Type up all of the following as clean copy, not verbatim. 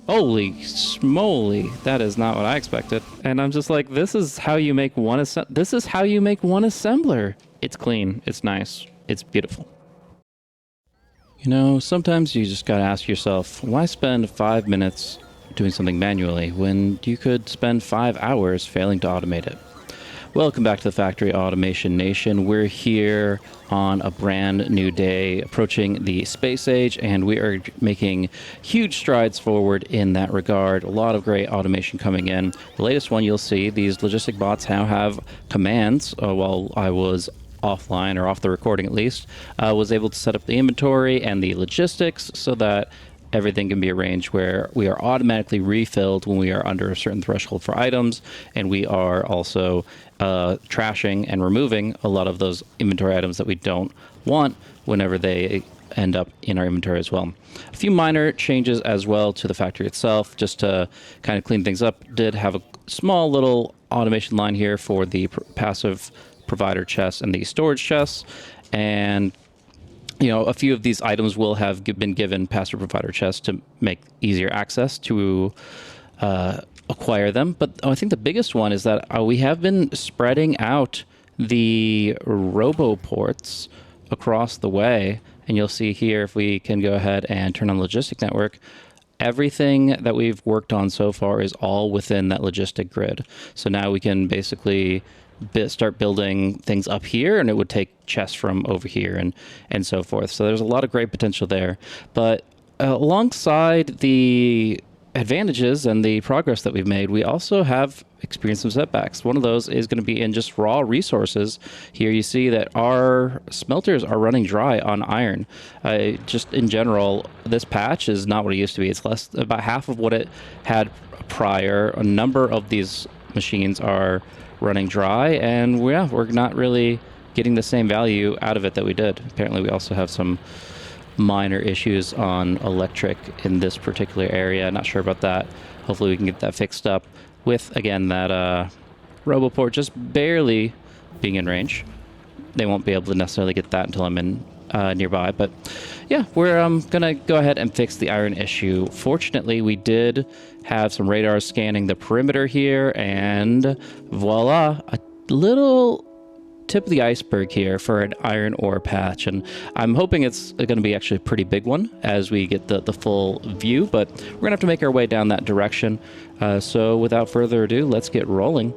Holy smoly, that is not what I expected. And I'm just like, this is how you make one this is how you make one assembler. It's clean, it's nice, it's beautiful. You know, sometimes you just gotta ask yourself, why spend 5 minutes doing something manually when you could spend 5 hours failing to automate it? Welcome back to the Factory Automation Nation. We're here on a brand new day, approaching the space age, and we are making huge strides forward in that regard. A lot of great automation coming in. The latest one you'll see, these logistic bots now have commands. While I was offline, or off the recording at least, was able to set up the inventory and the logistics so that everything can be arranged where we are automatically refilled when we are under a certain threshold for items, and we are also trashing and removing a lot of those inventory items that we don't want whenever they end up in our inventory as well. A few minor changes as well to the factory itself, just to kind of clean things up. Did have a small little automation line here for the passive provider chests and the storage chests, and you know, a few of these items will have been given passive provider chests to make easier access to acquire them. But I think the biggest one is that we have been spreading out the roboports across the way. And you'll see here, if we can go ahead and turn on logistic network, everything that we've worked on so far is all within that logistic grid. So now we can basically start building things up here, and it would take chests from over here and so forth. So there's a lot of great potential there. But alongside the advantages and the progress that we've made, we also have experienced some setbacks. One of those is going to be in just raw resources. Here you see that our smelters are running dry on iron. Just in general, this patch is not what it used to be. It's about half of what it had prior. A number of these machines are running dry, and we're not really getting the same value out of it that we did. Apparently we also have some minor issues on electric in this particular area. Not sure about that. Hopefully we can get that fixed up with, again, that roboport just barely being in range. They won't be able to necessarily get that until I'm in nearby, but yeah, we're gonna go ahead and fix the iron issue. Fortunately, we did have some radar scanning the perimeter here, and voila, a little tip of the iceberg here for an iron ore patch. And I'm hoping it's going to be actually a pretty big one as we get the full view, but we're gonna have to make our way down that direction. So without further ado, let's get rolling.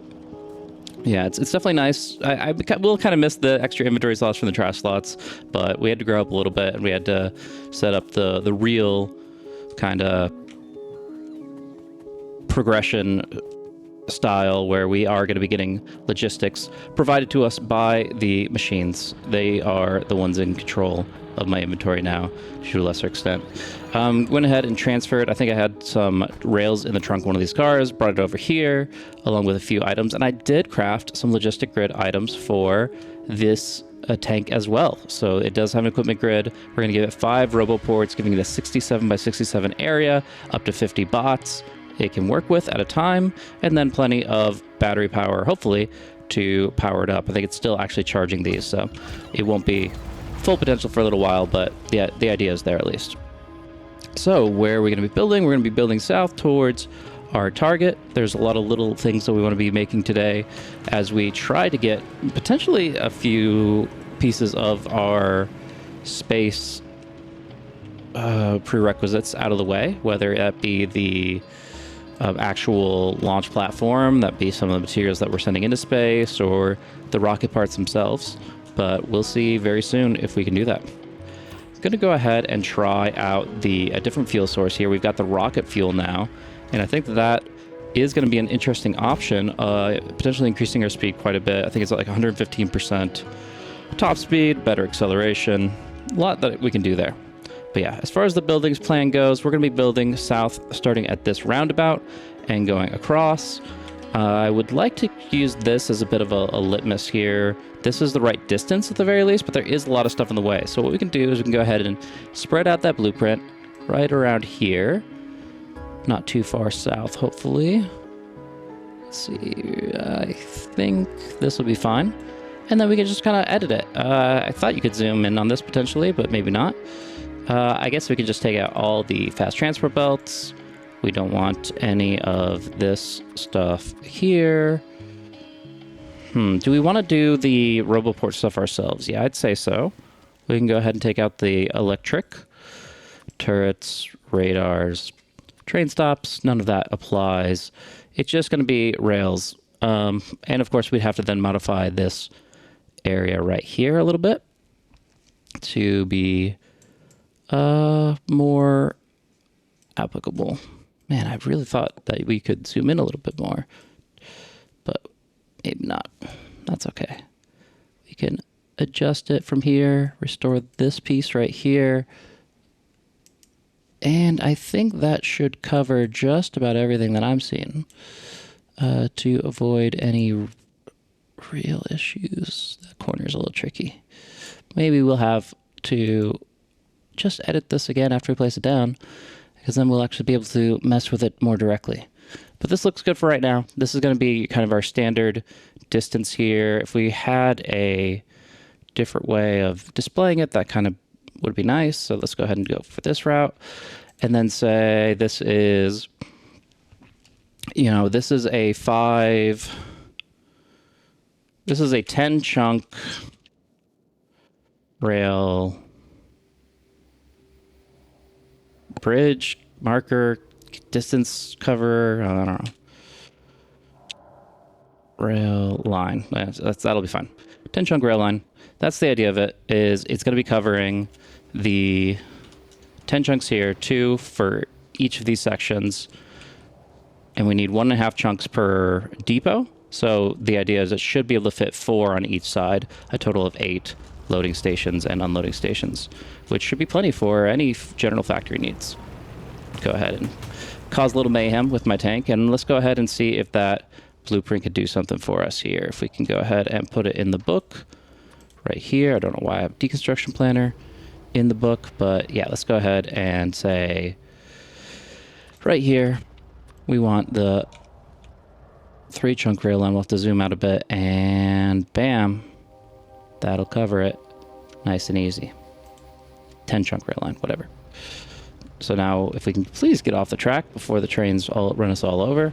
Yeah, it's definitely nice. I will kind of miss the extra inventory slots from the trash slots, but we had to grow up a little bit, and we had to set up the real kind of progression style where we are going to be getting logistics provided to us by the machines. They are the ones in control of my inventory now, to a lesser extent. Went ahead and transferred. I think I had some rails in the trunk of one of these cars, brought it over here along with a few items, and I did craft some logistic grid items for this tank as well. So it does have an equipment grid. We're going to give it 5 roboports, giving it a 67 by 67 area, up to 50 bots it can work with at a time, and then plenty of battery power, hopefully, to power it up. I think it's still actually charging these, so it won't be full potential for a little while, but the idea is there at least. So where are we going to be building? We're going to be building south towards our target. There's a lot of little things that we want to be making today as we try to get potentially a few pieces of our space prerequisites out of the way, whether that be the actual launch platform, that be some of the materials that we're sending into space, or the rocket parts themselves. But we'll see very soon if we can do that. I'm going to go ahead and try out a different fuel source here. We've got the rocket fuel now, and I think that is going to be an interesting option, potentially increasing our speed quite a bit. I think it's like 115% top speed, better acceleration, a lot that we can do there. But yeah, as far as the buildings plan goes, we're going to be building south, starting at this roundabout and going across. I would like to use this as a bit of a litmus here. This is the right distance at the very least, but there is a lot of stuff in the way. So what we can do is we can go ahead and spread out that blueprint right around here. Not too far south, hopefully. Let's see, I think this will be fine. And then we can just kind of edit it. I thought you could zoom in on this potentially, but maybe not. I guess we could just take out all the fast transport belts, We don't want any of this stuff here. Do we want to do the RoboPort stuff ourselves? Yeah, I'd say so. We can go ahead and take out the electric, turrets, radars, train stops. None of that applies. It's just going to be rails. And of course, we'd have to then modify this area right here a little bit to be more applicable. Man, I really thought that we could zoom in a little bit more, but maybe not. That's okay. We can adjust it from here, restore this piece right here, and I think that should cover just about everything that I'm seeing to avoid any real issues. That corner's a little tricky. Maybe we'll have to just edit this again after we place it down, because then we'll actually be able to mess with it more directly. But this looks good for right now. This is going to be kind of our standard distance here. If we had a different way of displaying it, that kind of would be nice. So let's go ahead and go for this route. And then say this is, this is a 10 chunk rail bridge marker distance cover. I don't know. Rail line. That'll be fine. 10 chunk rail line. That's the idea of it. Is it's going to be covering the 10 chunks here, 2 for each of these sections, and we need 1.5 chunks per depot. So the idea is it should be able to fit 4 on each side, a total of 8 loading stations and unloading stations, which should be plenty for any general factory needs. Go ahead and cause a little mayhem with my tank, and let's go ahead and see if that blueprint could do something for us here. If we can go ahead and put it in the book right here. I don't know why I have deconstruction planner in the book, but yeah, let's go ahead and say right here we want the 3 chunk rail line. We'll have to zoom out a bit, and bam, that'll cover it nice and easy. 10 chunk rail line, whatever. So now if we can please get off the track before the trains all run us all over,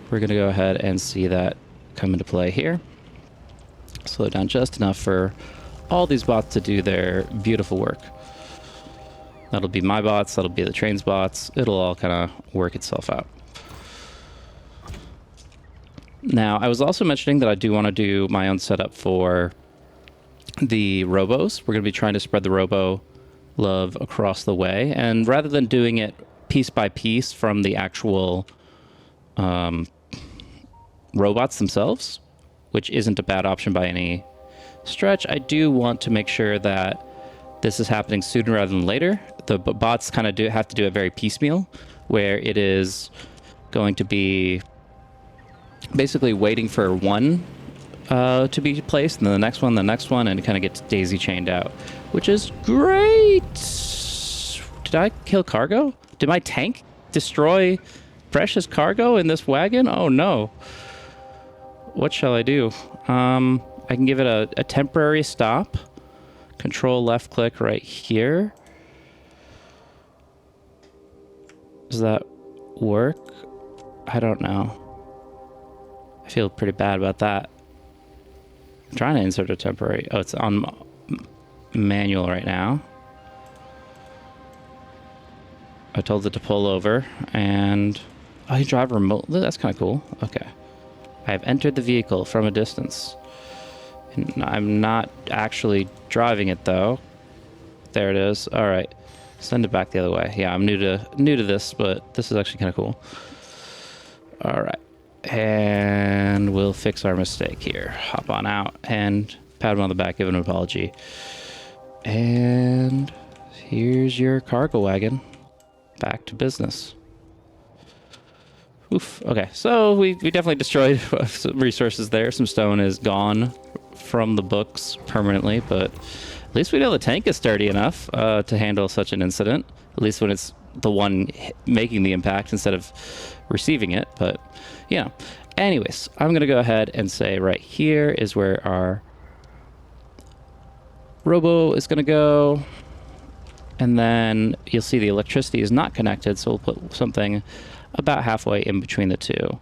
we're going to go ahead and see that come into play here. Slow down just enough for all these bots to do their beautiful work. That'll be my bots, that'll be the train's bots. It'll all kind of work itself out. Now, I was also mentioning that I do want to do my own setup for the robos. We're going to be trying to spread the robo love across the way. And rather than doing it piece by piece from the actual robots themselves, which isn't a bad option by any stretch, I do want to make sure that this is happening sooner rather than later. The bots kind of have to do it very piecemeal, where it is going to be basically waiting for one to be placed, and then the next one, and it kind of gets daisy chained out, which is great. Did I kill cargo? Did my tank destroy precious cargo in this wagon? Oh no. What shall I do? I can give it a temporary stop. Control left click right here. Does that work? I don't know. I feel pretty bad about that. I'm trying to insert a temporary. Oh, it's on manual right now. I told it to pull over, and you drive remotely. That's kind of cool. Okay. I have entered the vehicle from a distance. And I'm not actually driving it though. There it is. All right. Send it back the other way. Yeah, I'm new to this, but this is actually kind of cool. All right. And we'll fix our mistake here. Hop on out and pat him on the back, give him an apology. And here's your cargo wagon. Back to business. Oof. Okay, so we definitely destroyed some resources there. Some stone is gone from the books permanently, but at least we know the tank is sturdy enough to handle such an incident. At least when it's the one making the impact instead of receiving it. But, anyways, I'm going to go ahead and say right here is where our robo is going to go. And then you'll see the electricity is not connected, so we'll put something about halfway in between the two.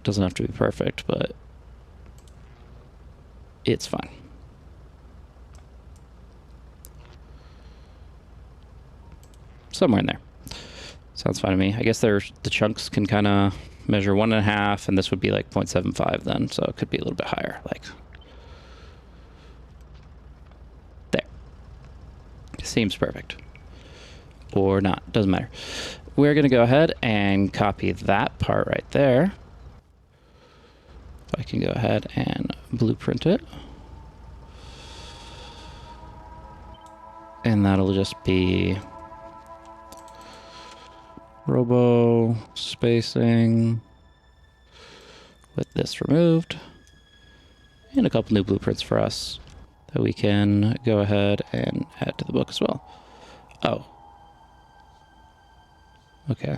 Doesn't have to be perfect, but it's fine. Somewhere in there. Sounds fine to me. I guess the chunks can kind of measure 1.5, and this would be like 0.75 then, so it could be a little bit higher. Like there. Seems perfect. Or not. Doesn't matter. We're going to go ahead and copy that part right there. I can go ahead and blueprint it. And that'll just be robo spacing with this removed. And a couple new blueprints for us that we can go ahead and add to the book as well. Oh. Okay.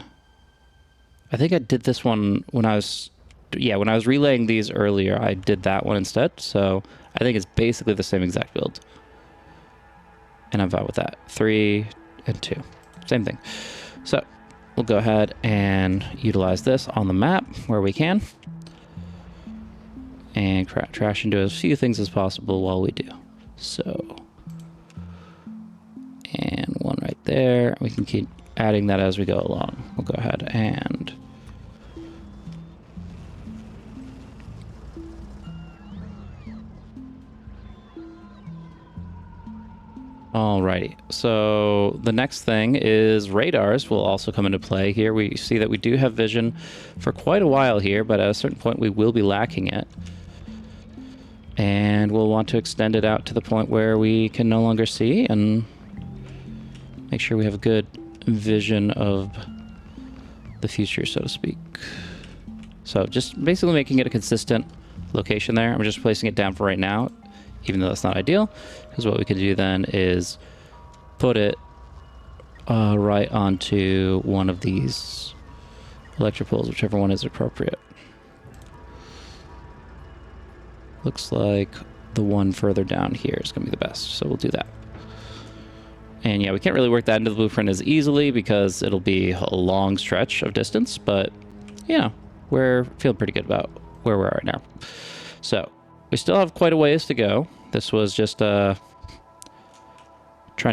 I think I did this one when I was... Yeah, when I was relaying these earlier, I did that one instead. So I think it's basically the same exact build. And I'm fine with that. 3 and 2. Same thing. So we'll go ahead and utilize this on the map where we can. And trash into as few things as possible while we do. So... And one right there. We can keep adding that as we go along. We'll go ahead and... Alrighty, so the next thing is radars will also come into play here. We see that we do have vision for quite a while here, but at a certain point we will be lacking it. And we'll want to extend it out to the point where we can no longer see and make sure we have a good vision of the future, so to speak. So just basically making it a consistent location there. I'm just placing it down for right now, even though that's not ideal, because what we could do then is put it right onto one of these electric poles, whichever one is appropriate. Looks like the one further down here is going to be the best, so we'll do that. And yeah, we can't really work that into the blueprint as easily because it'll be a long stretch of distance, but you know, we're feeling pretty good about where we're at right now. So we still have quite a ways to go. This was just trying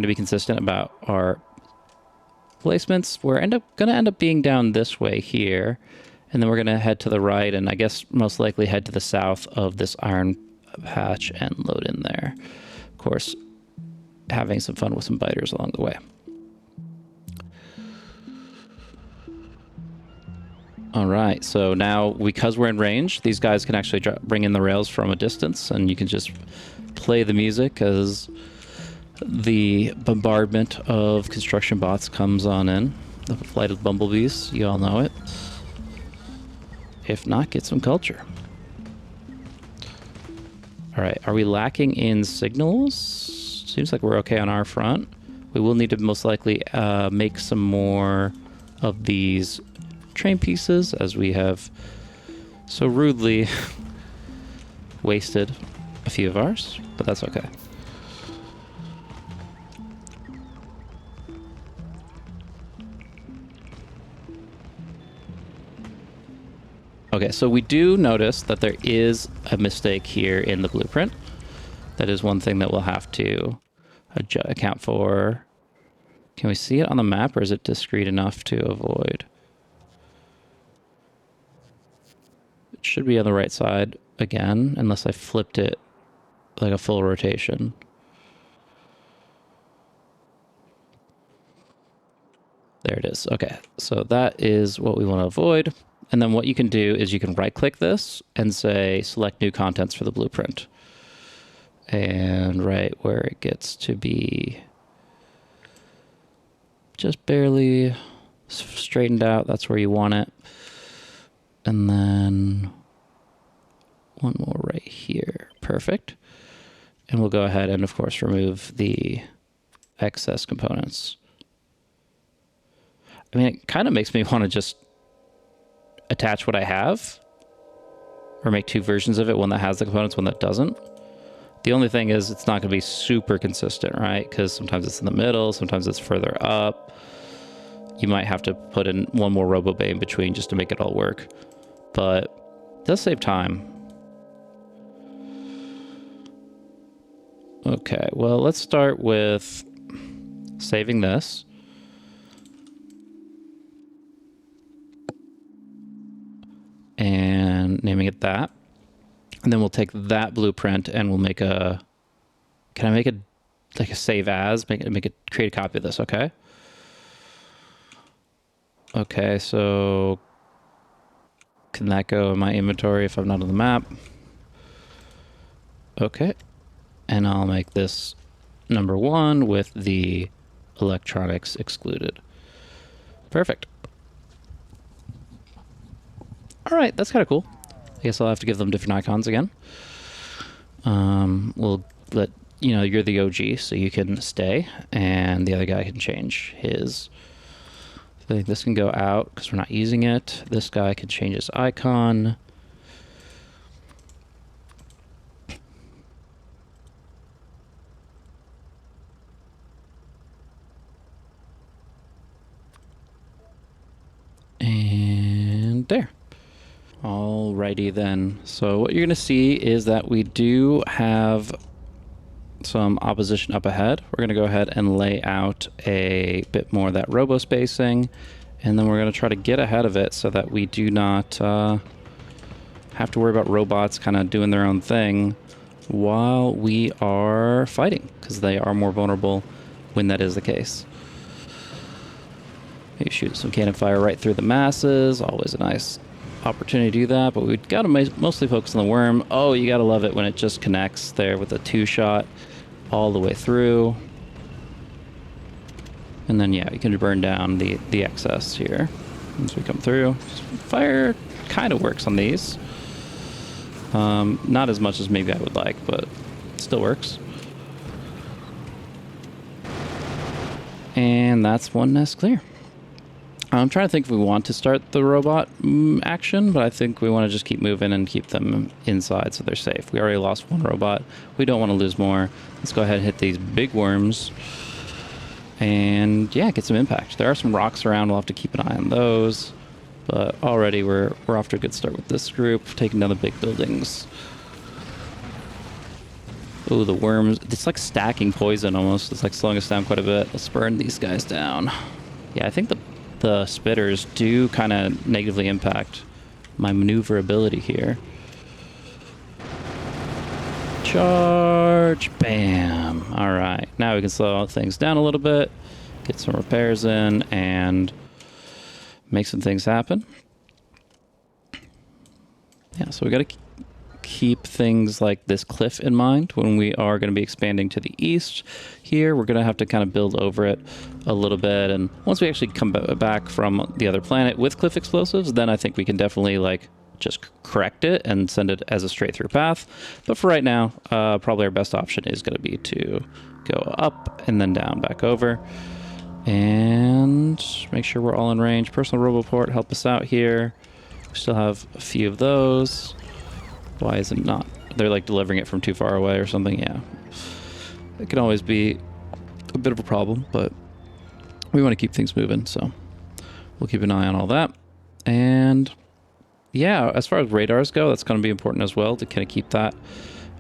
to be consistent about our placements. We're going to end up being down this way here, and then we're going to head to the right, and I guess most likely head to the south of this iron patch and load in there. Of course, having some fun with some biters along the way. All right, so now because we're in range, these guys can actually bring in the rails from a distance, and you can just play the music as the bombardment of construction bots comes on in. The flight of bumblebees, you all know it. If not, get some culture. All right, are we lacking in signals? Seems like we're okay on our front. We will need to most likely make some more of these train pieces, as we have so rudely wasted a few of ours, but that's okay. Okay, so we do notice that there is a mistake here in the blueprint. That is one thing that we'll have to account for. Can we see it on the map, or is it discrete enough to avoid? It should be on the right side again, unless I flipped it like a full rotation. There it is. Okay, so that is what we want to avoid. And then what you can do is you can right-click this and say, select new contents for the blueprint. And right where it gets to be just barely straightened out, that's where you want it. And then one more right here. Perfect. And we'll go ahead and, of course, remove the excess components. I mean, it kind of makes me want to just attach what I have, or make two versions of it, one that has the components, one that doesn't. The only thing is it's not going to be super consistent, right? Because sometimes it's in the middle, sometimes it's further up. you might have to put in one more robo bay in between just to make it all work. But it does save time. Okay, well, let's start with saving this. And naming it that. And then we'll take that blueprint and we'll make a... Can I make it like a save as? Make it create a copy of this, okay? Okay, so can that go in my inventory if I'm not on the map? Okay. And I'll make this number 1 with the electronics excluded. Perfect. All right, that's kind of cool. I guess I'll have to give them different icons again. We'll let, you know, you're the OG, so you can stay, and the other guy can change his. I think this can go out because we're not using it. This guy can change his icon. And there. Alrighty then. So what you're going to see is that we do have some opposition up ahead. We're going to go ahead and lay out a bit more of that robo spacing, and then we're going to try to get ahead of it so that we do not have to worry about robots kind of doing their own thing while we are fighting, because they are more vulnerable when that is the case. Maybe shoot some cannon fire right through the masses. Always a nice opportunity to do that, but we've got to mostly focus on the worm. Oh, you got to love it when it just connects there with a 2-shot all the way through. And then, yeah, you can burn down the excess here as we come through. Fire kind of works on these. Not as much as maybe I would like, but it still works. And that's one nest clear. I'm trying to think if we want to start the robot action, but I think we want to just keep moving and keep them inside so they're safe. We already lost one robot. We don't want to lose more. Let's go ahead and hit these big worms. And yeah, get some impact. There are some rocks around. We'll have to keep an eye on those. But already we're off to a good start with this group, taking down the big buildings. Oh, the worms. It's like stacking poison almost. It's like slowing us down quite a bit. Let's burn these guys down. Yeah, I think the spitters do kind of negatively impact my maneuverability here. Charge! Bam! All right, now we can slow things down a little bit, get some repairs in, and make some things happen. Yeah, so we got to keep things like this cliff in mind when we are going to be expanding to the east. Here, we're going to have to kind of build over it a little bit, and once we actually come back from the other planet with cliff explosives, then I think we can definitely like just correct it and send it as a straight through path. But for right now, probably our best option is going to be to go up and then down, back over, and make sure we're all in range. Personal roboport, help us out here. We still have a few of those. Why is it not? They're like delivering it from too far away or something. Yeah, it can always be a bit of a problem, but we want to keep things moving, so we'll keep an eye on all that. And yeah, as far as radars go, that's going to be important as well to kind of keep that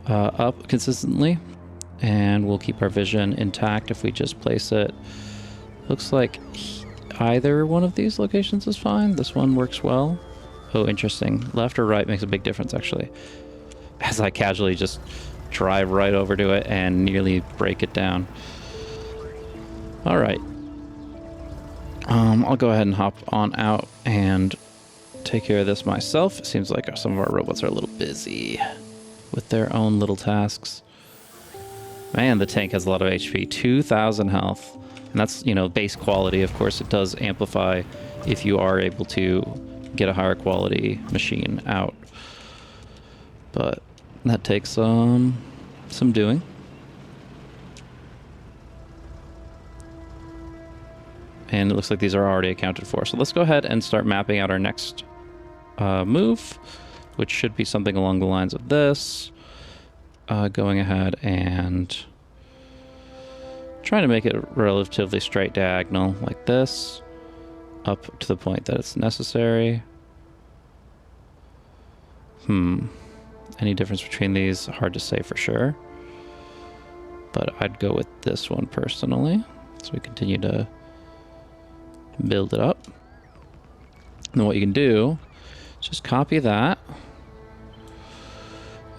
up consistently, and we'll keep our vision intact if we just place it. Looks like either one of these locations is fine. This one works well. Oh, interesting. Left or right makes a big difference, actually. As I casually just drive right over to it and nearly break it down. All right. I'll go ahead and hop on out and take care of this myself. It seems like some of our robots are a little busy with their own little tasks. Man, the tank has a lot of HP. 2,000 health. And that's, you know, base quality. Of course, it does amplify if you are able to get a higher quality machine out, but that takes some doing. And it looks like these are already accounted for, so let's go ahead and start mapping out our next move, which should be something along the lines of this. Going ahead and trying to make it relatively straight diagonal like this. up to the point that it's necessary. Any difference between these? Hard to say for sure. But I'd go with this one personally. So we continue to build it up. And then what you can do is just copy that.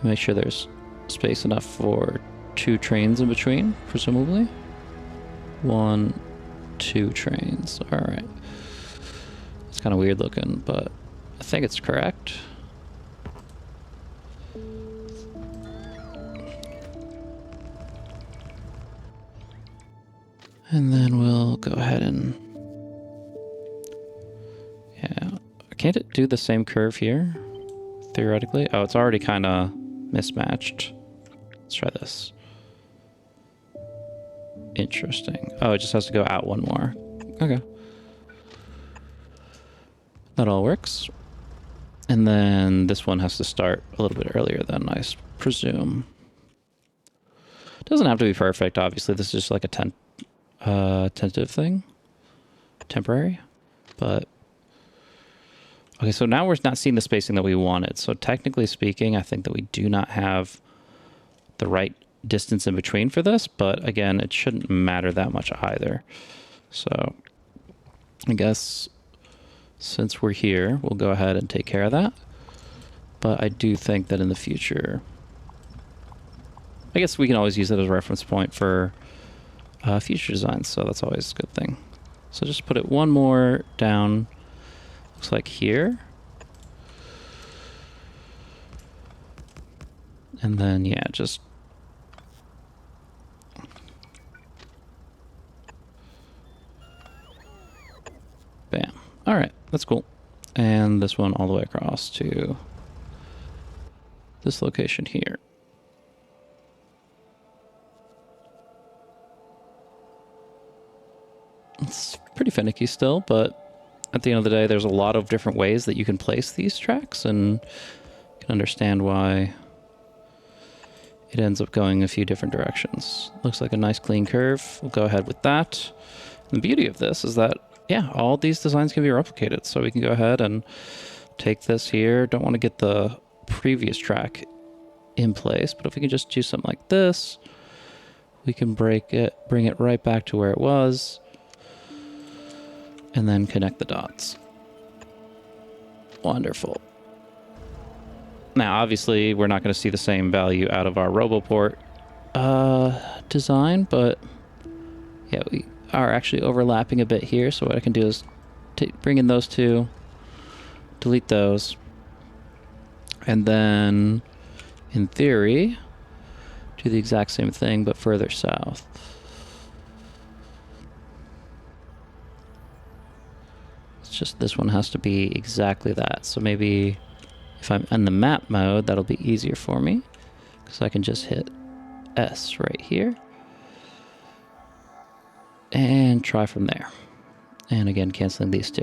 Make sure there's space enough for 2 trains in between, presumably. 1, 2 trains. All right. It's kind of weird looking, but I think it's correct. And then we'll go ahead and... yeah. Can't it do the same curve here? Theoretically? Oh, it's already kind of mismatched. Let's try this. Interesting. Oh, it just has to go out 1 more. Okay. That all works. And then this one has to start a little bit earlier than I presume. Doesn't have to be perfect, obviously. This is just like a tentative thing. Temporary. But... okay, so now we're not seeing the spacing that we wanted. So technically speaking, I think that we do not have the right distance in between for this. But again, it shouldn't matter that much either. So I guess since we're here, we'll go ahead and take care of that. But I do think that in the future... I guess we can always use it as a reference point for future designs. So that's always a good thing. So just put it 1 more down... looks like here. And then, yeah, just... bam. All right, that's cool. And this one all the way across to this location here. It's pretty finicky still, but... at the end of the day, there's a lot of different ways that you can place these tracks, and you can understand why it ends up going a few different directions. Looks like a nice clean curve. We'll go ahead with that. And the beauty of this is that, yeah, all these designs can be replicated. So we can go ahead and take this here. Don't want to get the previous track in place, but if we can just do something like this, we can bring it right back to where it was. And then connect the dots. Wonderful. Now, obviously, we're not going to see the same value out of our RoboPort design, but yeah, we are actually overlapping a bit here. So what I can do is bring in those 2, delete those, and then, in theory, do the exact same thing, but further south. Just this one has to be exactly that. So maybe if I'm in the map mode, that'll be easier for me because I can just hit S right here and try from there. And again, canceling these 2.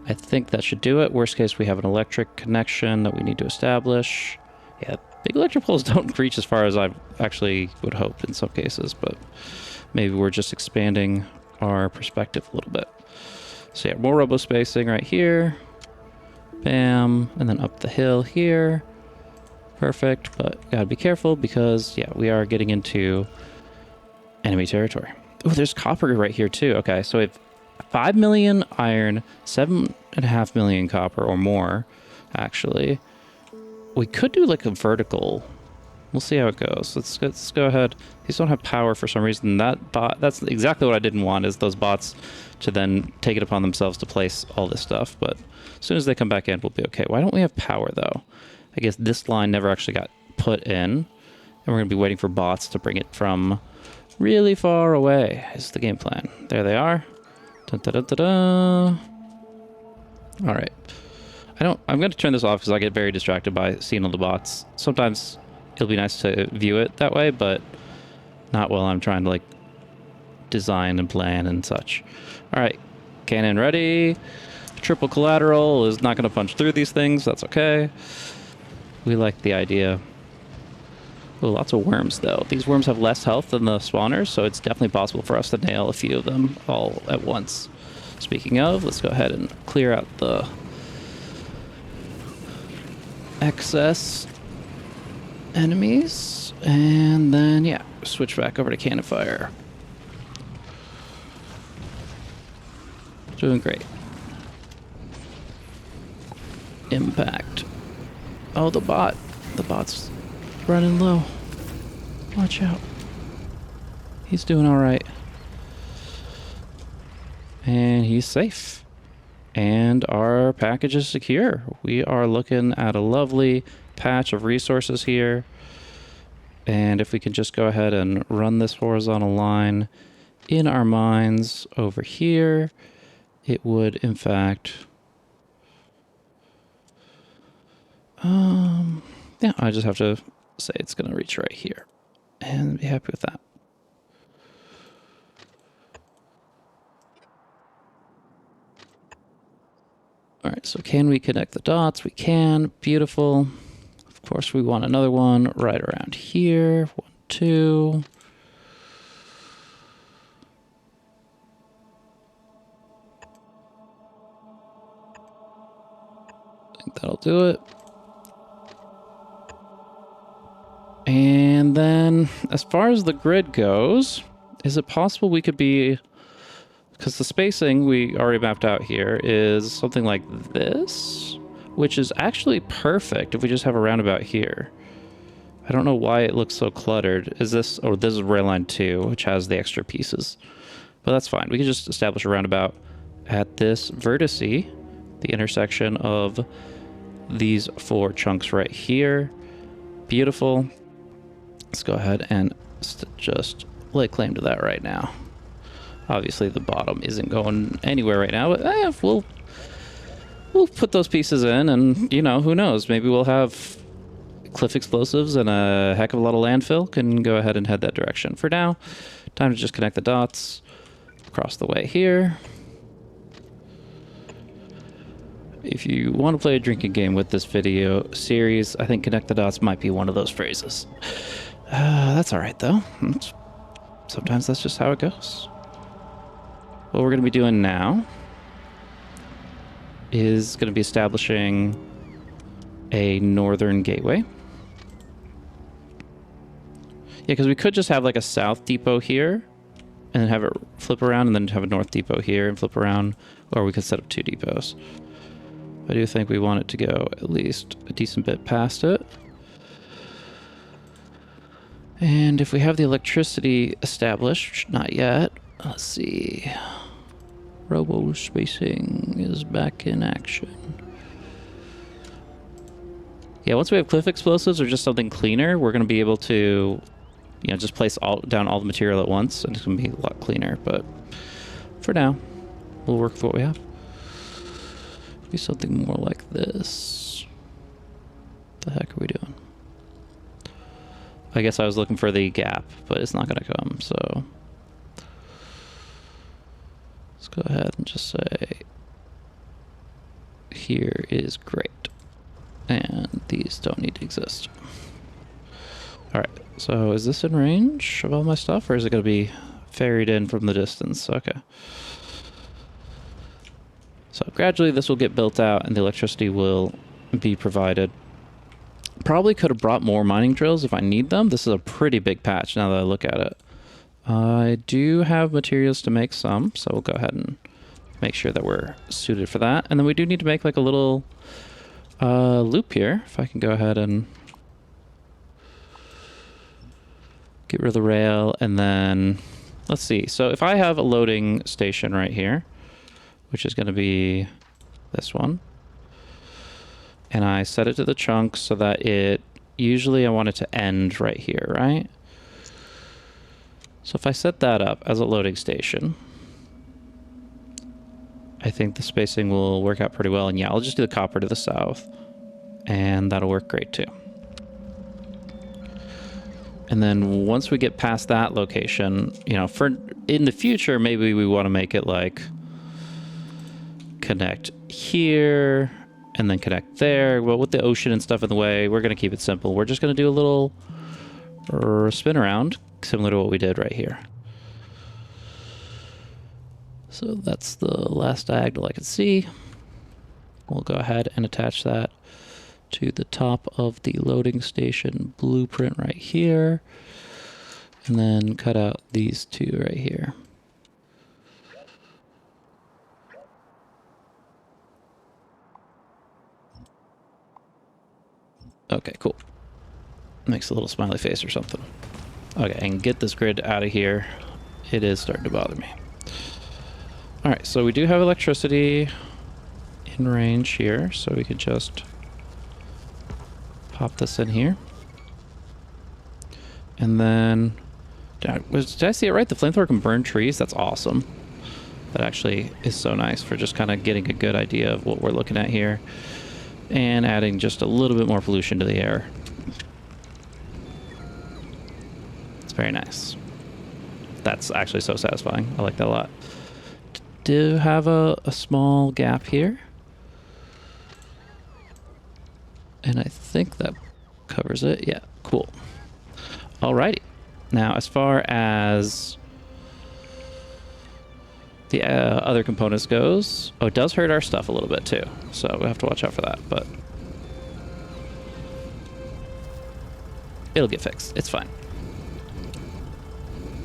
I think that should do it. Worst case, we have an electric connection that we need to establish. Yeah, big electric poles don't reach as far as I actually would hope in some cases, but maybe we're just expanding our perspective a little bit. So yeah, more robo spacing right here. Bam. And then up the hill here. Perfect. But gotta be careful because, yeah, we are getting into enemy territory. Oh, there's copper right here too. Okay, so we have 5 million iron, 7.5 million copper or more, actually. We could do like a vertical. We'll see how it goes. Let's go ahead. These don't have power for some reason. That's exactly what I didn't want, is those bots to then take it upon themselves to place all this stuff. But as soon as they come back in, we'll be okay. Why don't we have power, though? I guess this line never actually got put in. And we're going to be waiting for bots to bring it from really far away, is the game plan. There they are. Dun, dun, dun, dun, dun. All right. I'm going to turn this off because I get very distracted by seeing all the bots. Sometimes it'll be nice to view it that way, but not while I'm trying to like design and plan and such. All right, cannon ready. Triple collateral is not going to punch through these things. That's okay. We like the idea. Oh, lots of worms though. These worms have less health than the spawners, so it's definitely possible for us to nail a few of them all at once. Speaking of, let's go ahead and clear out the excess enemies, and then, yeah, switch back over to cannon fire. Doing great. Impact. Oh, the bot's running low. Watch out. He's doing all right. And he's safe. And our package is secure. We are looking at a lovely patch of resources here. And if we can just go ahead and run this horizontal line in our mines over here, it would, in fact... yeah, I just have to say it's going to reach right here. And be happy with that. All right, so can we connect the dots? We can. Beautiful. Of course, we want another one right around here. 1, 2. I think that'll do it. And then, as far as the grid goes, is it possible we could be... Because the spacing we already mapped out here is something like this, which is actually perfect if we just have a roundabout here. I don't know why it looks so cluttered. Is this... Oh, this is rail line 2, which has the extra pieces. But that's fine. We can just establish a roundabout at this vertex, the intersection of these 4 chunks right here. Beautiful. Let's go ahead and just lay claim to that right now. Obviously, the bottom isn't going anywhere right now, but we'll put those pieces in, and, you know, who knows? Maybe we'll have cliff explosives and a heck of a lot of landfill. Can go ahead and head that direction. For now, time to just connect the dots across the way here. If you want to play a drinking game with this video series, I think connect the dots might be one of those phrases. That's all right, though. Sometimes that's just how it goes. What we're going to be doing now is going to be establishing a northern gateway. Yeah, because we could just have like a south depot here and then have it flip around and then have a north depot here and flip around, or we could set up 2 depots. I do think we want it to go at least a decent bit past it. And if we have the electricity established, which not yet, let's see. Robo spacing is back in action. Yeah, once we have cliff explosives or just something cleaner, we're going to be able to, you know, just place down all the material at once, and it's going to be a lot cleaner. But for now, we'll work with what we have. Be something more like this. What the heck are we doing? I guess I was looking for the gap, but it's not going to come, so... Let's go ahead and just say... Here is great. And these don't need to exist. Alright, so is this in range of all my stuff, or is it going to be ferried in from the distance? Okay. So gradually this will get built out and the electricity will be provided. Probably could have brought more mining drills if I need them. This is a pretty big patch now that I look at it. I do have materials to make some, so we'll go ahead and make sure that we're suited for that. And then we do need to make like a little loop here. If I can go ahead and get rid of the rail, and then let's see. So if I have a loading station right here, which is going to be this one, and I set it to the chunk so that it, usually I want it to end right here, right? So if I set that up as a loading station, I think the spacing will work out pretty well. And yeah, I'll just do the copper to the south, and that'll work great too. And then once we get past that location, you know, for in the future, maybe we want to make it like connect here and then connect there. Well, with the ocean and stuff in the way, we're going to keep it simple. We're just going to do a little spin around, similar to what we did right here. So that's the last diagonal I can see. We'll go ahead and attach that to the top of the loading station blueprint right here. And then cut out these two right here. Okay, cool. Makes a little smiley face or something. Okay, and get this grid out of here. It is starting to bother me. All right, so we do have electricity in range here, so we could just pop this in here. And then, did I see it right? The flamethrower can burn trees? That's awesome. That actually is so nice for just kind of getting a good idea of what we're looking at here. And adding just a little bit more pollution to the air. It's very nice. That's actually so satisfying. I like that a lot. Do have a small gap here. And I think that covers it. Yeah, cool. Alrighty. Now, as far as the other components goes, oh, it does hurt our stuff a little bit too, so we have to watch out for that, but it'll get fixed. It's fine.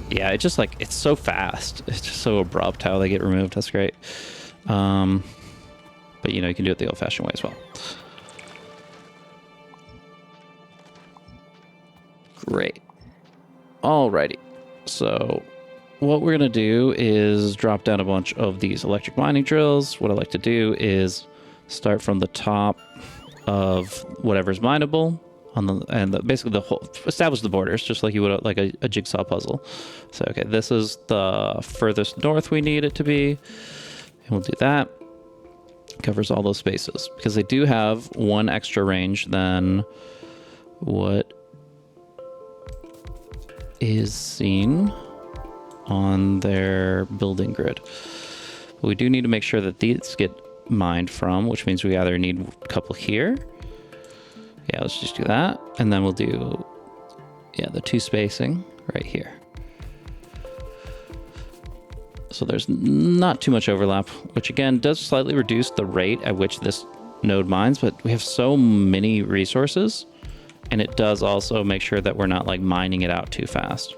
Yeah, it just like, it's so fast. It's just so abrupt how they get removed. That's great. But you know, you can do it the old-fashioned way as well. Great. Alrighty. So what we're going to do is drop down a bunch of these electric mining drills. What I like to do is start from the top of whatever's mineable basically the whole, establish the borders just like you would like a jigsaw puzzle. So, okay, this is the furthest north we need it to be. And we'll do that. Covers all those spaces because they do have one extra range than what is seen on their building grid. But we do need to make sure that these get mined from, which means we either need a couple here. Yeah, let's just do that. And then we'll do, yeah, the two spacing right here. So there's not too much overlap, which again does slightly reduce the rate at which this node mines, but we have so many resources, and it does also make sure that we're not like mining it out too fast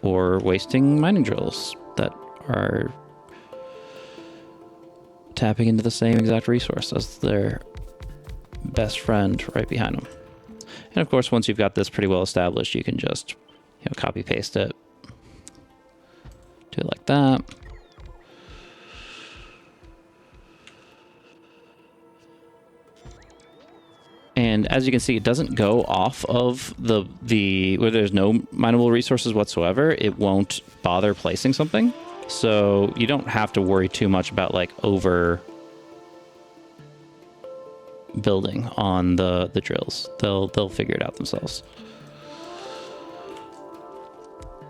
or wasting mining drills that are tapping into the same exact resource as their best friend right behind them. And of course, once you've got this pretty well established, you can just, you know, copy paste it. Do it like that. And as you can see, it doesn't go off of the where there's no mineable resources whatsoever. It won't bother placing something. So you don't have to worry too much about like over building on the drills. They'll figure it out themselves.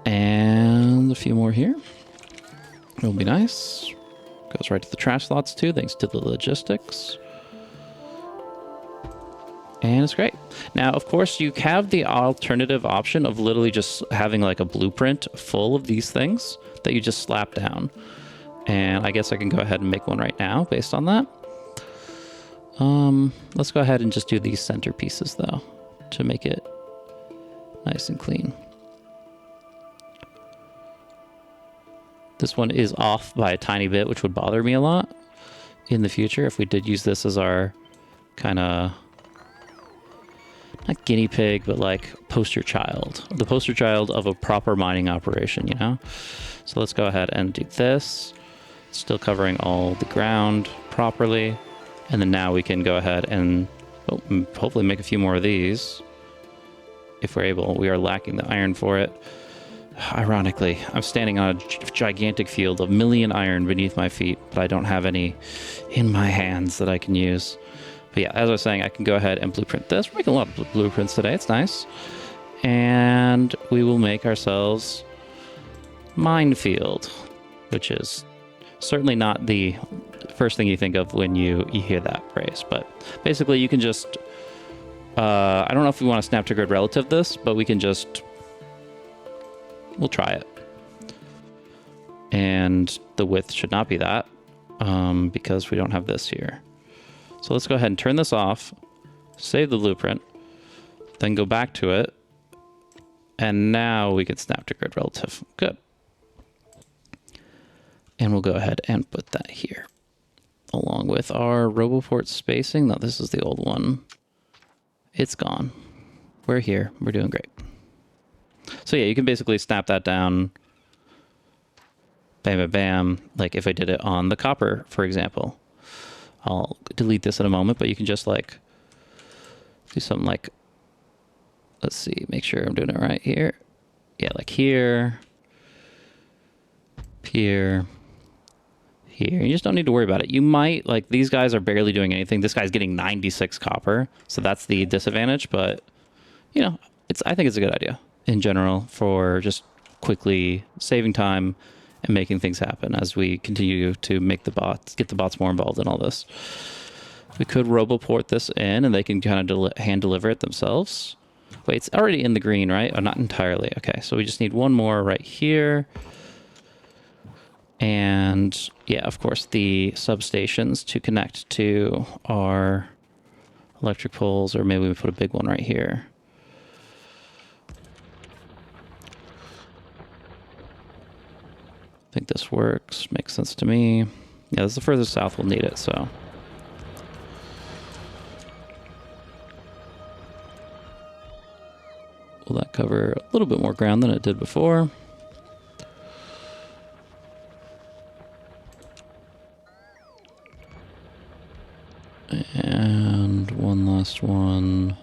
And a few more here. It'll be nice. Goes right to the trash slots too, thanks to the logistics. And it's great. Now, of course, you have the alternative option of literally just having like a blueprint full of these things that you just slap down. And I guess I can go ahead and make one right now based on that. Let's go ahead and just do these center pieces though, to make it nice and clean. This one is off by a tiny bit, which would bother me a lot in the future if we did use this as our kind of, not guinea pig, but like poster child. The poster child of a proper mining operation, you know? So let's go ahead and do this. Still covering all the ground properly. And then now we can go ahead and hopefully make a few more of these if we're able. We are lacking the iron for it. Ironically, I'm standing on a gigantic field of million iron beneath my feet, but I don't have any in my hands that I can use. But yeah, as I was saying, I can go ahead and blueprint this. We're making a lot of blueprints today. It's nice. And we will make ourselves minefield, which is certainly not the first thing you think of when you hear that phrase. But basically, you can just... I don't know if we want to snap to grid relative this, but we can just... We'll try it. And the width should not be that because we don't have this here. So let's go ahead and turn this off, save the blueprint, then go back to it. And now we can snap to grid relative. Good. And we'll go ahead and put that here along with our RoboPort spacing. No, this is the old one. It's gone. We're here. We're doing great. So yeah, you can basically snap that down. Bam, bam, bam. Like if I did it on the copper, for example. I'll delete this in a moment, but you can just like do something like, let's see, make sure I'm doing it right here. Yeah, like here, here, here. You just don't need to worry about it. You might, like these guys are barely doing anything. This guy's getting 96 copper, so that's the disadvantage, but you know, I think it's a good idea in general for just quickly saving time and making things happen as we continue to make the bots, get the bots more involved in all this. We could RoboPort this in and they can kind of hand deliver it themselves. Wait, it's already in the green, right? Oh, not entirely. Okay, so we just need one more right here. And yeah, of course, the substations to connect to our electric poles, or maybe we put a big one right here. I think this works, makes sense to me. Yeah, this is the furthest south we'll need it, so. Will that cover a little bit more ground than it did before? And one last one.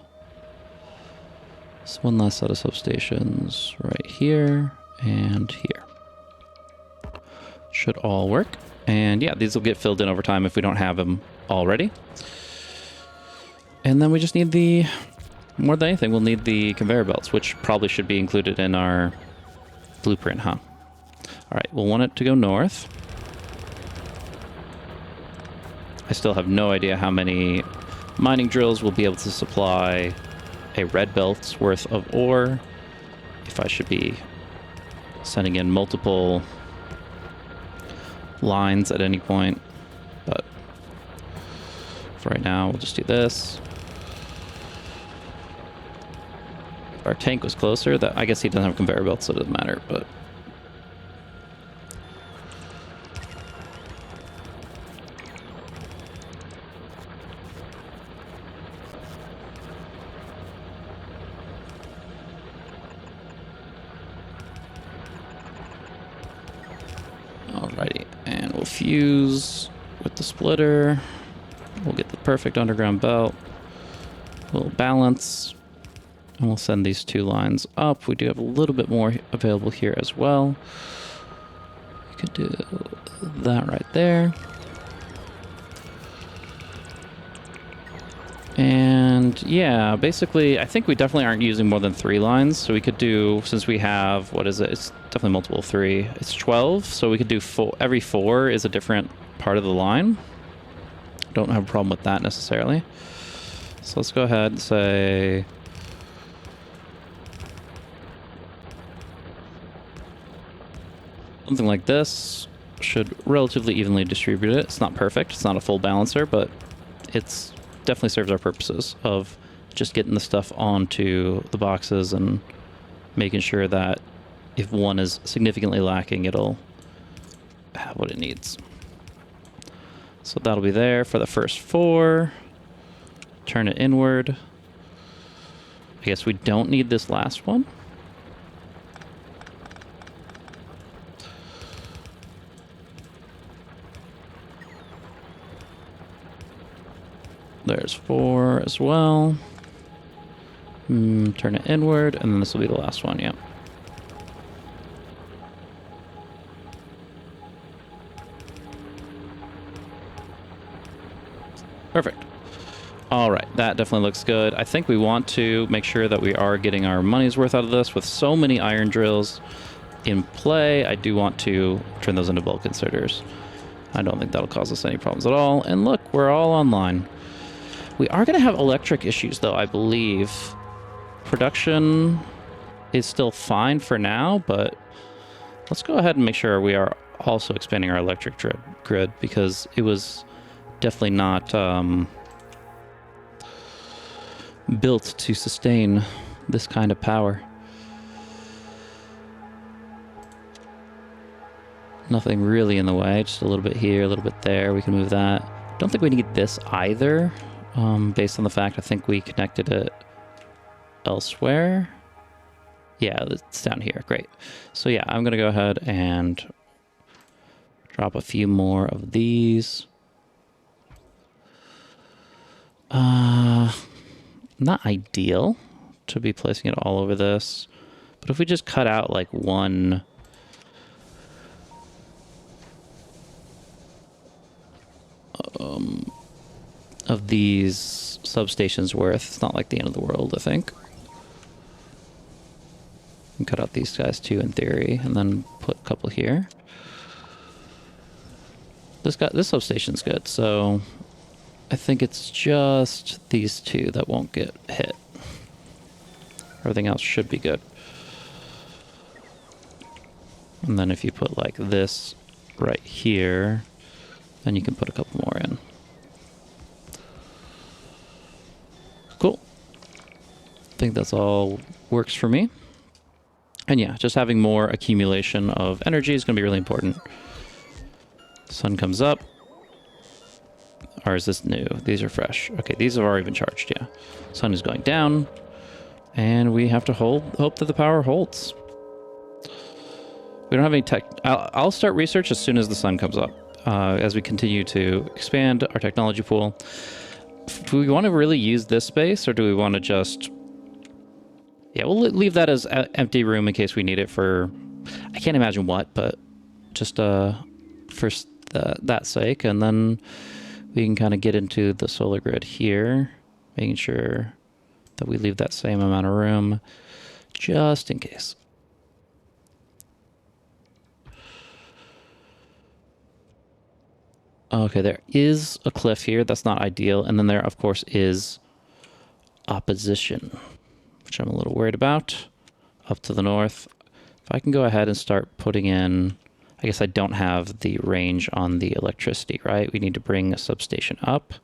So one last set of substations right here and here. Should all work. And yeah, these will get filled in over time if we don't have them already. And then we just need the, more than anything, we'll need the conveyor belts, which probably should be included in our blueprint, huh? All right, we'll want it to go north. I still have no idea how many mining drills will be able to supply a red belt's worth of ore. If I should be sending in multiple lines at any point, but for right now, we'll just do this. If our tank was closer, that I guess he doesn't have conveyor belts, so it doesn't matter, but alrighty, and we'll fuse with the splitter. We'll get the perfect underground belt. We'll balance, and we'll send these two lines up. We do have a little bit more available here as well. We could do that right there. And yeah, basically, I think we definitely aren't using more than 3 lines. So we could do, since we have, what is it? It's definitely multiple of 3. It's 12. So we could do every 4 is a different part of the line. Don't have a problem with that necessarily. So let's go ahead and say something like this should relatively evenly distribute it. It's not perfect. It's not a full balancer, but it's definitely serves our purposes of just getting the stuff onto the boxes and making sure that if one is significantly lacking, it'll have what it needs. So that'll be there for the first 4. Turn it inward. I guess we don't need this last one. There's 4 as well. Turn it inward, and then this will be the last one, yeah. Perfect. All right, that definitely looks good. I think we want to make sure that we are getting our money's worth out of this. With so many iron drills in play, I do want to turn those into bulk inserters. I don't think that'll cause us any problems at all. And look, we're all online. We are going to have electric issues, though, I believe. Production is still fine for now, but let's go ahead and make sure we are also expanding our electric grid because it was definitely not built to sustain this kind of power. Nothing really in the way, just a little bit here, a little bit there. We can move that. Don't think we need this either, based on the fact I think we connected it elsewhere. Yeah, it's down here. Great. So yeah, I'm going to go ahead and drop a few more of these. Not ideal to be placing it all over this, but if we just cut out like one of these substations worth, it's not like the end of the world, I think. And cut out these guys too in theory, and then put a couple here. This substation's good, so I think it's just these two that won't get hit. Everything else should be good. And then if you put like this right here, then you can put a couple more in. Cool. I think that's all works for me. And yeah, just having more accumulation of energy is going to be really important. Sun comes up. Or is this new? These are fresh. Okay, these have already been charged, yeah. Sun is going down. And we have to hope that the power holds. We don't have any tech. I'll start research as soon as the sun comes up. As we continue to expand our technology pool. Do we want to really use this space, or do we want to just... Yeah, we'll leave that as an empty room in case we need it for... I can't imagine what, but just for that sake. And then we can kind of get into the solar grid here, making sure that we leave that same amount of room just in case. Okay, there is a cliff here. That's not ideal. And then there, of course, is opposition, which I'm a little worried about, up to the north. If I can go ahead and start putting in... I guess I don't have the range on the electricity, right? We need to bring a substation up.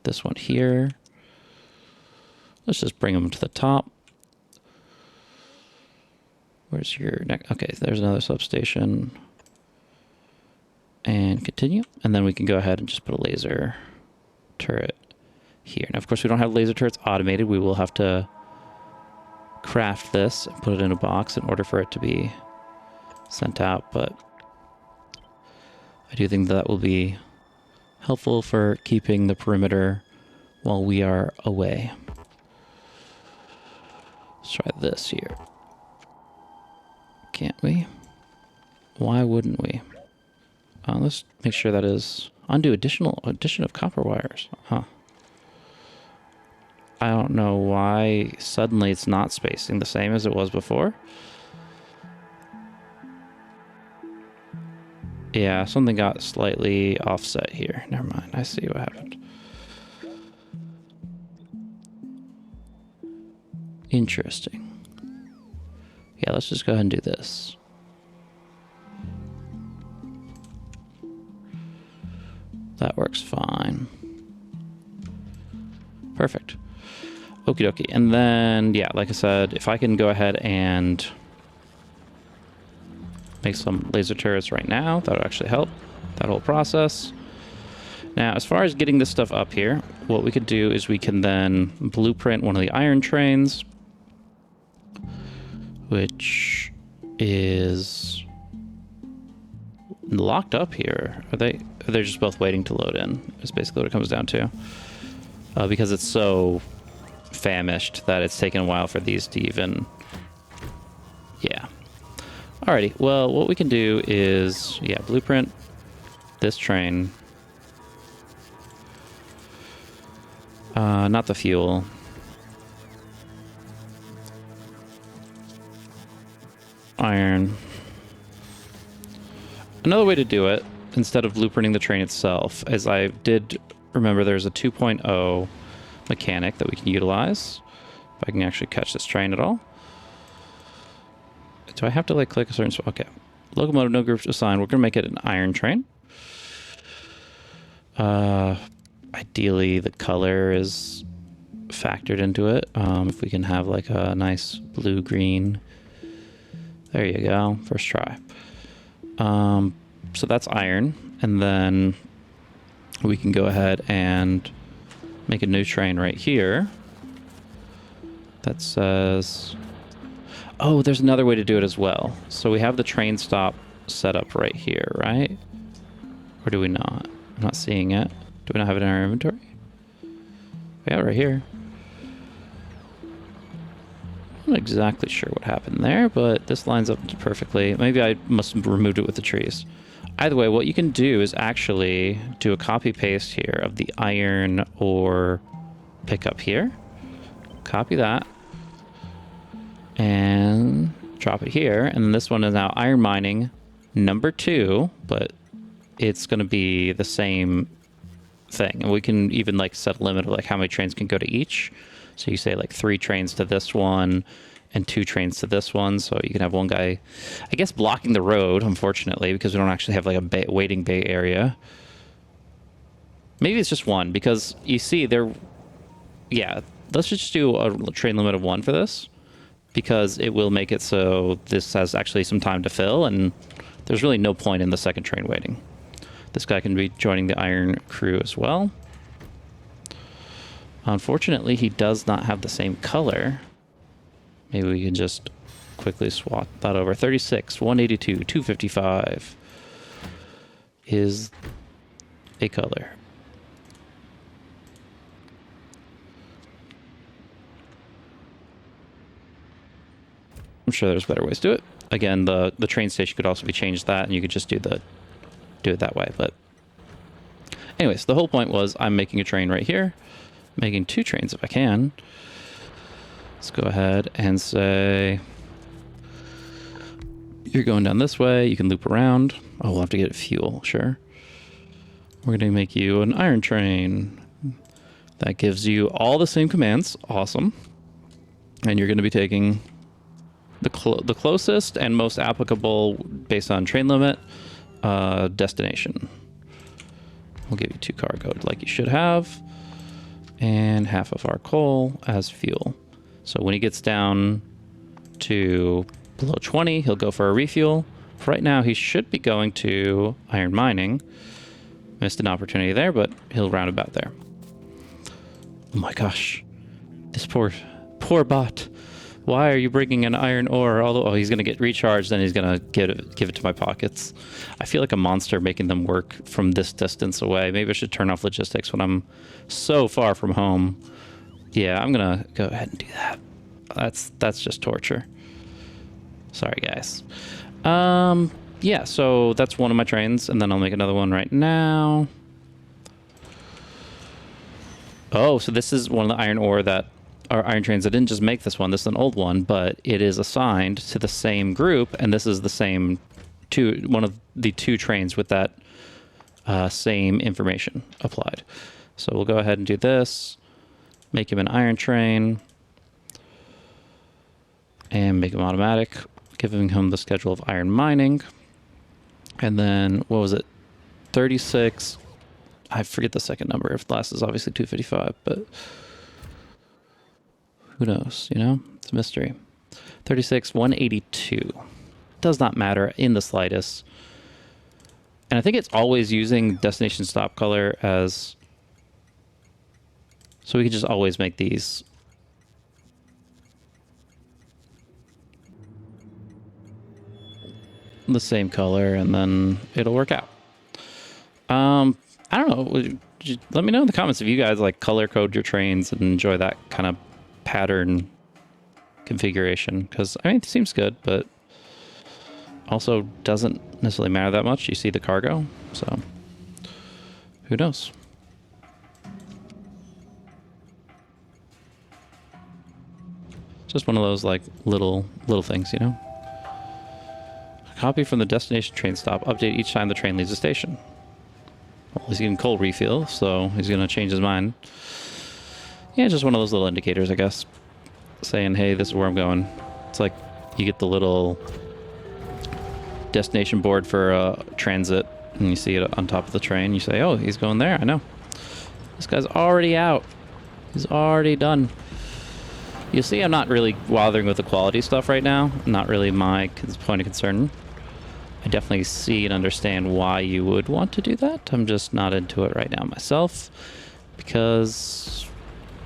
This one here. Let's just bring them to the top. Where's your next? Okay, there's another substation. And continue. And then we can go ahead and just put a laser turret here. Now, of course, we don't have laser turrets automated. We will have to craft this and put it in a box in order for it to be sent out. But I do think that will be helpful for keeping the perimeter while we are away. Let's try this here. Can't we? Why wouldn't we? Let's make sure that is undo addition of copper wires. Huh. I don't know why suddenly it's not spacing the same as it was before. Yeah, something got slightly offset here. Never mind. I see what happened. Interesting. Yeah, let's just go ahead and do this. That works fine. Perfect. Okie dokie. And then, yeah, like I said, if I can go ahead and make some laser turrets right now, that would actually help that whole process. Now, as far as getting this stuff up here, what we could do is we can then blueprint one of the iron trains, which is locked up here. They're just both waiting to load in. Is basically what it comes down to. Because it's so famished that it's taken a while for these to even... Yeah. Alrighty. Well, what we can do is, yeah, blueprint this train. Not the fuel. Iron. Another way to do it, instead of blueprinting the train itself, is I did remember there's a 2.0 mechanic that we can utilize. If I can actually catch this train at all. Do I have to like click a certain spot? Okay. Locomotive, no groups assigned. We're going to make it an iron train. Ideally, the color is factored into it. If we can have like a nice blue-green. There you go. First try. So that's iron. And then we can go ahead and make a new train right here. That says... Oh, there's another way to do it as well. So we have the train stop set up right here, right? Or do we not? I'm not seeing it. Do we not have it in our inventory? We have it right here. I'm not exactly sure what happened there, but this lines up perfectly. Maybe I must have removed it with the trees. Either way, what you can do is actually do a copy paste here of the iron ore pickup here. Copy that. And drop it here. And then this one is now iron mining number 2, but it's going to be the same thing. And we can even like set a limit of like how many trains can go to each. So you say like 3 trains to this one and 2 trains to this one. So you can have one guy, I guess, blocking the road, unfortunately, because we don't actually have like a waiting bay area. Maybe it's just 1 because you see there. Yeah, let's just do a train limit of 1 for this because it will make it so this has actually some time to fill and there's really no point in the second train waiting. This guy can be joining the iron crew as well. Unfortunately, he does not have the same color. Maybe we can just quickly swap that over. 36, 182, 255 is a color. I'm sure there's better ways to do it. Again, the train station could also be changed that, and you could just do it that way. But anyways, the whole point was I'm making a train right here. Making 2 trains if I can. Let's go ahead and say you're going down this way. You can loop around. Oh, we'll have to get fuel, sure. We're going to make you an iron train. That gives you all the same commands. Awesome. And you're going to be taking the closest and most applicable based on train limit destination. We'll give you 2 cargo like you should have. And half of our coal as fuel. So when he gets down to below 20, he'll go for a refuel. For right now, he should be going to iron mining. Missed an opportunity there, but he'll round about there. Oh my gosh. This poor bot. Why are you bringing an iron ore? Oh, he's going to get recharged, then he's going to give it to my pockets. I feel like a monster making them work from this distance away. Maybe I should turn off logistics when I'm so far from home. Yeah, I'm going to go ahead and do that. That's just torture. Sorry, guys. Yeah, so that's one of my trains, and then I'll make another one right now. Oh, so this is one of the iron ore that... Our iron trains. I didn't just make this one. This is an old one, but it is assigned to the same group, and this is the same one of the 2 trains with that same information applied. So we'll go ahead and do this. Make him an iron train, and make him automatic, giving him the schedule of iron mining. And then what was it? 36. I forget the second number. If the last is obviously 255, but. Who knows, you know? It's a mystery. 36, 182. Does not matter in the slightest. And I think it's always using destination stop color as... So we can just always make these. The same color, and then it'll work out. I don't know. Let me know in the comments if you guys like color code your trains and enjoy that kind of pattern configuration, because I mean it seems good, but also doesn't necessarily matter that much. You see the cargo, so who knows. Just one of those like little things, you know. Copy from the destination train stop. Update each time the train leaves the station. Well, he's getting coal refuel, so he's gonna change his mind. Yeah, just one of those little indicators, I guess. Saying, hey, this is where I'm going. It's like you get the little destination board for transit, and you see it on top of the train. You say, oh, he's going there. I know. This guy's already out. He's already done. You see, I'm not really bothering with the quality stuff right now. Not really my point of concern. I definitely see and understand why you would want to do that. I'm just not into it right now myself, because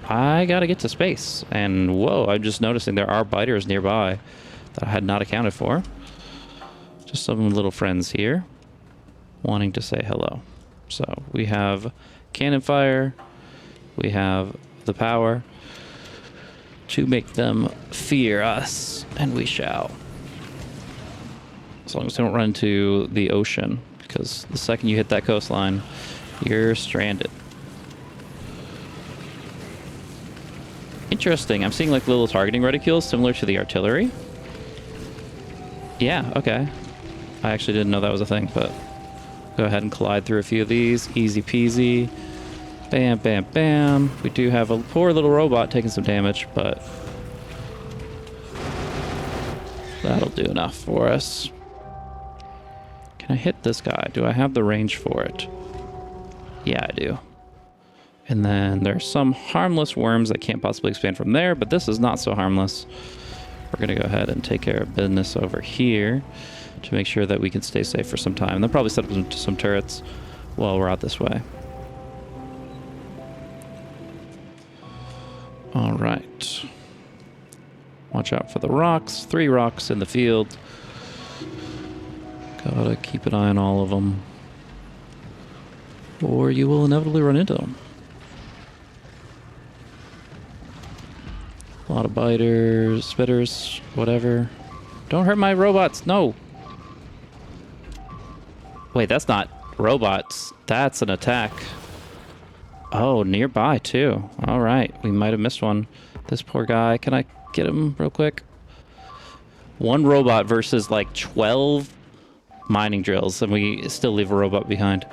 I gotta get to space. And whoa, I'm just noticing there are biters nearby that I had not accounted for. Just some little friends here wanting to say hello. So we have cannon fire. We have the power to make them fear us, and we shall. As long as they don't run into the ocean, because the second you hit that coastline, you're stranded. Interesting. I'm seeing like little targeting reticules similar to the artillery. Yeah, okay. I actually didn't know that was a thing, but go ahead and collide through a few of these. Easy peasy. Bam, bam, bam. We do have a poor little robot taking some damage, but that'll do enough for us. Can I hit this guy? Do I have the range for it? Yeah, I do. And then there's some harmless worms that can't possibly expand from there, but this is not so harmless. We're going to go ahead and take care of business over here to make sure that we can stay safe for some time. They'll probably set up some turrets while we're out this way. All right. Watch out for the rocks. 3 rocks in the field. Gotta keep an eye on all of them, or you will inevitably run into them. A lot of biters, spitters, whatever. Don't hurt my robots. No. Wait, that's not robots. That's an attack. Oh, nearby too. All right, we might have missed one. This poor guy. Can I get him real quick? 1 robot versus like 12 mining drills, and we still leave a robot behind.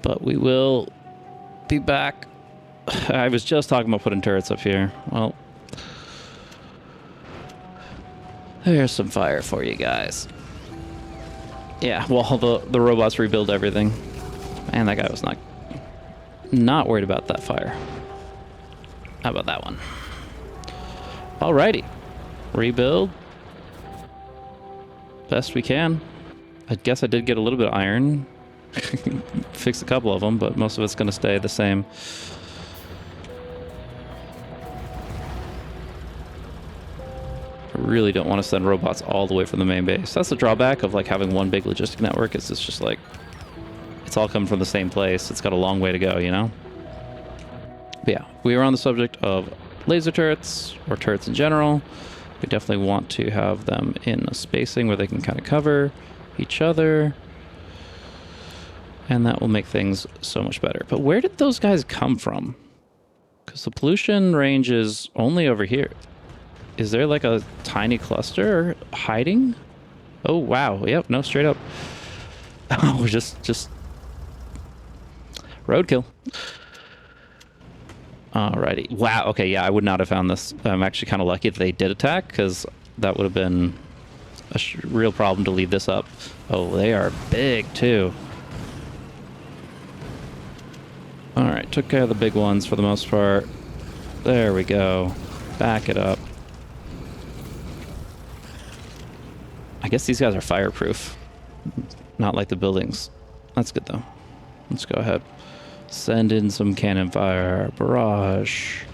But we will be back. I was just talking about putting turrets up here. Well, there's some fire for you guys. Yeah, well, the robots rebuild everything. Man, that guy was not worried about that fire. How about that one? Alrighty. Rebuild. Best we can. I guess I did get a little bit of iron. Fix a couple of them, but most of it's going to stay the same. I really don't want to send robots all the way from the main base. That's the drawback of like having one big logistic network. It's just like it's all coming from the same place. It's got a long way to go, you know? But yeah, we were on the subject of laser turrets, or turrets in general. We definitely want to have them in a spacing where they can kind of cover each other. And that will make things so much better. But where did those guys come from? Because the pollution range is only over here. Is there like a tiny cluster hiding? Oh, wow. Yep, no, straight up. Oh, just roadkill. Alrighty. Wow. Okay, yeah, I would not have found this. I'm actually kind of lucky that they did attack, because that would have been a real problem to leave this up. Oh, they are big, too. Alright, took care of the big ones for the most part. There we go. Back it up. I guess these guys are fireproof. Not like the buildings. That's good, though. Let's go ahead. Send in some cannon fire. Barrage.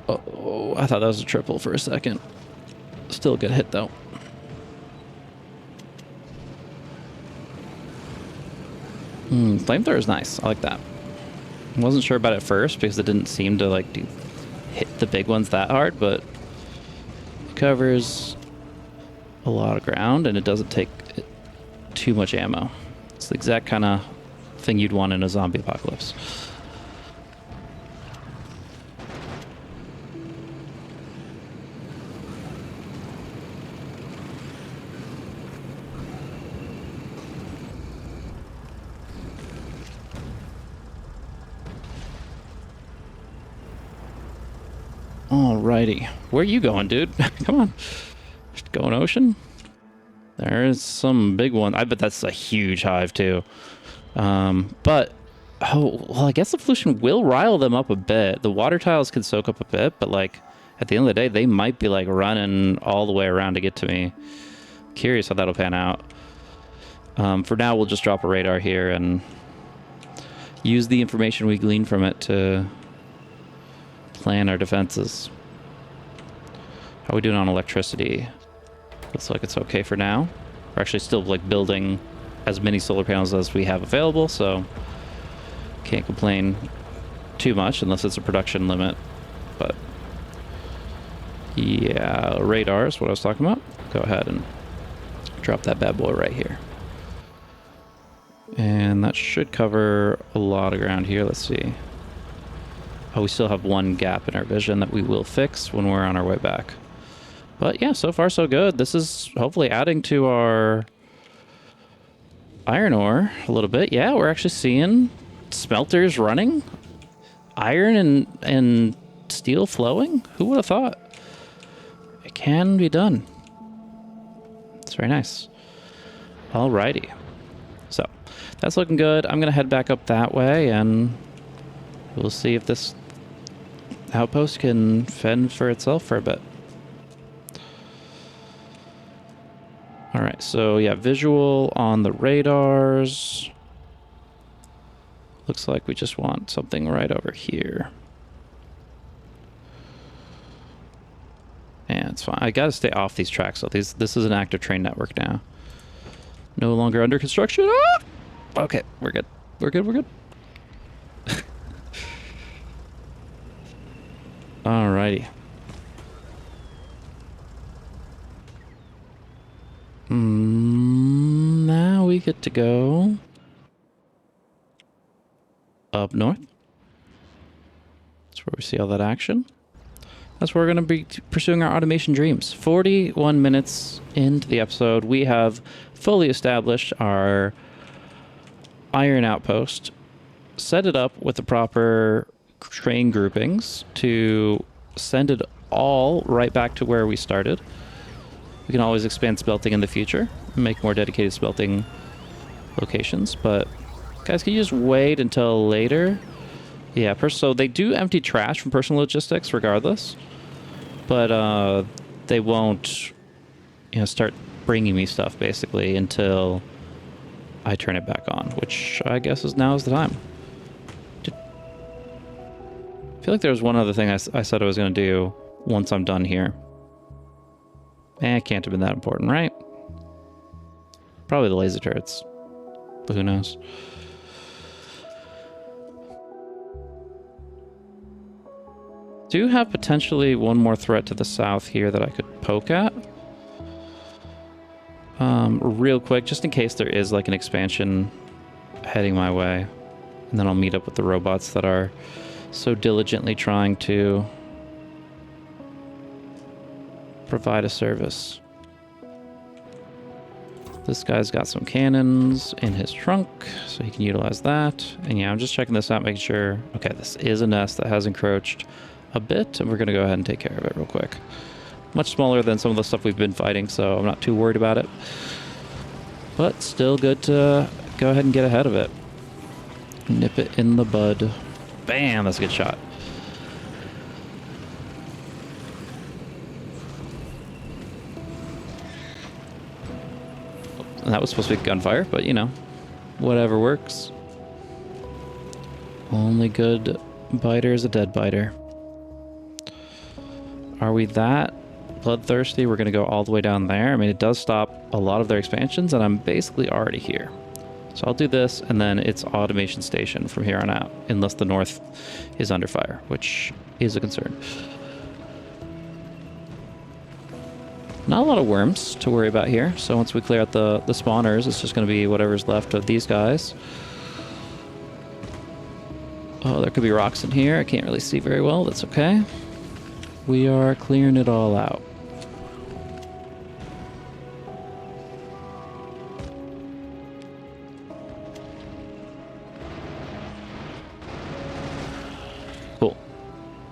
Oh, I thought that was a triple for a second. Still a good hit, though. Flamethrower is nice. I like that. I wasn't sure about it first because it didn't seem to like hit the big ones that hard, but it covers a lot of ground and it doesn't take too much ammo. It's the exact kind of thing you'd want in a zombie apocalypse. Alrighty. Where are you going, dude? Come on. Just going ocean? There's some big one. I bet that's a huge hive, too. But... Oh, well, I guess the pollution will rile them up a bit. The water tiles can soak up a bit, but, like, at the end of the day, they might be, like, running all the way around to get to me. Curious how that'll pan out. For now, we'll just drop a radar here and use the information we glean from it to plan our defenses. How are we doing on electricity? Looks like it's okay for now. We're actually still, like, building as many solar panels as we have available, so... Can't complain too much unless it's a production limit, but yeah, radar is what I was talking about. Go ahead and drop that bad boy right here. And that should cover a lot of ground here. Let's see. Oh, we still have one gap in our vision that we will fix when we're on our way back. But yeah, so far so good. This is hopefully adding to our iron ore a little bit. Yeah, we're actually seeing smelters running, iron and steel flowing. Who would have thought? It can be done. It's very nice. Alrighty. So that's looking good. I'm gonna head back up that way and we'll see if this outpost can fend for itself for a bit. Alright, so yeah, visual on the radars. Looks like we just want something right over here. Yeah, it's fine. I gotta stay off these tracks. So this is an active train network now. No longer under construction. Ah! Okay, we're good. We're good, we're good. Alrighty. Now we get to go up north. That's where we see all that action. That's where we're going to be pursuing our automation dreams. 41 minutes into the episode, we have fully established our iron outpost, set it up with the proper train groupings to send it all right back to where we started. We can always expand smelting in the future, make more dedicated smelting locations, but guys, can you just wait until later? Yeah, so they do empty trash from personal logistics regardless, but they won't, start bringing me stuff basically until I turn it back on, which I guess now is the time. I feel like there was one other thing I said I was going to do once I'm done here. It can't have been that important, right? Probably the laser turrets, but who knows? Do have potentially one more threat to the south here that I could poke at. Real quick, just in case there is like an expansion heading my way. And then I'll meet up with the robots that are so diligently trying to provide a service. This guy's got some cannons in his trunk, so he can utilize that. And yeah, I'm just checking this out, making sure... Okay, this is a nest that has encroached a bit, and we're going to go ahead and take care of it real quick. Much smaller than some of the stuff we've been fighting, so I'm not too worried about it. But still good to go ahead and get ahead of it. Nip it in the bud. Bam! That's a good shot. And that was supposed to be gunfire, but whatever works. Only good biter is a dead biter. Are we that bloodthirsty? We're going to go all the way down there. I mean, it does stop a lot of their expansions, and I'm basically already here. So I'll do this, and then it's automation station from here on out, unless the north is under fire, which is a concern. Not a lot of worms to worry about here, so once we clear out the spawners, it's just going to be whatever's left of these guys. Oh, there could be rocks in here. I can't really see very well. That's okay. We are clearing it all out. Cool.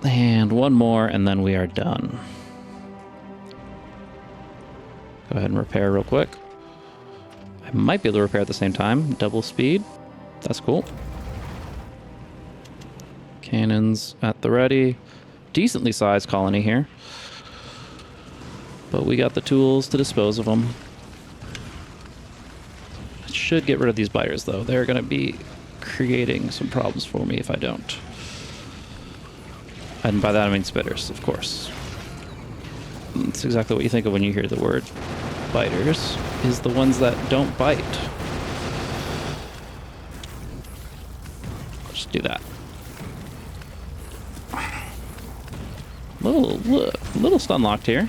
And one more, and then we are done. Go ahead and repair real quick. I might be able to repair at the same time. Double speed. That's cool. Cannons at the ready. Decently sized colony here. But we got the tools to dispose of them. I should get rid of these biters, though. They're going to be creating some problems for me if I don't. And by that I mean spitters, of course. That's exactly what you think of when you hear the word biters, is the ones that don't bite. Let's do that. Little stun locked here.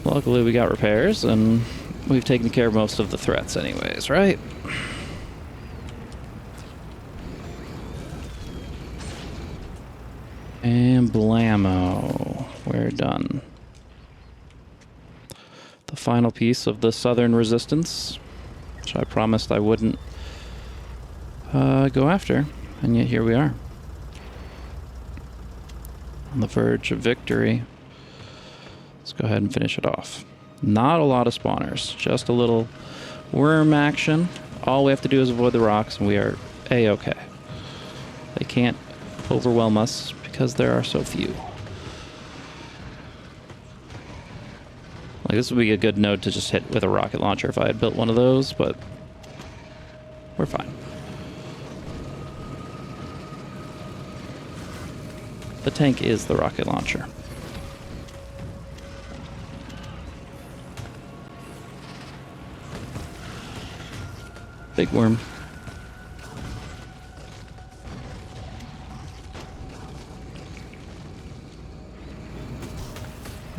Luckily we got repairs, and we've taken care of most of the threats anyways, right? And blammo. We're done. The final piece of the Southern Resistance, which I promised I wouldn't go after, and yet here we are. On the verge of victory. Let's go ahead and finish it off. Not a lot of spawners, just a little worm action. All we have to do is avoid the rocks, and we are A-okay. They can't overwhelm us because there are so few. Like, this would be a good node to just hit with a rocket launcher if I had built one of those, but we're fine. The tank is the rocket launcher. Big worm.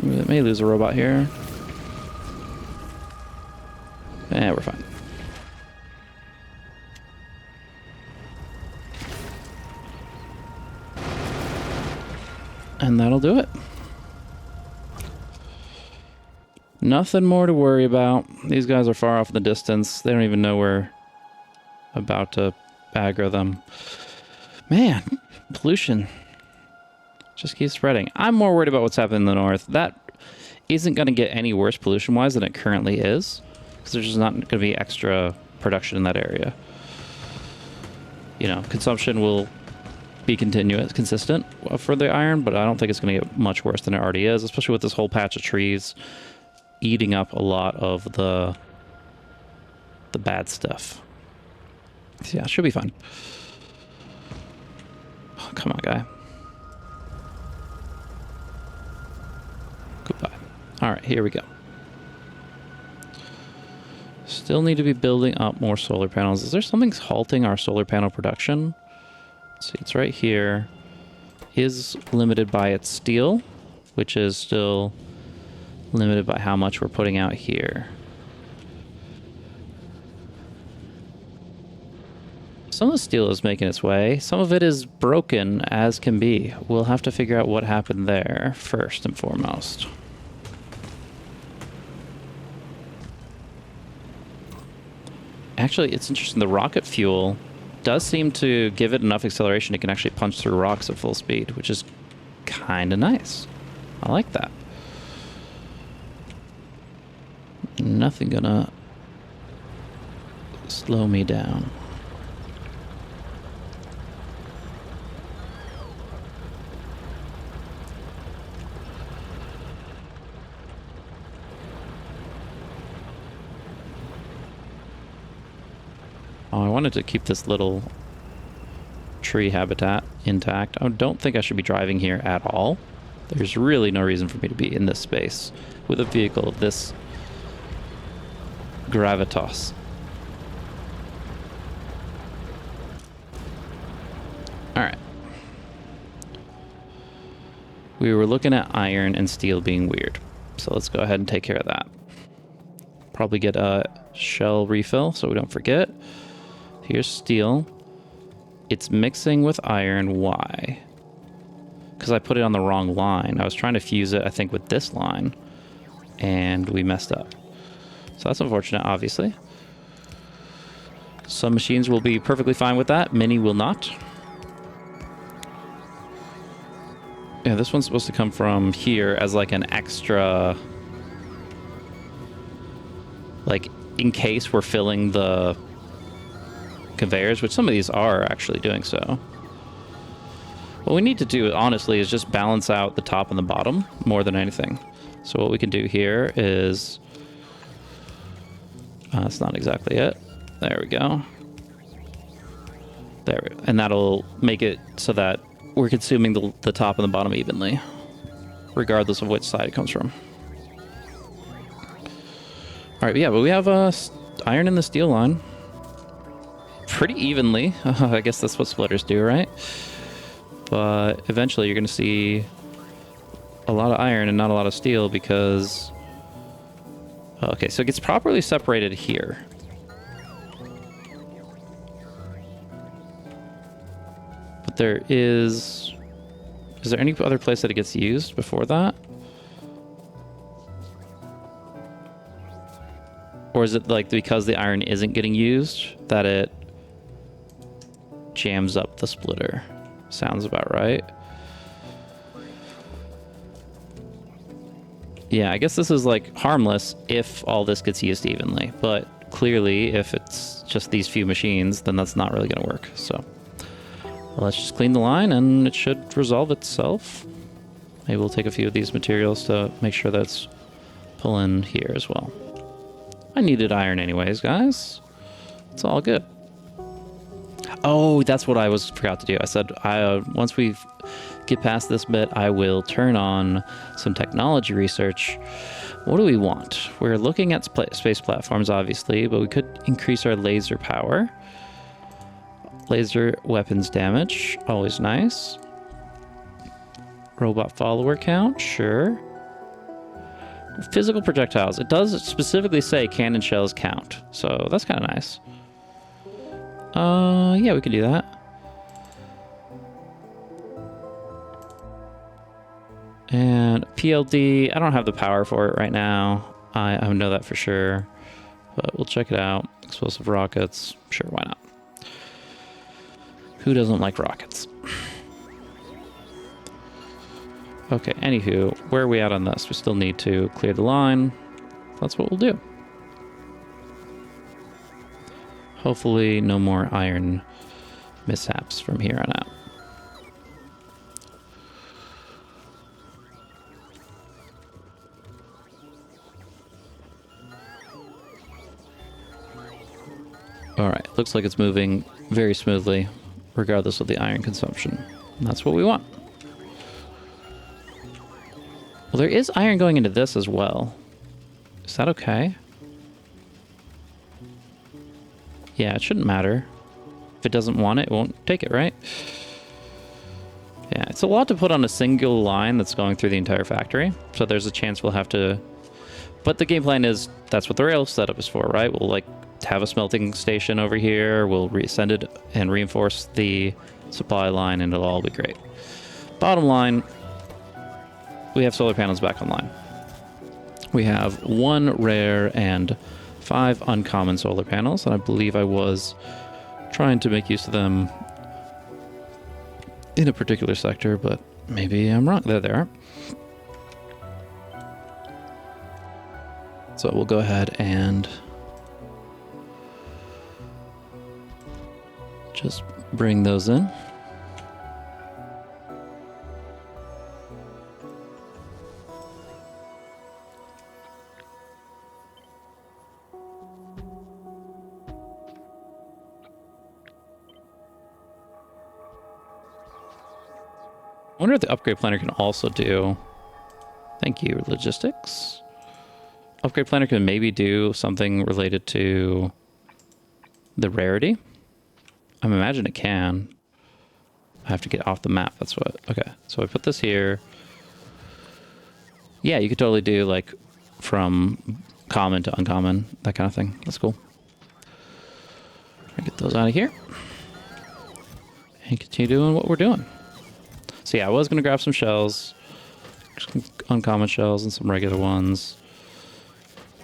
We may lose a robot here. Eh, we're fine. And that'll do it. Nothing more to worry about. These guys are far off in the distance. They don't even know we're about to aggro them. Man, pollution just keeps spreading. I'm more worried about what's happening in the north. That isn't going to get any worse pollution-wise than it currently is, because there's just not going to be extra production in that area. You know, consumption will be consistent for the iron, but I don't think it's going to get much worse than it already is, especially with this whole patch of trees eating up a lot of the bad stuff. So yeah, it should be fine. Oh, come on, guy. Goodbye. All right, here we go. Still need to be building up more solar panels. Is there something halting our solar panel production? Let's see, it's right here. Is limited by its steel, which is still limited by how much we're putting out here. Some of the steel is making its way. Some of it is broken as can be. We'll have to figure out what happened there first and foremost. Actually, it's interesting. The rocket fuel does seem to give it enough acceleration it can actually punch through rocks at full speed, which is kind of nice. I like that. Nothing gonna slow me down. Oh, I wanted to keep this little tree habitat intact. I don't think I should be driving here at all. There's really no reason for me to be in this space with a vehicle of this gravitas. Alright. We were looking at iron and steel being weird, so let's go ahead and take care of that. Probably get a shell refill so we don't forget. Here's steel. It's mixing with iron. Why? Because I put it on the wrong line. I was trying to fuse it, I think, with this line, and we messed up. So that's unfortunate, obviously. Some machines will be perfectly fine with that. Many will not. Yeah, this one's supposed to come from here as like an extra... Like, in case we're filling the conveyors, which some of these are actually doing so. What we need to do, honestly, is just balance out the top and the bottom more than anything. So what we can do here is... that's not exactly it. There we go. There we go. And that'll make it so that we're consuming the top and the bottom evenly, regardless of which side it comes from. All right, yeah, but we have iron in the steel line pretty evenly. I guess that's what splitters do, right? But eventually you're going to see a lot of iron and not a lot of steel because... Okay, so it gets properly separated here. But there is... Is there any other place that it gets used before that? Or is it like because the iron isn't getting used that it jams up the splitter? Sounds about right. Yeah, I guess this is like harmless if all this gets used evenly, but clearly if it's just these few machines, then that's not really going to work. So let's just clean the line and it should resolve itself. Maybe we'll take a few of these materials to make sure that's pulling here as well. I needed iron anyways, guys. It's all good. Oh, that's what I forgot to do. I said, once we get past this bit, I will turn on some technology research. What do we want? We're looking at space platforms, obviously, but we could increase our laser power. Laser weapons damage, always nice. Robot follower count, sure. Physical projectiles. It does specifically say cannon shells count, so that's kind of nice. Yeah, we can do that. And PLD, I don't have the power for it right now. I know that for sure, but we'll check it out. Explosive rockets, sure, why not? Who doesn't like rockets? Okay, anywho, where are we at on this? We still need to clear the line. That's what we'll do. Hopefully no more iron mishaps from here on out. Alright, looks like it's moving very smoothly, regardless of the iron consumption. And that's what we want. Well, there is iron going into this as well. Is that okay? Yeah, it shouldn't matter. If it doesn't want it, it won't take it, right? Yeah, it's a lot to put on a single line that's going through the entire factory. So there's a chance we'll have to... But the game plan is, that's what the rail setup is for, right? We'll, like, have a smelting station over here. We'll resend it and reinforce the supply line, and it'll all be great. Bottom line, we have solar panels back online. We have 1 rare and 5 uncommon solar panels, and I believe I was trying to make use of them in a particular sector, but maybe I'm wrong. There they are. So we'll go ahead and just bring those in. I wonder if the upgrade planner can also do... Thank you, logistics. Upgrade planner can maybe do something related to the rarity. I imagine it can. I have to get off the map, that's what... Okay, so I put this here. Yeah, you could totally do, like, from common to uncommon, that kind of thing. That's cool. Get those out of here. And continue doing what we're doing. So yeah, I was going to grab some shells. Some uncommon shells and some regular ones.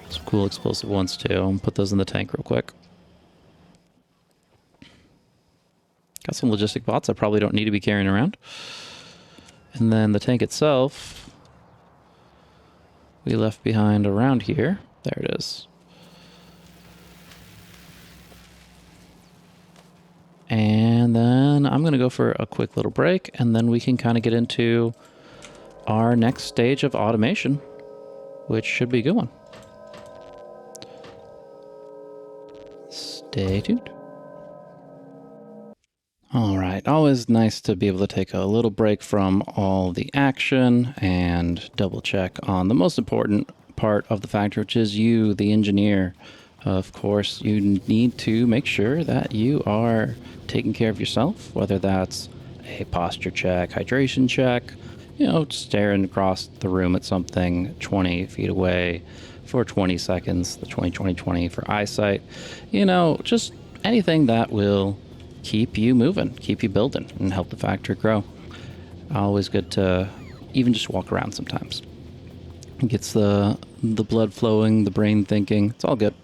Some cool explosive ones too. And put those in the tank real quick. Got some logistic bots I probably don't need to be carrying around. And then the tank itself, we left behind around here. There it is. And then I'm going to go for a quick little break, and then we can kind of get into our next stage of automation, which should be a good one. Stay tuned. All right, always nice to be able to take a little break from all the action and double check on the most important part of the factory, which is you, the engineer. Of course, you need to make sure that you are taking care of yourself, whether that's a posture check, hydration check, you know, staring across the room at something 20 feet away for 20 seconds, the 20-20-20 for eyesight, you know, just anything that will keep you moving, keep you building, and help the factory grow. Always good to even just walk around sometimes. It gets the blood flowing, the brain thinking. It's all good.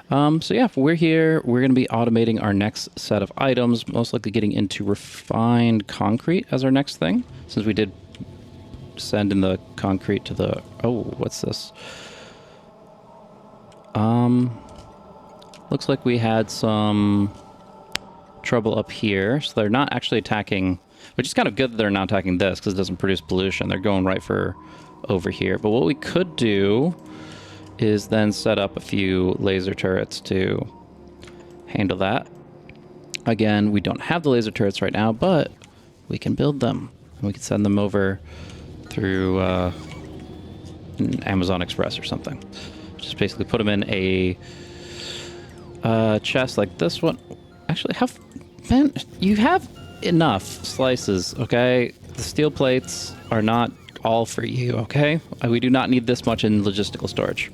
So yeah, we're here. We're going to be automating our next set of items, most likely getting into refined concrete as our next thing, since we did send in the concrete to the... Oh, what's this? Looks like we had some trouble up here, so they're not actually attacking, which is kind of good that they're not attacking this because it doesn't produce pollution. They're going right for over here. But what we could do is then set up a few laser turrets to handle that. Again, we don't have the laser turrets right now, but we can build them. And we can send them over through Amazon Express or something. Just basically put them in a chest like this one. Actually, man, you have enough slices, okay? The steel plates are not all for you, okay? We do not need this much in logistical storage.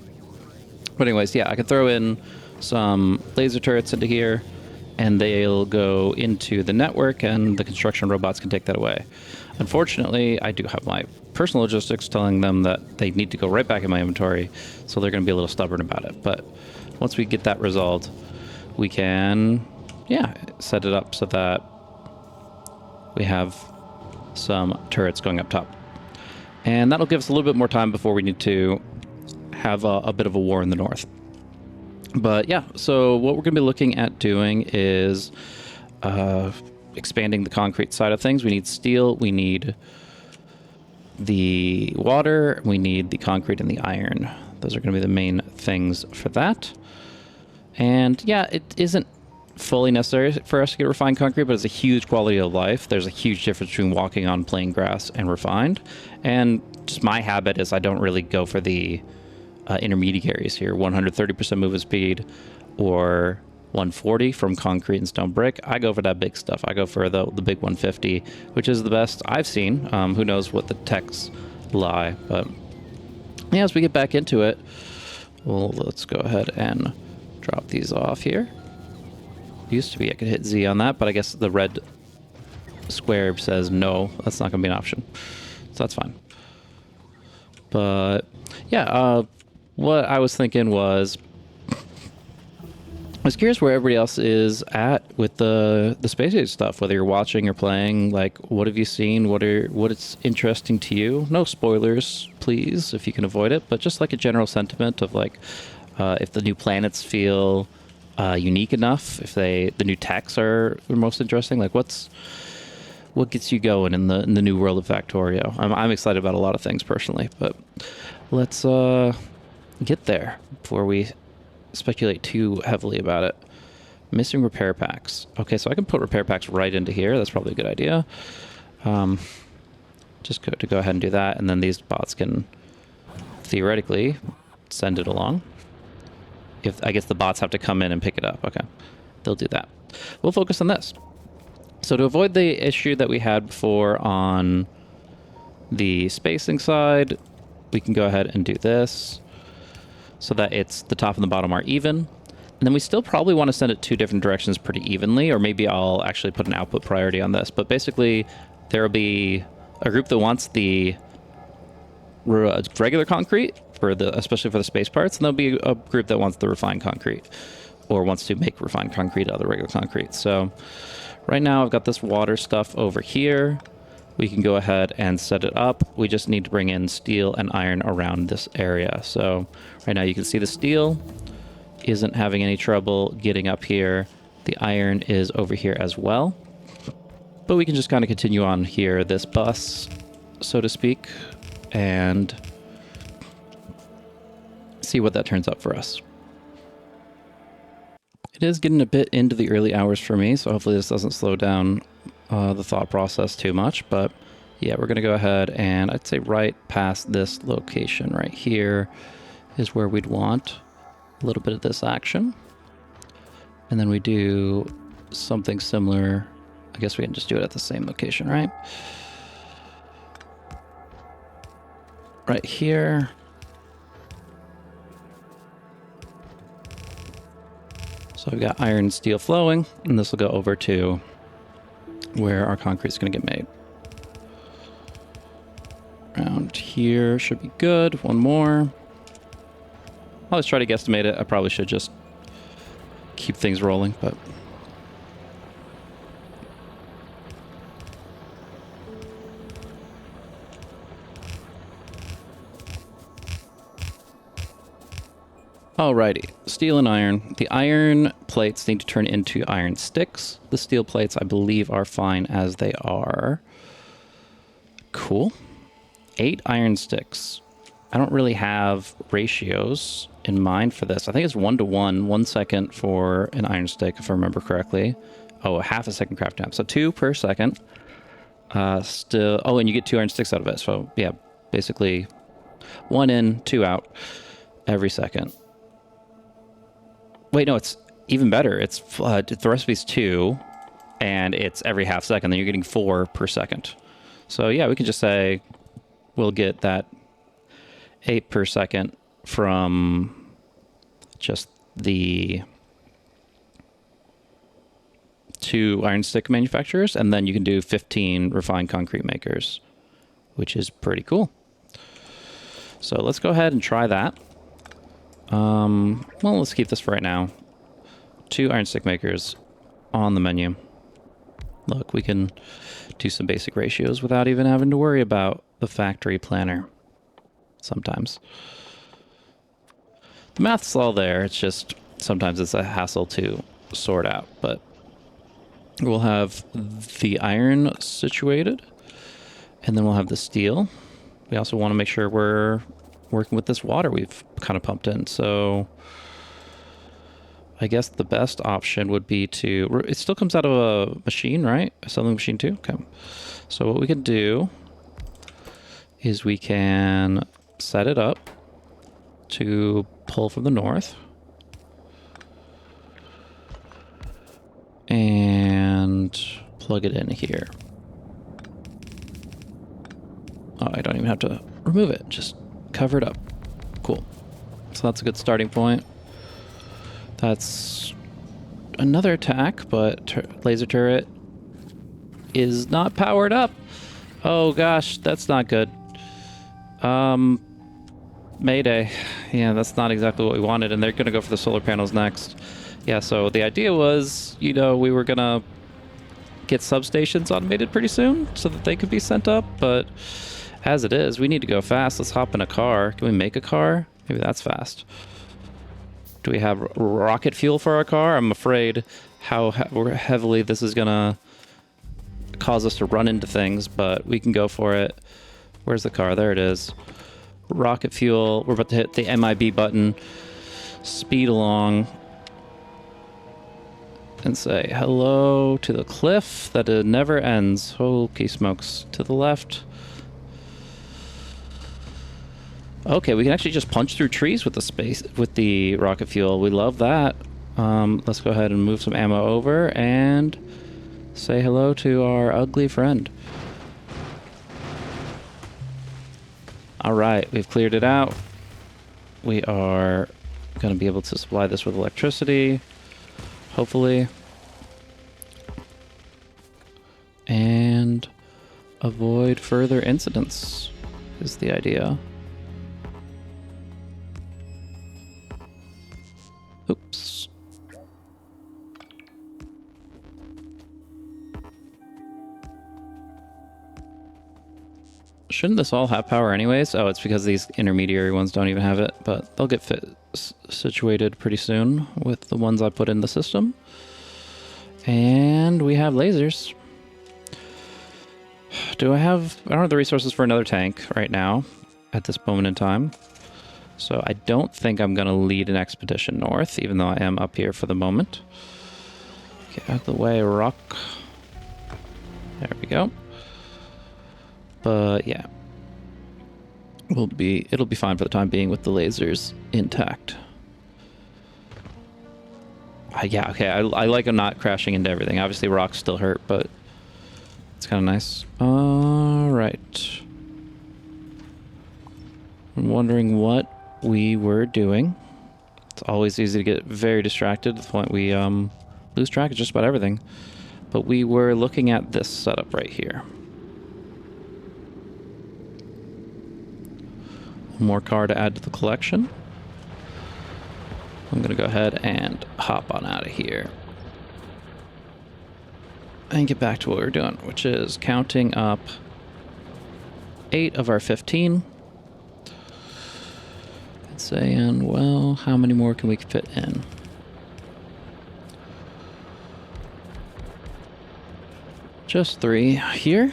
But anyways, yeah, I could throw in some laser turrets into here, and they'll go into the network, and the construction robots can take that away. Unfortunately, I do have my personal logistics telling them that they need to go right back in my inventory, so they're going to be a little stubborn about it. But once we get that resolved, we can, yeah, set it up so that we have some turrets going up top. And that'll give us a little bit more time before we need to have a bit of a war in the north. But yeah, so what we're going to be looking at doing is expanding the concrete side of things. We need steel, we need the water, we need the concrete and the iron. Those are going to be the main things for that. And yeah, it isn't fully necessary for us to get refined concrete, but it's a huge quality of life. There's a huge difference between walking on plain grass and refined. And just my habit is I don't really go for the intermediaries here, 130% movement speed or 140 from concrete and stone brick. I go for that big stuff. I go for the big 150, which is the best I've seen. Who knows what the techs lie, but yeah, as we get back into it, well, let's go ahead and drop these off here. Used to be I could hit Z on that, but I guess the red square says no, that's not going to be an option. So that's fine. But yeah, what I was thinking was, I was curious where everybody else is at with the space age stuff, whether you're watching or playing. Like, what have you seen? What is interesting to you? No spoilers, please, if you can avoid it, but just like a general sentiment of like, if the new planets feel unique enough, if the new techs are most interesting, like what gets you going in the new world of Factorio. I'm excited about a lot of things personally, but let's get there before we speculate too heavily about it. Missing repair packs. Okay, so I can put repair packs right into here. That's probably a good idea. Just go ahead and do that, and then these bots can theoretically send it along. If I guess the bots have to come in and pick it up. Okay, they'll do that. We'll focus on this. So to avoid the issue that we had before on the spacing side, we can go ahead and do this so that it's the top and the bottom are even. And then we still probably want to send it two different directions pretty evenly, or maybe I'll actually put an output priority on this. But basically, there will be a group that wants the regular concrete, especially for the space parts, and there'll be a group that wants the refined concrete, or wants to make refined concrete out of the regular concrete. So Right now I've got this water stuff over here. We can go ahead and set it up. We just need to bring in steel and iron around this area. So right now you can see the steel isn't having any trouble getting up here. The iron is over here as well. But we can just kind of continue on here, this bus, so to speak, and see what that turns up for us. It is getting a bit into the early hours for me, so hopefully this doesn't slow down the thought process too much. But yeah, we're going to go ahead and I'd say right past this location right here is where we'd want a little bit of this action. And then we do something similar. I guess we can just do it at the same location, right? Right here. So we've got iron and steel flowing, and this will go over to where our concrete is going to get made. Around here should be good. One more. I'll always try to guesstimate it. I probably should just keep things rolling, but... Alrighty, steel and iron. The iron plates need to turn into iron sticks. The steel plates, I believe, are fine as they are. Cool. 8 iron sticks. I don't really have ratios in mind for this. I think it's 1-to-1, 1 second for an iron stick, if I remember correctly. Oh, half a second craft time. So 2 per second. Still, oh, and you get 2 iron sticks out of it. So yeah, basically 1 in, 2 out every second. Wait, no, it's even better. It's the recipe's 2, and it's every half second. Then you're getting 4 per second. So yeah, we can just say we'll get that 8 per second from just the 2 iron stick manufacturers, and then you can do 15 refined concrete makers, which is pretty cool. So let's go ahead and try that. Well, let's keep this for right now. 2 iron stick makers on the menu. Look, we can do some basic ratios without even having to worry about the factory planner. Sometimes. The math's all there. It's just sometimes it's a hassle to sort out. But we'll have the iron situated, and then we'll have the steel. We also want to make sure we're working with this water we've kind of pumped in. So I guess the best option would be to... It still comes out of a machine, right? A selling machine too? Okay. So what we can do is we can set it up to pull from the north. And plug it in here. Oh, I don't even have to remove it. Just cover it up. Cool. So that's a good starting point. That's another attack, but laser turret is not powered up. Oh gosh, that's not good. Mayday. Yeah, that's not exactly what we wanted, and they're gonna go for the solar panels next. Yeah, so the idea was, you know, we were gonna get substations automated pretty soon so that they could be sent up, but as it is, we need to go fast. Let's hop in a car. Can we make a car? Maybe that's fast. Do we have rocket fuel for our car? I'm afraid how heavily this is gonna cause us to run into things, but we can go for it. Where's the car? There it is. Rocket fuel. We're about to hit the MIB button. Speed along. And say hello to the cliff that it never ends. Holy smokes. To the left. Okay, we can actually just punch through trees with the rocket fuel. We love that. Let's go ahead and move some ammo over and say hello to our ugly friend. All right, we've cleared it out. We are going to be able to supply this with electricity, hopefully, and avoid further incidents is the idea. Oops. Shouldn't this all have power anyways? Oh, it's because these intermediary ones don't even have it, but they'll get situated pretty soon with the ones I put in the system. And we have lasers. I don't have the resources for another tank right now at this moment in time. So I don't think I'm going to lead an expedition north, even though I am up here for the moment. Get out of the way, rock. There we go. But yeah. It'll be fine for the time being with the lasers intact. Yeah, okay, I like them not crashing into everything. Obviously rocks still hurt, but it's kind of nice. Alright. I'm wondering what we were doing. It's always easy to get very distracted to the point we lose track of just about everything. But we were looking at this setup right here. One more car to add to the collection. I'm going to go ahead and hop on out of here. And get back to what we're doing, which is counting up 8 of our 15. And saying, well, how many more can we fit in? Just 3 here.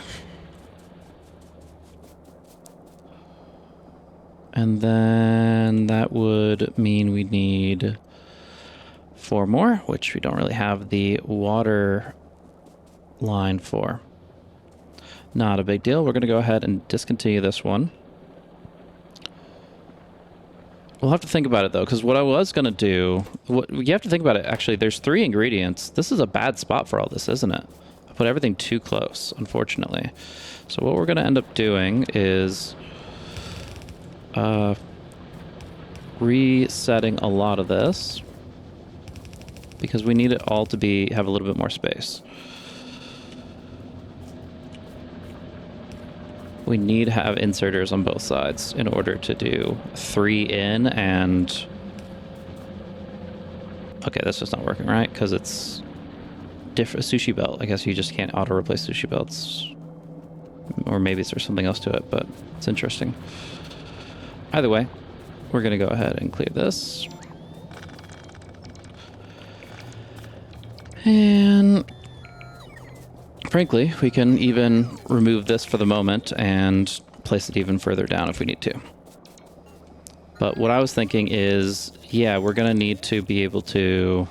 And then that would mean we need 4 more, which we don't really have the water line for. Not a big deal. We're going to go ahead and discontinue this one. We'll have to think about it, though, because what I was going to do... you have to think about it, actually. There's 3 ingredients. This is a bad spot for all this, isn't it? I put everything too close, unfortunately. So what we're going to end up doing is... resetting a lot of this because we need it all to have a little bit more space. We need to have inserters on both sides in order to do 3 in and... Okay, that's just not working right because it's different. Sushi belt. I guess you just can't auto-replace sushi belts. Or maybe there's something else to it, but it's interesting. Either way, we're going to go ahead and clear this. And frankly, we can even remove this for the moment and place it even further down if we need to. But what I was thinking is, yeah, we're going to need to be able to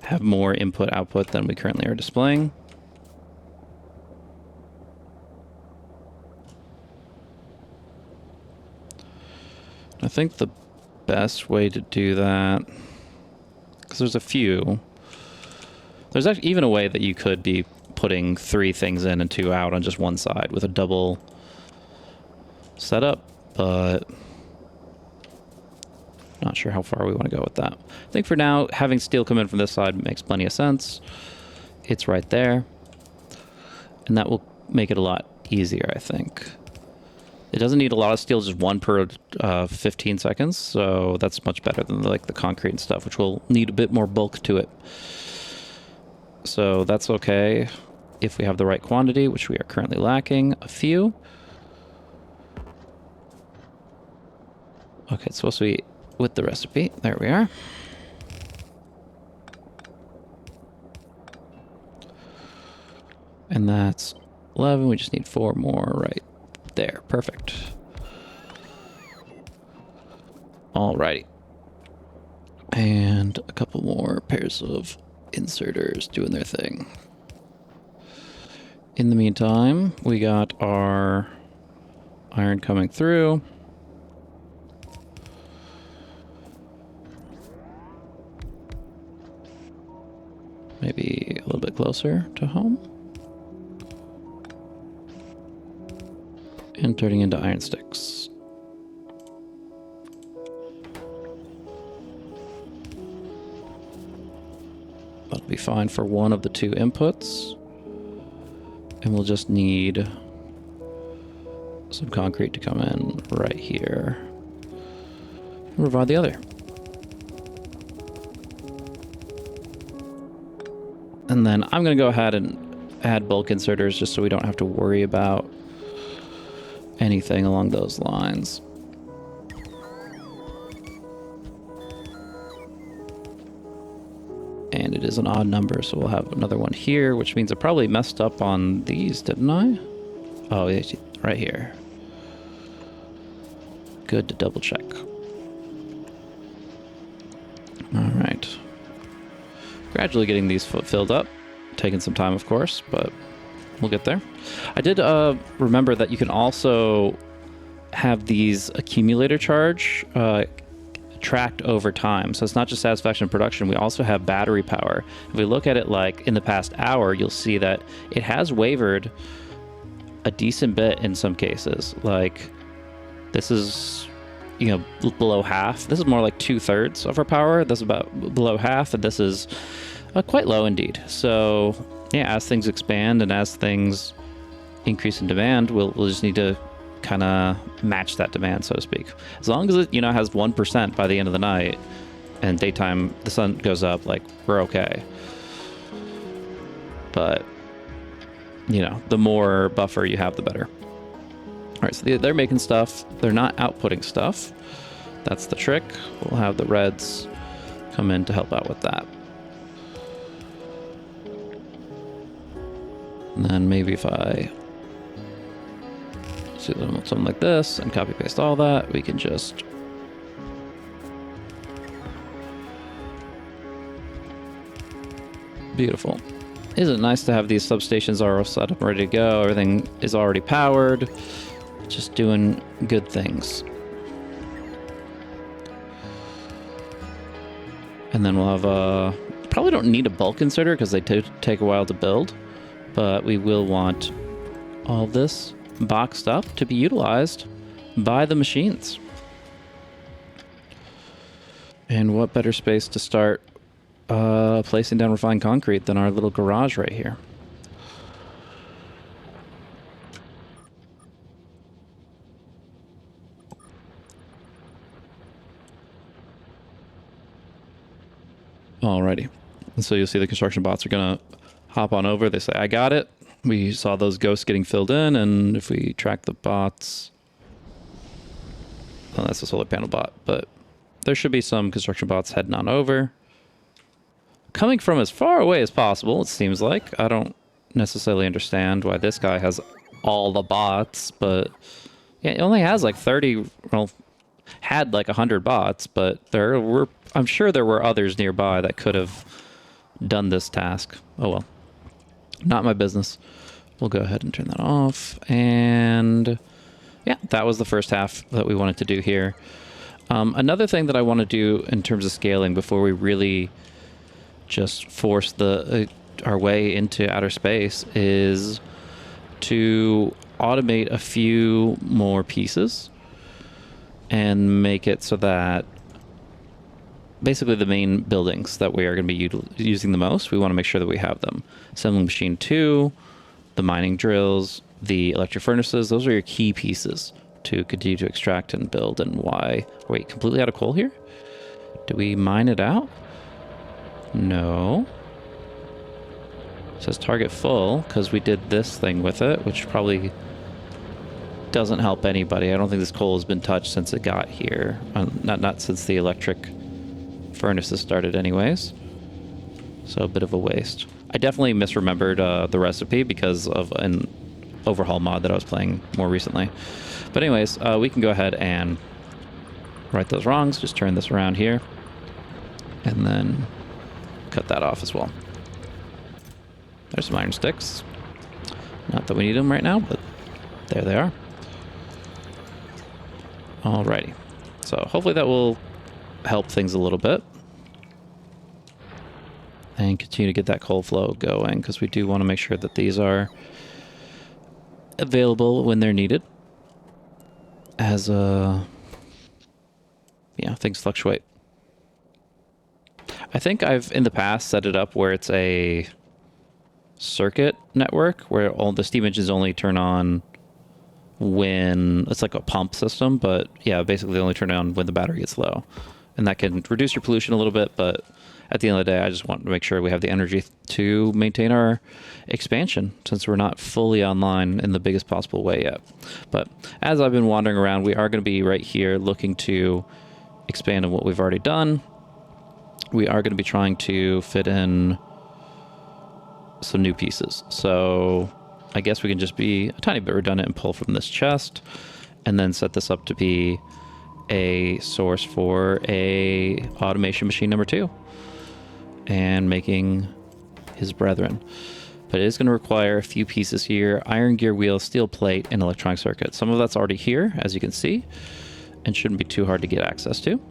have more input-output than we currently are displaying. I think the best way to do that, because there's a few, there's actually even a way that you could be putting 3 things in and 2 out on just one side with a double setup, but not sure how far we want to go with that. I think for now, having steel come in from this side makes plenty of sense. It's right there, and that will make it a lot easier, I think. It doesn't need a lot of steel, just 1 per 15 seconds, so that's much better than like the concrete and stuff, which will need a bit more bulk to it. So that's okay if we have the right quantity, which we are currently lacking a few. Okay, it's supposed to be with the recipe. There we are. And that's 11. We just need 4 more right there. Perfect. Alrighty. And a couple more pairs of inserters doing their thing. In the meantime, we got our iron coming through. Maybe a little bit closer to home. And turning into iron sticks. That'll be fine for one of the 2 inputs. And we'll just need some concrete to come in right here. And provide the other. And then I'm going to go ahead and add bulk inserters just so we don't have to worry about anything along those lines. And it is an odd number, so we'll have another one here, which means I probably messed up on these, didn't I? Oh, yeah, right here. Good to double check. All right. Gradually getting these filled up. Taking some time, of course, but we'll get there. I did remember that you can also have these accumulator charge tracked over time. So it's not just satisfaction and production. We also have battery power. If we look at it like in the past hour, you'll see that it has wavered a decent bit in some cases. Like this is, you know, below half. This is more like 2/3 of our power. This is about below half, and this is quite low indeed. So yeah, as things expand and as things increase in demand, we'll just need to kind of match that demand, so to speak. As long as it, you know, has 1% by the end of the night and daytime the sun goes up, like, we're okay. But you know, the more buffer you have, the better. All right, so they're making stuff. They're not outputting stuff. That's the trick. We'll have the reds come in to help out with that. And then maybe if I do something like this and copy paste all that, we can just beautiful. Isn't it nice to have these substations all set up and ready to go? Everything is already powered, just doing good things. And then we'll have probably don't need a bulk inserter because they take a while to build, but we will want all this boxed up to be utilized by the machines. And what better space to start placing down refined concrete than our little garage right here. Alrighty. And so you'll see the construction bots are gonna hop on over. They say, I got it. We saw those ghosts getting filled in, and if we track the bots, well, that's a solar panel bot, but there should be some construction bots heading on over. Coming from as far away as possible, it seems like. I don't necessarily understand why this guy has all the bots, but yeah, it only has like 30, well, had like 100 bots, but I'm sure there were others nearby that could have done this task. Oh well, not my business. We'll go ahead and turn that off. And yeah, that was the first half that we wanted to do here. Another thing that I want to do in terms of scaling before we really just force our way into outer space is to automate a few more pieces and make it so that basically the main buildings that we are going to be using the most, we want to make sure that we have them. Assembling machine 2, the mining drills, the electric furnaces, those are your key pieces to continue to extract and build. And why? Wait, completely out of coal here? Do we mine it out? No. It says target full because we did this thing with it, which probably doesn't help anybody. I don't think this coal has been touched since it got here. Not since the electric furnaces started anyways. So a bit of a waste. I definitely misremembered the recipe because of an overhaul mod that I was playing more recently. But anyways, we can go ahead and right those wrongs. Just turn this around here. And then cut that off as well. There's some iron sticks. Not that we need them right now, but there they are. Alrighty. So hopefully that will help things a little bit. And continue to get that coal flow going, because we do want to make sure that these are available when they're needed. As things fluctuate. I think I've in the past set it up where it's a circuit network where all the steam engines only turn on when it's like a pump system, but yeah, basically they only turn on when the battery gets low. And that can reduce your pollution a little bit, but at the end of the day, I just want to make sure we have the energy to maintain our expansion since we're not fully online in the biggest possible way yet. But as I've been wandering around, we are going to be right here looking to expand on what we've already done. We are going to be trying to fit in some new pieces. So I guess we can just be a tiny bit redundant and pull from this chest and then set this up to be a source for a automation machine number 2 and making his brethren. But it is going to require a few pieces here: iron gear wheel, steel plate, and electronic circuit. Some of that's already here, as you can see, and shouldn't be too hard to get access to.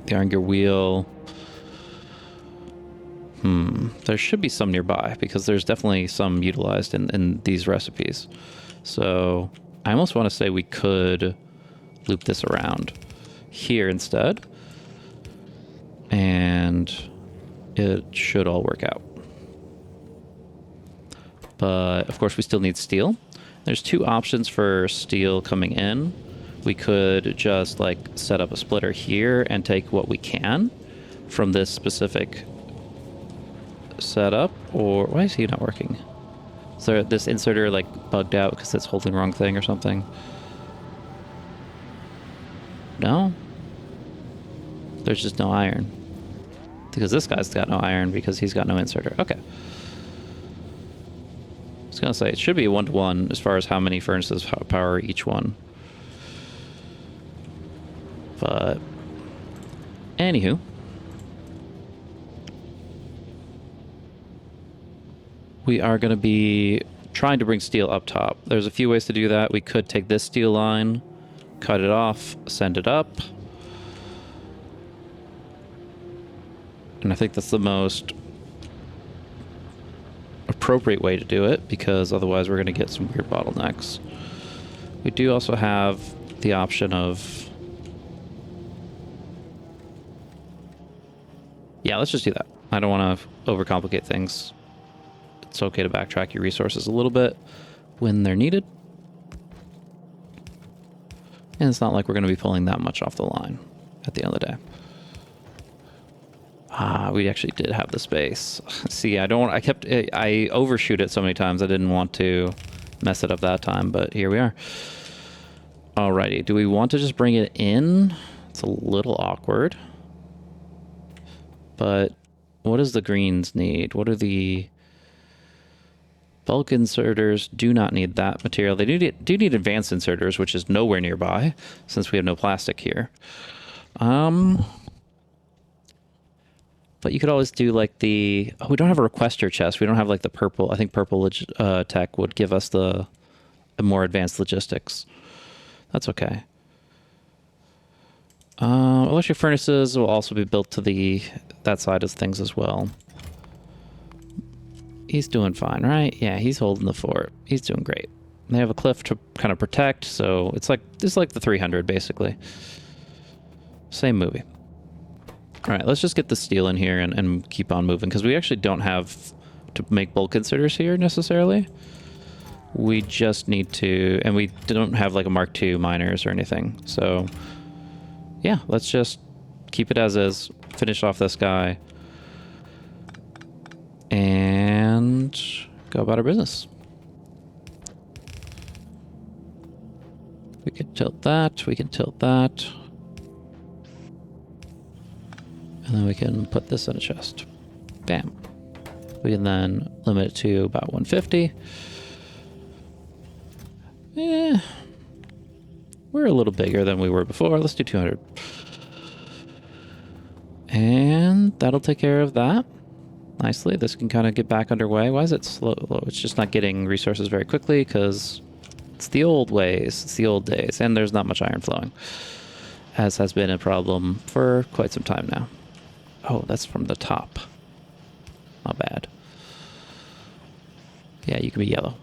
The iron gear wheel, there should be some nearby because there's definitely some utilized in these recipes. So I almost want to say we could loop this around here instead, and it should all work out. But of course we still need steel. There's 2 options for steel coming in. We could just like set up a splitter here and take what we can from this specific setup. Or why is he not working? So this inserter like bugged out because it's holding the wrong thing or something. No? There's just no iron. Because this guy's got no iron because he's got no inserter. Okay. I was gonna say, it should be 1-to-1 as far as how many furnaces power each one. But anywho, we are going to be trying to bring steel up top. There's a few ways to do that. We could take this steel line, cut it off, send it up. And I think that's the most appropriate way to do it, because otherwise we're going to get some weird bottlenecks. We do also have the option of... Yeah, let's just do that. I don't want to overcomplicate things. It's okay to backtrack your resources a little bit when they're needed. And it's not like we're going to be pulling that much off the line at the end of the day. We actually did have the space. See, I overshoot it so many times. I didn't want to mess it up that time, but here we are. Alrighty, do we want to just bring it in? It's a little awkward. But what does the greens need? What are the... Bulk inserters do not need that material. They do need advanced inserters, which is nowhere nearby, since we have no plastic here. But you could always do like the... Oh, we don't have a requester chest. We don't have like the purple... I think purple tech would give us the more advanced logistics. That's okay. Electric furnaces will also be built to that side of things as well. He's doing fine, right? Yeah, he's holding the fort. He's doing great. They have a cliff to kind of protect, so it's like the 300 basically. Same movie. All right, let's just get the steel in here and keep on moving, because we actually don't have to make bulk inserters here necessarily. We just need to, and we don't have like a Mark II miners or anything, so yeah, let's just keep it as is, finish off this guy, and go about our business. We can tilt that, we can tilt that. And then we can put this in a chest. Bam. We can then limit it to about 150. Yeah. We're a little bigger than we were before. Let's do 200. And that'll take care of that nicely. This can kind of get back underway. Why is it slow? It's just not getting resources very quickly because it's the old ways. It's the old days. And there's not much iron flowing, as has been a problem for quite some time now. Oh, that's from the top. Not bad. Yeah, you can be yellow.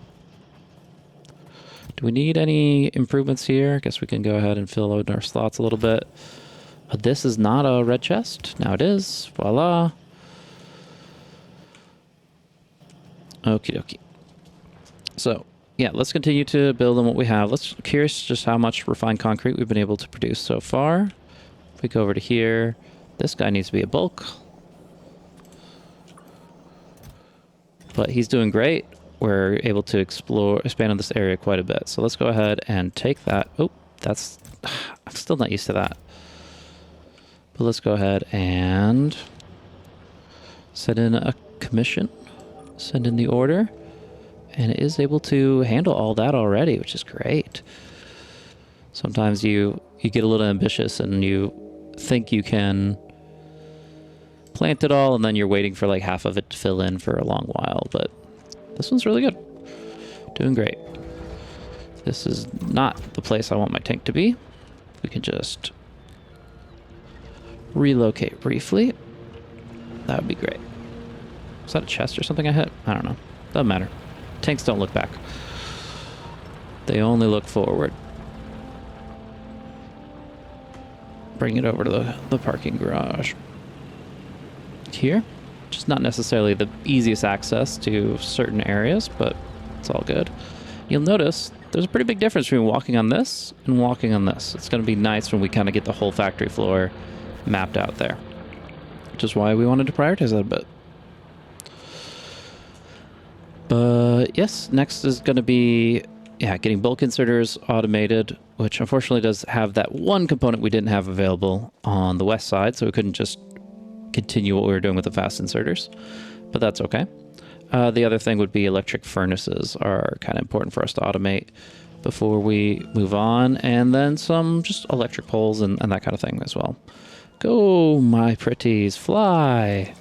Do we need any improvements here? I guess we can go ahead and fill out our slots a little bit. But this is not a red chest. Now it is. Voila. Okie dokie. So, yeah, let's continue to build on what we have. Curious just how much refined concrete we've been able to produce so far. If we go over to here, This guy needs to be a bulk. But he's doing great. We're able to expand on this area quite a bit. So let's go ahead and take that. Oh, that's... I'm still not used to that. But let's go ahead and send in a commission. Send in the order. And it is able to handle all that already, which is great. Sometimes you get a little ambitious and you think you can plant it all, and then you're waiting for like half of it to fill in for a long while. But this one's really good. Doing great. This is not the place I want my tank to be. We can just relocate briefly. That would be great. Is that a chest or something I hit? I don't know. Doesn't matter. Tanks don't look back. They only look forward. Bring it over to the parking garage. Here, just not necessarily the easiest access to certain areas, but it's all good. You'll notice there's a pretty big difference between walking on this and walking on this. It's going to be nice when we kind of get the whole factory floor mapped out there, which is why we wanted to prioritize that a bit. But yes, next is going to be getting bulk inserters automated, which unfortunately does have that one component we didn't have available on the west side, so we couldn't just continue what we were doing with the fast inserters, but that's okay. The other thing would be electric furnaces are kind of important for us to automate before we move on, and then some just electric poles and that kind of thing as well. Go, my pretties, fly!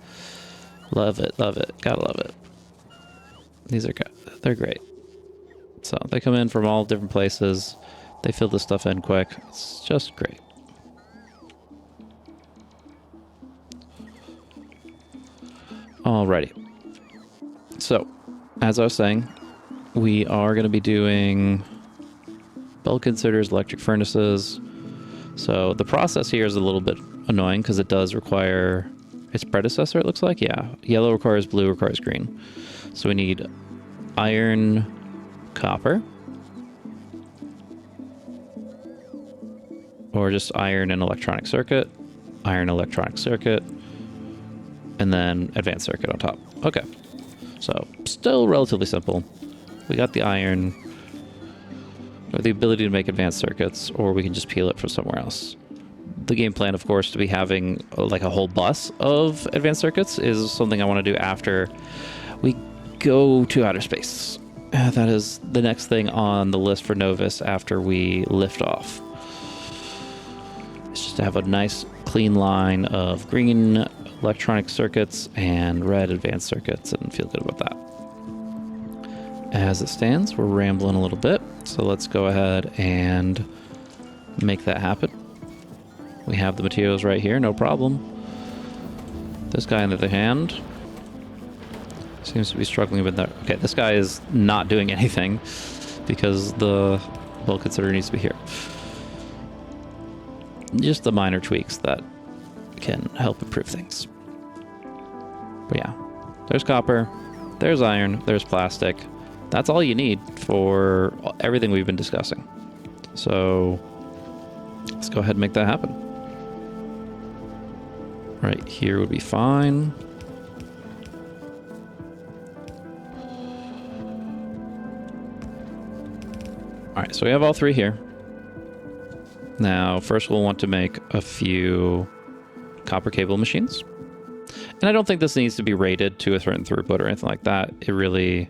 Love it, gotta love it. These are good. They're great. So they come in from all different places. They fill the stuff in quick. It's just great. Alrighty. So, as I was saying, we are going to be doing bulk inserters, electric furnaces. So the process here is a little bit annoying because it does require its predecessor, it looks like. Yeah, yellow requires blue, requires green. So we need iron, copper, or just iron and electronic circuit, iron electronic circuit, and then advanced circuit on top. Okay, so still relatively simple. We got the iron, or the ability to make advanced circuits, or we can just peel it from somewhere else. The game plan, of course, to be having like a whole bus of advanced circuits is something I want to do after we go to outer space. That is the next thing on the list for Nauvis after we lift off. It's just to have a nice clean line of green electronic circuits and red advanced circuits and feel good about that. As it stands, we're rambling a little bit, so let's go ahead and make that happen. We have the materials right here, no problem. This guy, on the other hand, seems to be struggling with that. Okay, this guy is not doing anything because the bulk inserter needs to be here. Just the minor tweaks that can help improve things. But yeah, there's copper, there's iron, there's plastic. That's all you need for everything we've been discussing. So let's go ahead and make that happen. Right here would be fine. All right, so we have all three here. Now, first we'll want to make a few copper cable machines. And I don't think this needs to be rated to a certain throughput or anything like that. It really,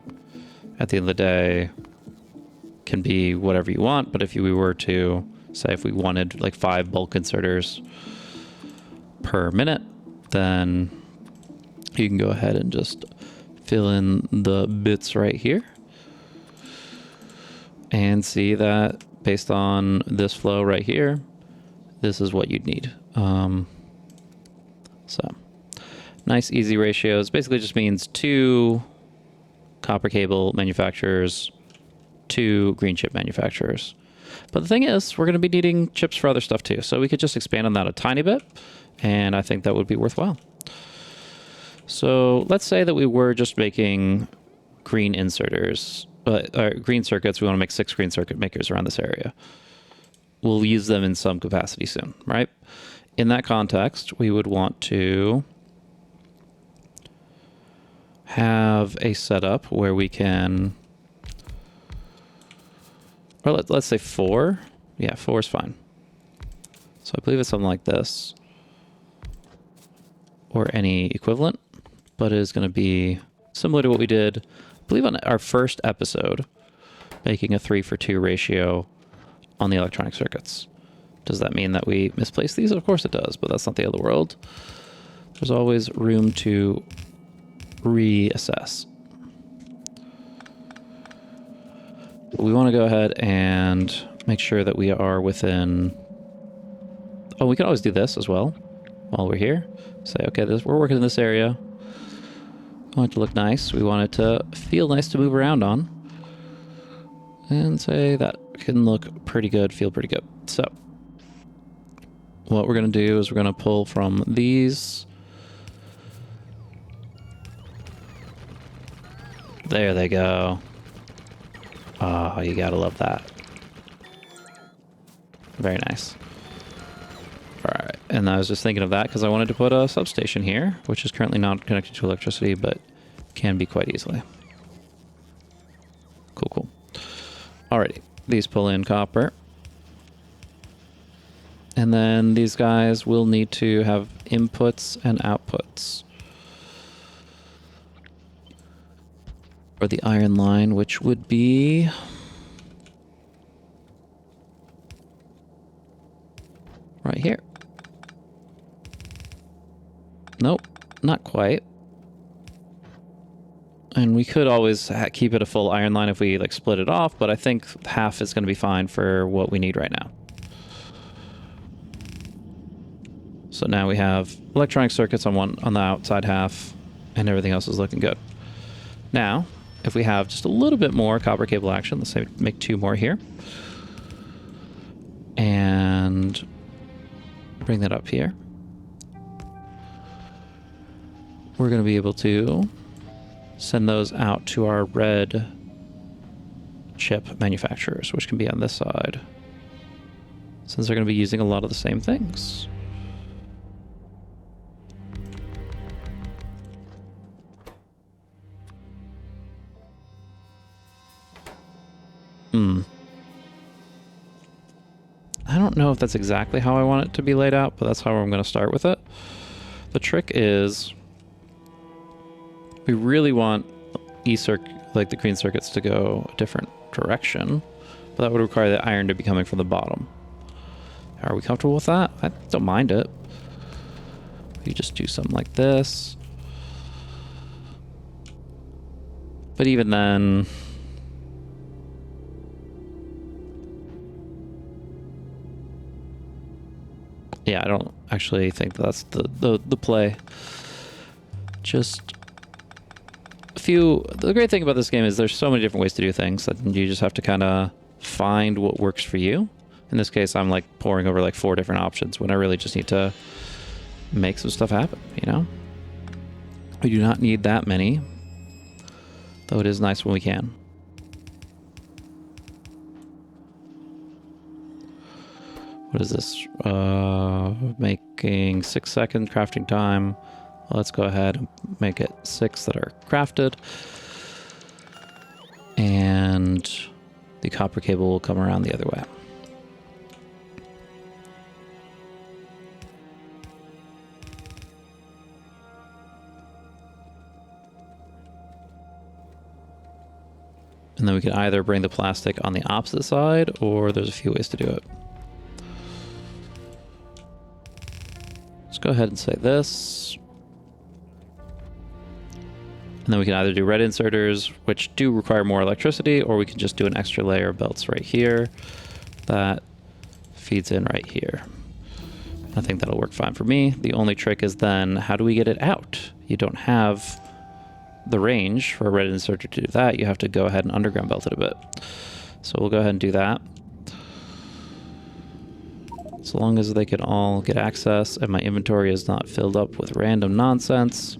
at the end of the day, can be whatever you want. But if we were to, say if we wanted like 5 bulk inserters per minute, then you can go ahead and just fill in the bits right here. And see that based on this flow right here, this is what you'd need. So nice easy ratios. Basically just means 2 copper cable manufacturers, 2 green chip manufacturers. But the thing is, we're going to be needing chips for other stuff too. So we could just expand on that a tiny bit, and I think that would be worthwhile. So let's say that we were just making green inserters, green circuits. We want to make 6 green circuit makers around this area. we'll use them in some capacity soon, right? In that context, we would want to have a setup where we can, or let's say 4. Yeah, 4 is fine. So I believe it's something like this, or any equivalent, but it is going to be similar to what we did, I believe, on our first episode, making a 3-for-2 ratio on the electronic circuits. Does that mean that we misplaced these? Of course it does, but that's not the end of the world. There's always room to reassess. We want to go ahead and make sure that we are within... Oh, we can always do this as well while we're here. Say, okay, we're working in this area. We want it to look nice. We want it to feel nice to move around on. And say that can look pretty good, feel pretty good. So what we're going to do is we're going to pull from these. There they go. Oh, you gotta love that. Very nice. All right, and I was just thinking of that because I wanted to put a substation here, which is currently not connected to electricity, but can be quite easily. Cool, cool. Alrighty, these pull in copper. And then these guys will need to have inputs and outputs. Or the iron line, which would be... right here. Nope, not quite. And we could always keep it a full iron line if we like split it off, but I think half is going to be fine for what we need right now. So now we have electronic circuits on the outside half, and everything else is looking good. Now, if we have just a little bit more copper cable action, let's say make 2 more here, and bring that up here, we're going to be able to send those out to our red chip manufacturers, which can be on this side, since they're going to be using a lot of the same things. I don't know if that's exactly how I want it to be laid out, but that's how I'm going to start with it. The trick is we really want like the green circuits to go a different direction, but that would require the iron to be coming from the bottom. Are we comfortable with that? I don't mind it. You just do something like this. But even then... yeah, I don't actually think that's the play. Just a few... the great thing about this game is there's so many different ways to do things that you just have to kind of find what works for you. In this case, I'm like poring over like 4 different options when I really just need to make some stuff happen, you know? We do not need that many, though it is nice when we can. What is this? Making 6 second crafting time. Let's go ahead and make it 6 that are crafted. And the copper cable will come around the other way. And then we can either bring the plastic on the opposite side, or there's a few ways to do it. Let's go ahead and say this. And then we can either do red inserters, which do require more electricity, or we can just do an extra layer of belts right here that feeds in right here. I think that'll work fine for me. The only trick is then, how do we get it out? You don't have the range for a red inserter to do that. You have to go ahead and underground belt it a bit. So we'll go ahead and do that. So long as they can all get access and my inventory is not filled up with random nonsense.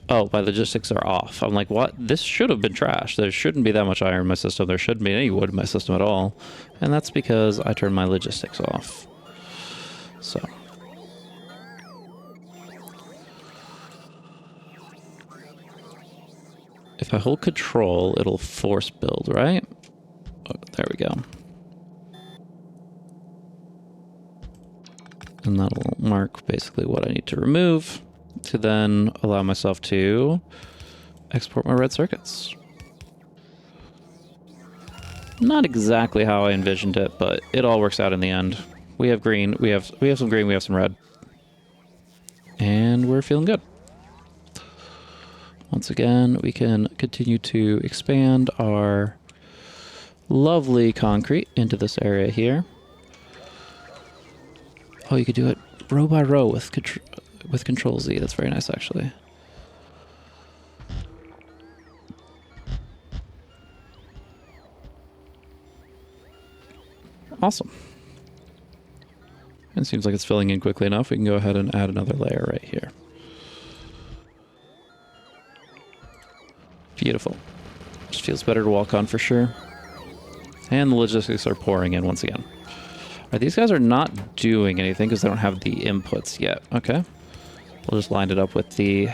Oh, my logistics are off. I'm like, what? This should have been trash. There shouldn't be that much iron in my system. There shouldn't be any wood in my system at all. And that's because I turned my logistics off. So. If I hold control, it'll force build, right? Oh, there we go. And that'll mark basically what I need to remove to then allow myself to export my red circuits. Not exactly how I envisioned it, but it all works out in the end. We have green, we have some green, we have some red. And we're feeling good. Once again, we can continue to expand our lovely concrete into this area here. Oh, you could do it row by row with Control Z. That's very nice, actually. Awesome. And it seems like it's filling in quickly enough. We can go ahead and add another layer right here. Beautiful. Just feels better to walk on for sure. And the logistics are pouring in once again. All right, these guys are not doing anything because they don't have the inputs yet. Okay. We'll just line it up with the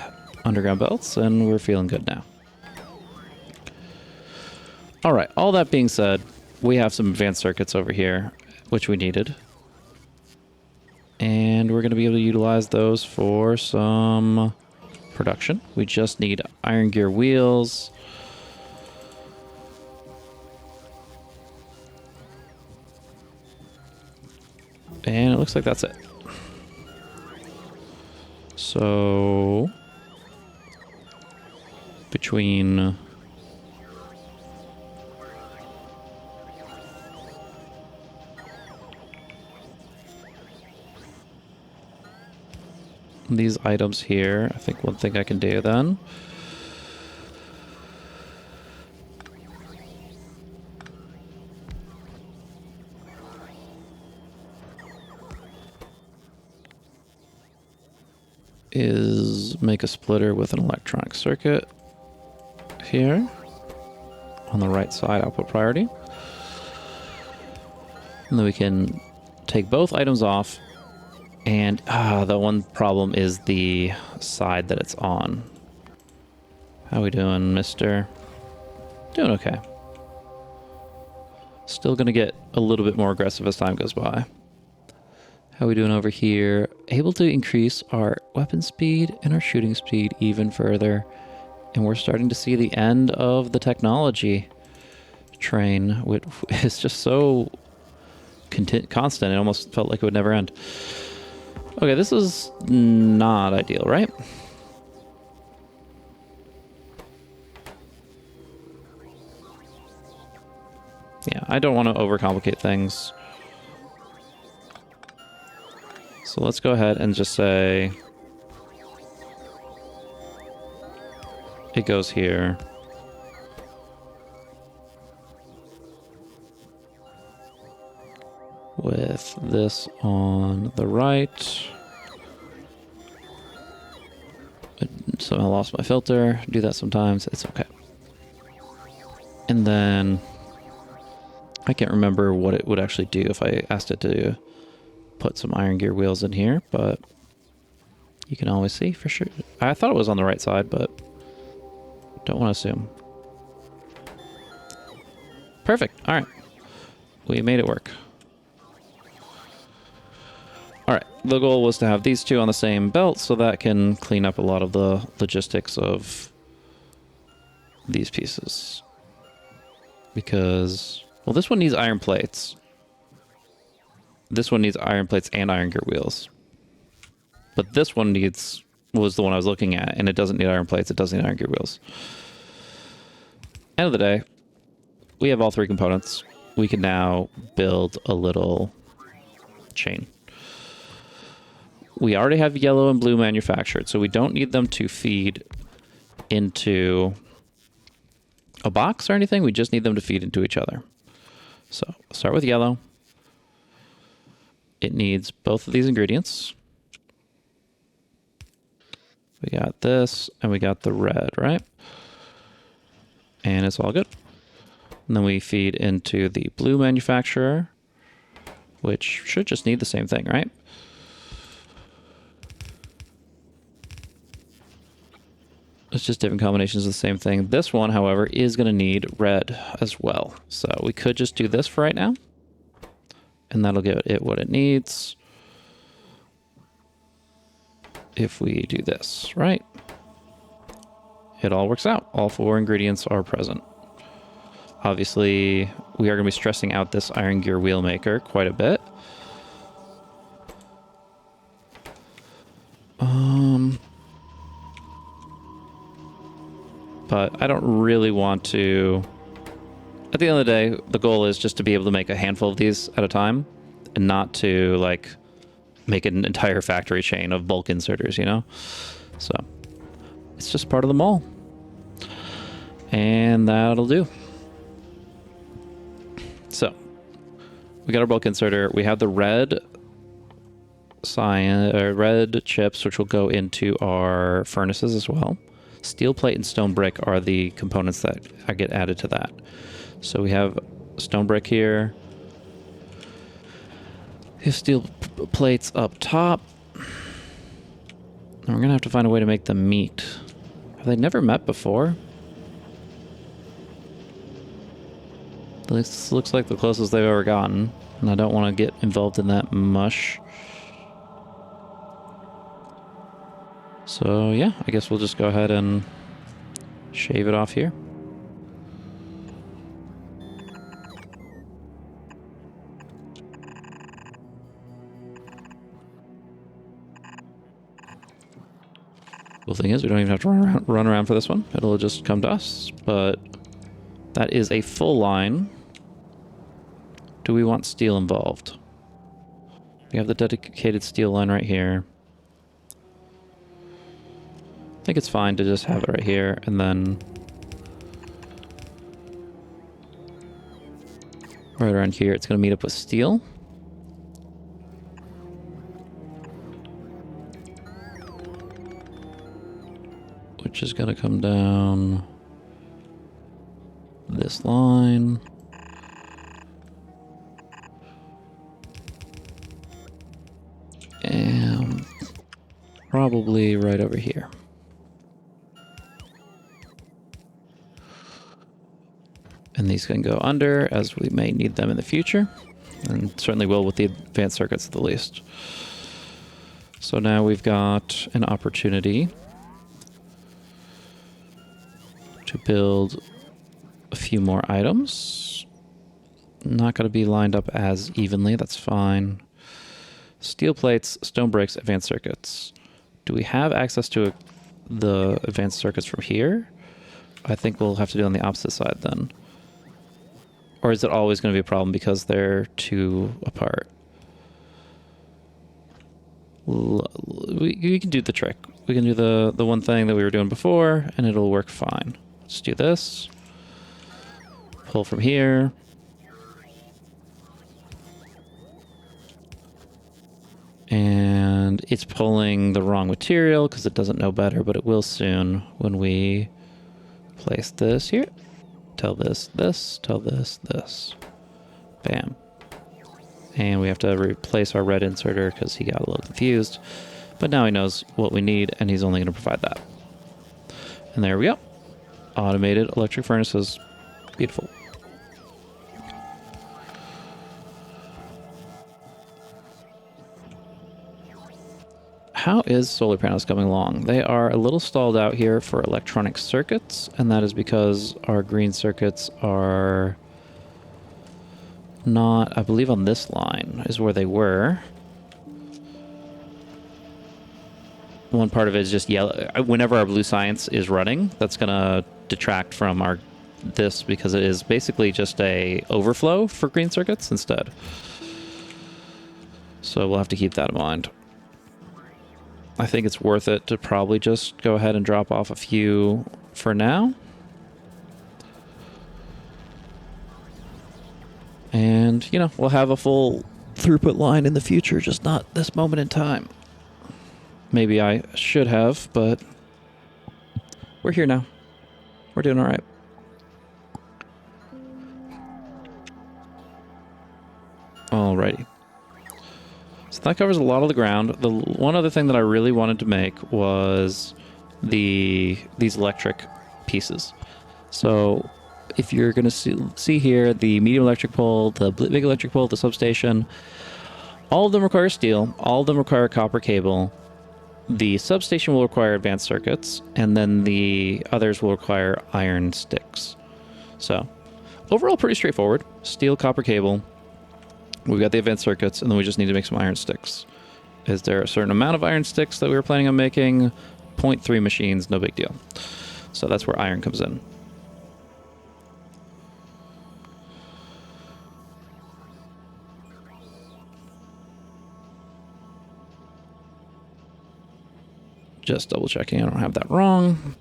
underground belts and we're feeling good now. All right, all that being said, we have some advanced circuits over here, which we needed. And we're going to be able to utilize those for some production. We just need iron gear wheels. And it looks like that's it. So, between these items here, I think one thing I can do then is make a splitter with an electronic circuit here on the right side, output priority. And then we can take both items off. And the one problem is the side that it's on. How we doing, mister? Doing okay. Still gonna get a little bit more aggressive as time goes by. How we doing over here? Able to increase our weapon speed and our shooting speed even further. And we're starting to see the end of the technology train, which is just so constant. It almost felt like it would never end. Okay, this is not ideal, right? Yeah, I don't want to overcomplicate things. So let's go ahead and just say it goes here. With this on the right. So I lost my filter. Do that sometimes. It's okay. And then I can't remember what it would actually do if I asked it to put some iron gear wheels in here, but you can always see for sure. I thought it was on the right side, but don't want to assume. Perfect. All right. We made it work. All right, the goal was to have these two on the same belt so that can clean up a lot of the logistics of these pieces. Because, well, this one needs iron plates. This one needs iron plates and iron gear wheels. But this one was the one I was looking at, and it doesn't need iron plates, it does need iron gear wheels. End of the day, we have all three components. We can now build a little chain. We already have yellow and blue manufactured, so we don't need them to feed into a box or anything. We just need them to feed into each other. So start with yellow. It needs both of these ingredients. We got this, and we got the red, right? And it's all good. And then we feed into the blue manufacturer, which should just need the same thing, right? It's just different combinations of the same thing. This one, however, is going to need red as well. So we could just do this for right now. And that'll give it what it needs. If we do this, right? It all works out. All 4 ingredients are present. Obviously, we are going to be stressing out this iron gear wheel maker quite a bit. But I don't really want to... At the end of the day, the goal is just to be able to make a handful of these at a time and not to, like, make an entire factory chain of bulk inserters, you know? So, it's just part of the mall. And that'll do. So, we got our bulk inserter. We have the red red chips, which will go into our furnaces as well. Steel plate and stone brick are the components that get added to that. So we have stone brick here. We have steel plates up top. And we're going to have to find a way to make them meet. Have they never met before? This looks like the closest they've ever gotten. And I don't want to get involved in that mush. So yeah, I guess we'll just go ahead and shave it off here. Cool thing is we don't even have to run around for this one. It'll just come to us, but that is a full line. Do we want steel involved? We have the dedicated steel line right here. I think it's fine to just have it right here, and then right around here it's going to meet up with steel. Which is going to come down this line. And probably right over here. And these can go under, as we may need them in the future. And certainly will with the advanced circuits at the least. So now we've got an opportunity to build a few more items. Not going to be lined up as evenly, that's fine. Steel plates, stone bricks, advanced circuits. Do we have access to the advanced circuits from here? I think we'll have to do it on the opposite side then. Or is it always going to be a problem because they're too apart? We can do the trick. We can do the one thing that we were doing before, and it'll work fine. Let's do this. Pull from here. And it's pulling the wrong material because it doesn't know better, but it will soon when we place this here. Tell this, this, tell this, this. Bam. And we have to replace our red inserter because he got a little confused. But now he knows what we need, and he's only going to provide that. And there we go. Automated electric furnaces. Beautiful. How is solar panels coming along? They are a little stalled out here for electronic circuits, and that is because our green circuits are not, I believe on this line is where they were. One part of it is just yellow. Whenever our blue science is running, that's going to detract from our this because it is basically just a overflow for green circuits instead. So we'll have to keep that in mind. I think it's worth it to probably just go ahead and drop off a few for now. And, you know, we'll have a full throughput line in the future, just not this moment in time. Maybe I should have, but we're here now. We're doing all right. Alrighty. So that covers a lot of the ground. The one other thing that I really wanted to make was these electric pieces. So if you're going to see here, the medium electric pole, the big electric pole, the substation, all of them require steel, all of them require copper cable. The substation will require advanced circuits, and then the others will require iron sticks. So overall, pretty straightforward. Steel, copper cable. We've got the advanced circuits, and then we just need to make some iron sticks. Is there a certain amount of iron sticks that we were planning on making? 0.3 machines, no big deal. So that's where iron comes in. Just double checking I don't have that wrong.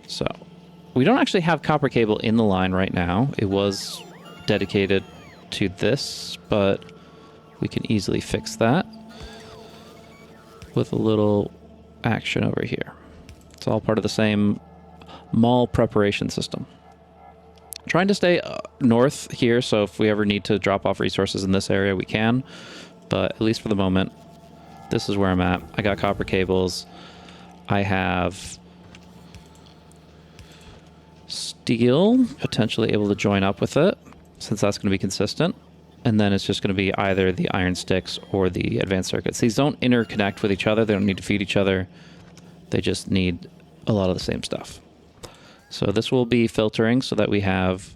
So we don't actually have copper cable in the line right now. It was dedicated to this, but we can easily fix that with a little action over here. It's all part of the same mall preparation system. Trying to stay north here, so if we ever need to drop off resources in this area, we can. But at least for the moment, this is where I'm at. I got copper cables. I have steel, potentially able to join up with it, since that's going to be consistent. And then it's just going to be either the iron sticks or the advanced circuits. These don't interconnect with each other. They don't need to feed each other. They just need a lot of the same stuff. So this will be filtering so that we have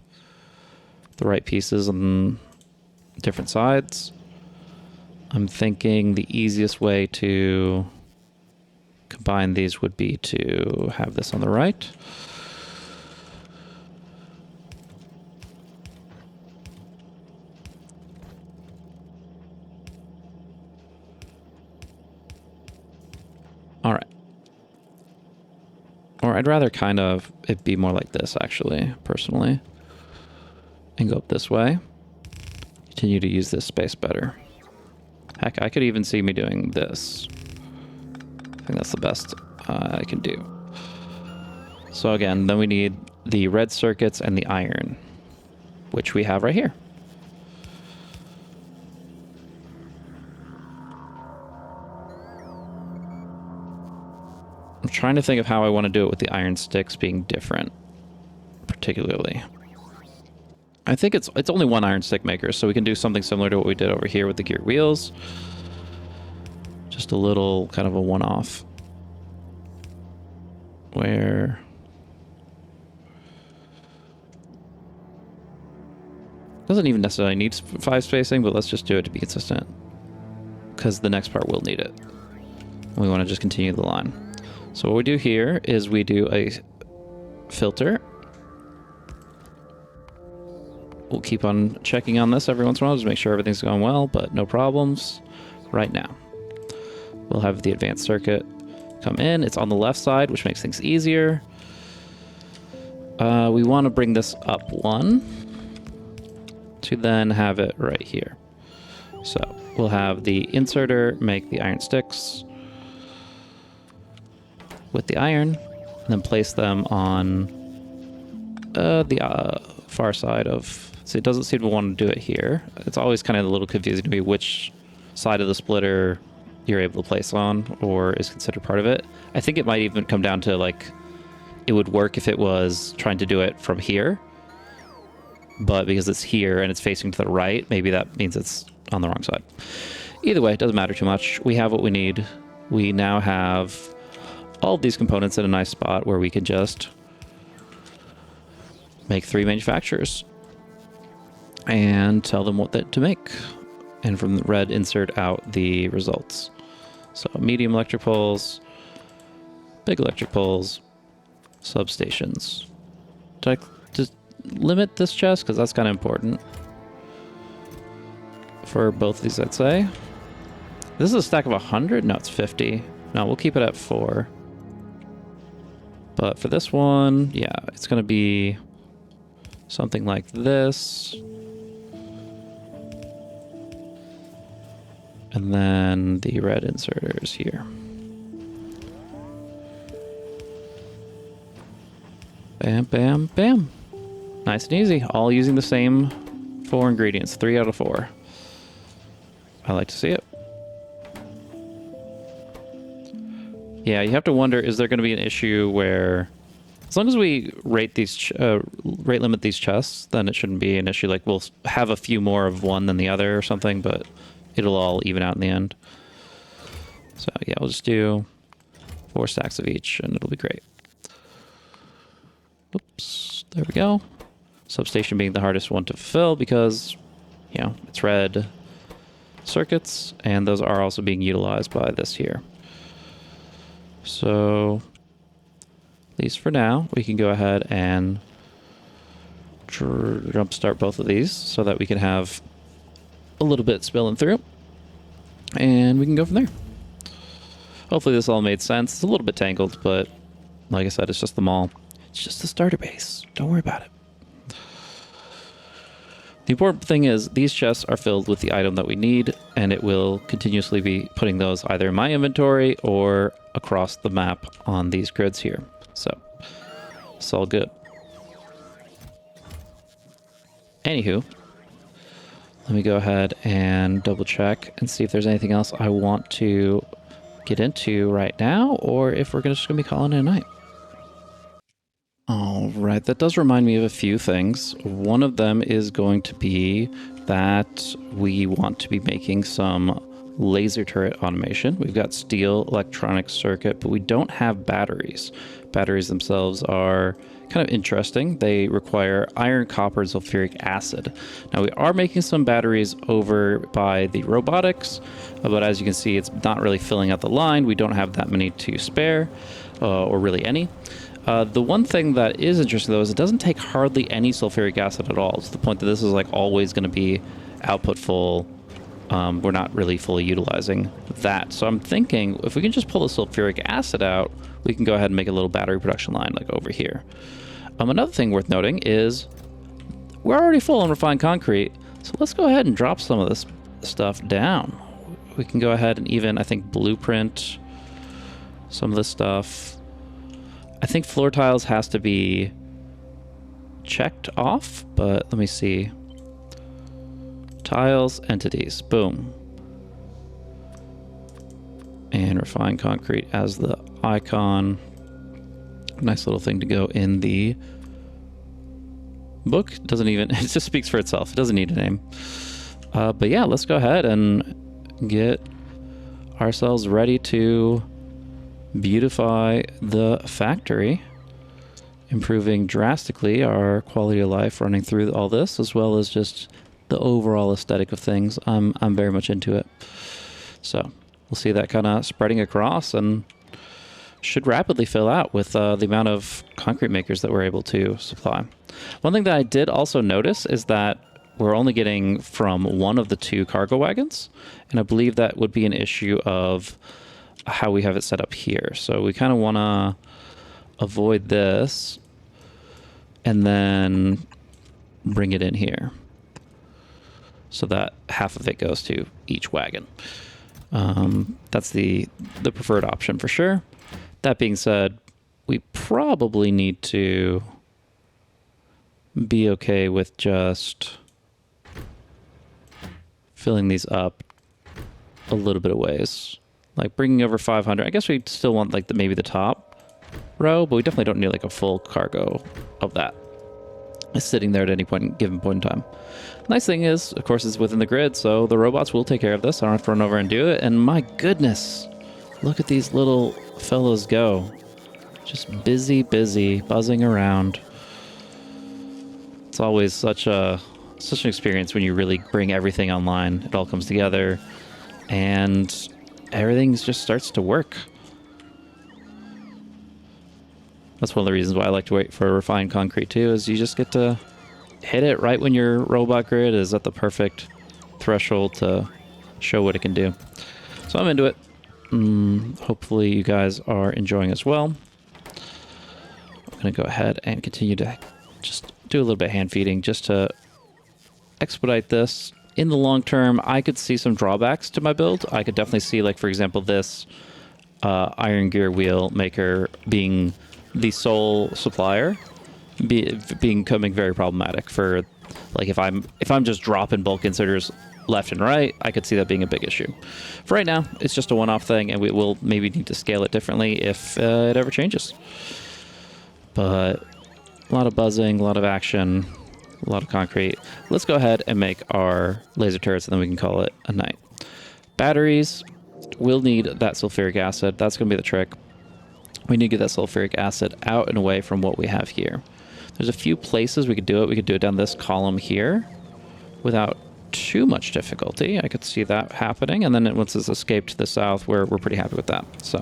the right pieces on different sides. I'm thinking the easiest way to combine these would be to have this on the right. All right. Or I'd rather kind of it be more like this, actually, personally. And go up this way. Continue to use this space better. Heck, I could even see me doing this. I think that's the best I can do. So again, then we need the red circuits and the iron, which we have right here. I'm trying to think of how I want to do it with the iron sticks being different, particularly. I think it's only one iron stick maker, so we can do something similar to what we did over here with the geared wheels. Just a little kind of a one-off. Where... doesn't even necessarily need 5 spacing, but let's just do it to be consistent. Because the next part will need it. We want to just continue the line. So what we do here is we do a filter. We'll keep on checking on this every once in a while, just make sure everything's going well, but no problems right now. We'll have the advanced circuit come in. It's on the left side, which makes things easier. We want to bring this up 1 to then have it right here. So we'll have the inserter make the iron sticks with the iron, and then place them on the far side of... So it doesn't seem to want to do it here. It's always kind of a little confusing to me which side of the splitter you're able to place on or is considered part of it. I think it might even come down to, like, it would work if it was trying to do it from here, but because it's here and it's facing to the right, maybe that means it's on the wrong side. Either way, it doesn't matter too much. We have what we need. We now have all of these components in a nice spot where we can just make 3 manufacturers and tell them what to make. And from the red, insert out the results. So medium electric poles, big electric poles, substations. Do I just limit this chest? Because that's kind of important for both of these, I'd say. This is a stack of 100? No, it's 50. No, we'll keep it at 4. But for this one, yeah, it's going to be something like this. And then the red inserters here. Bam, bam, bam. Nice and easy. All using the same 4 ingredients. 3 out of 4. I like to see it. Yeah, you have to wonder, is there going to be an issue where, as long as we rate limit these chests, then it shouldn't be an issue. Like, we'll have a few more of one than the other or something, but it'll all even out in the end. So yeah, we'll just do 4 stacks of each, and it'll be great. Oops, there we go. Substation being the hardest one to fulfill because, you know, it's red circuits, and those are also being utilized by this here. So, at least for now, we can go ahead and jumpstart both of these so that we can have a little bit spilling through, and we can go from there. Hopefully this all made sense. It's a little bit tangled, but like I said, it's just the mall. It's just the starter base. Don't worry about it. The important thing is these chests are filled with the item that we need, and it will continuously be putting those either in my inventory or across the map on these grids here. So it's all good. Anywho, let me go ahead and double check and see if there's anything else I want to get into right now, or if we're just going to be calling it a night. All right, that does remind me of a few things. One of them is going to be that we want to be making some laser turret automation. We've got steel electronic circuit, but we don't have batteries. Batteries themselves are kind of interesting. They require iron, copper, and sulfuric acid. Now, we are making some batteries over by the robotics, but as you can see, it's not really filling out the line. We don't have that many to spare, or really any. The one thing that is interesting, though, is it doesn't take hardly any sulfuric acid at all, to the point that this is like always going to be output full. We're not really fully utilizing that. So I'm thinking if we can just pull the sulfuric acid out, we can go ahead and make a little battery production line like over here. Another thing worth noting is we're already full on refined concrete, so let's go ahead and drop some of this stuff down. We can go ahead and even, I think, blueprint some of this stuff. I think floor tiles has to be checked off, but let me see. Tiles, entities, boom. And refined concrete as the icon. Nice little thing to go in the book. Doesn't even, it just speaks for itself. It doesn't need a name. But yeah, let's go ahead and get ourselves ready to beautify the factory, improving drastically our quality of life running through all this, as well as just the overall aesthetic of things. I'm very much into it. So we'll see that kind of spreading across and should rapidly fill out with the amount of concrete makers that we're able to supply. One thing that I did also notice is that we're only getting from one of the 2 cargo wagons, and I believe that would be an issue of how we have it set up here. So we kind of want to avoid this and then bring it in here so that half of it goes to each wagon. That's the preferred option for sure. That being said, we probably need to be okay with just filling these up a little bit of ways. Like bringing over 500. I guess we still want like maybe the top row, but we definitely don't need like a full cargo of that. It's sitting there at any given point in time. Nice thing is, of course, it's within the grid, so the robots will take care of this. I don't have to run over and do it. And my goodness, look at these little fellows go. Just busy, buzzing around. It's always such an experience when you really bring everything online. It all comes together, and everything just starts to work. That's one of the reasons why I like to wait for refined concrete too, is you just get to hit it right when your robot grid is at the perfect threshold to show what it can do. So I'm into it. Hopefully you guys are enjoying as well. I'm going to go ahead and continue to just do a little bit of hand feeding just to expedite this. In the long term, I could see some drawbacks to my build. I could definitely see, like, for example, this iron gear wheel maker being the sole supplier becoming very problematic for, like, if I'm just dropping bulk inserters left and right, I could see that being a big issue. For right now, it's just a one-off thing, and we will maybe need to scale it differently if it ever changes. But a lot of buzzing, a lot of action, a lot of concrete. Let's go ahead and make our laser turrets, and then we can call it a night. Batteries, we'll need that sulfuric acid. That's going to be the trick. We need to get that sulfuric acid out and away from what we have here. There's a few places we could do it. We could do it down this column here without too much difficulty. I could see that happening. And then once it's escaped to the south, we're pretty happy with that. So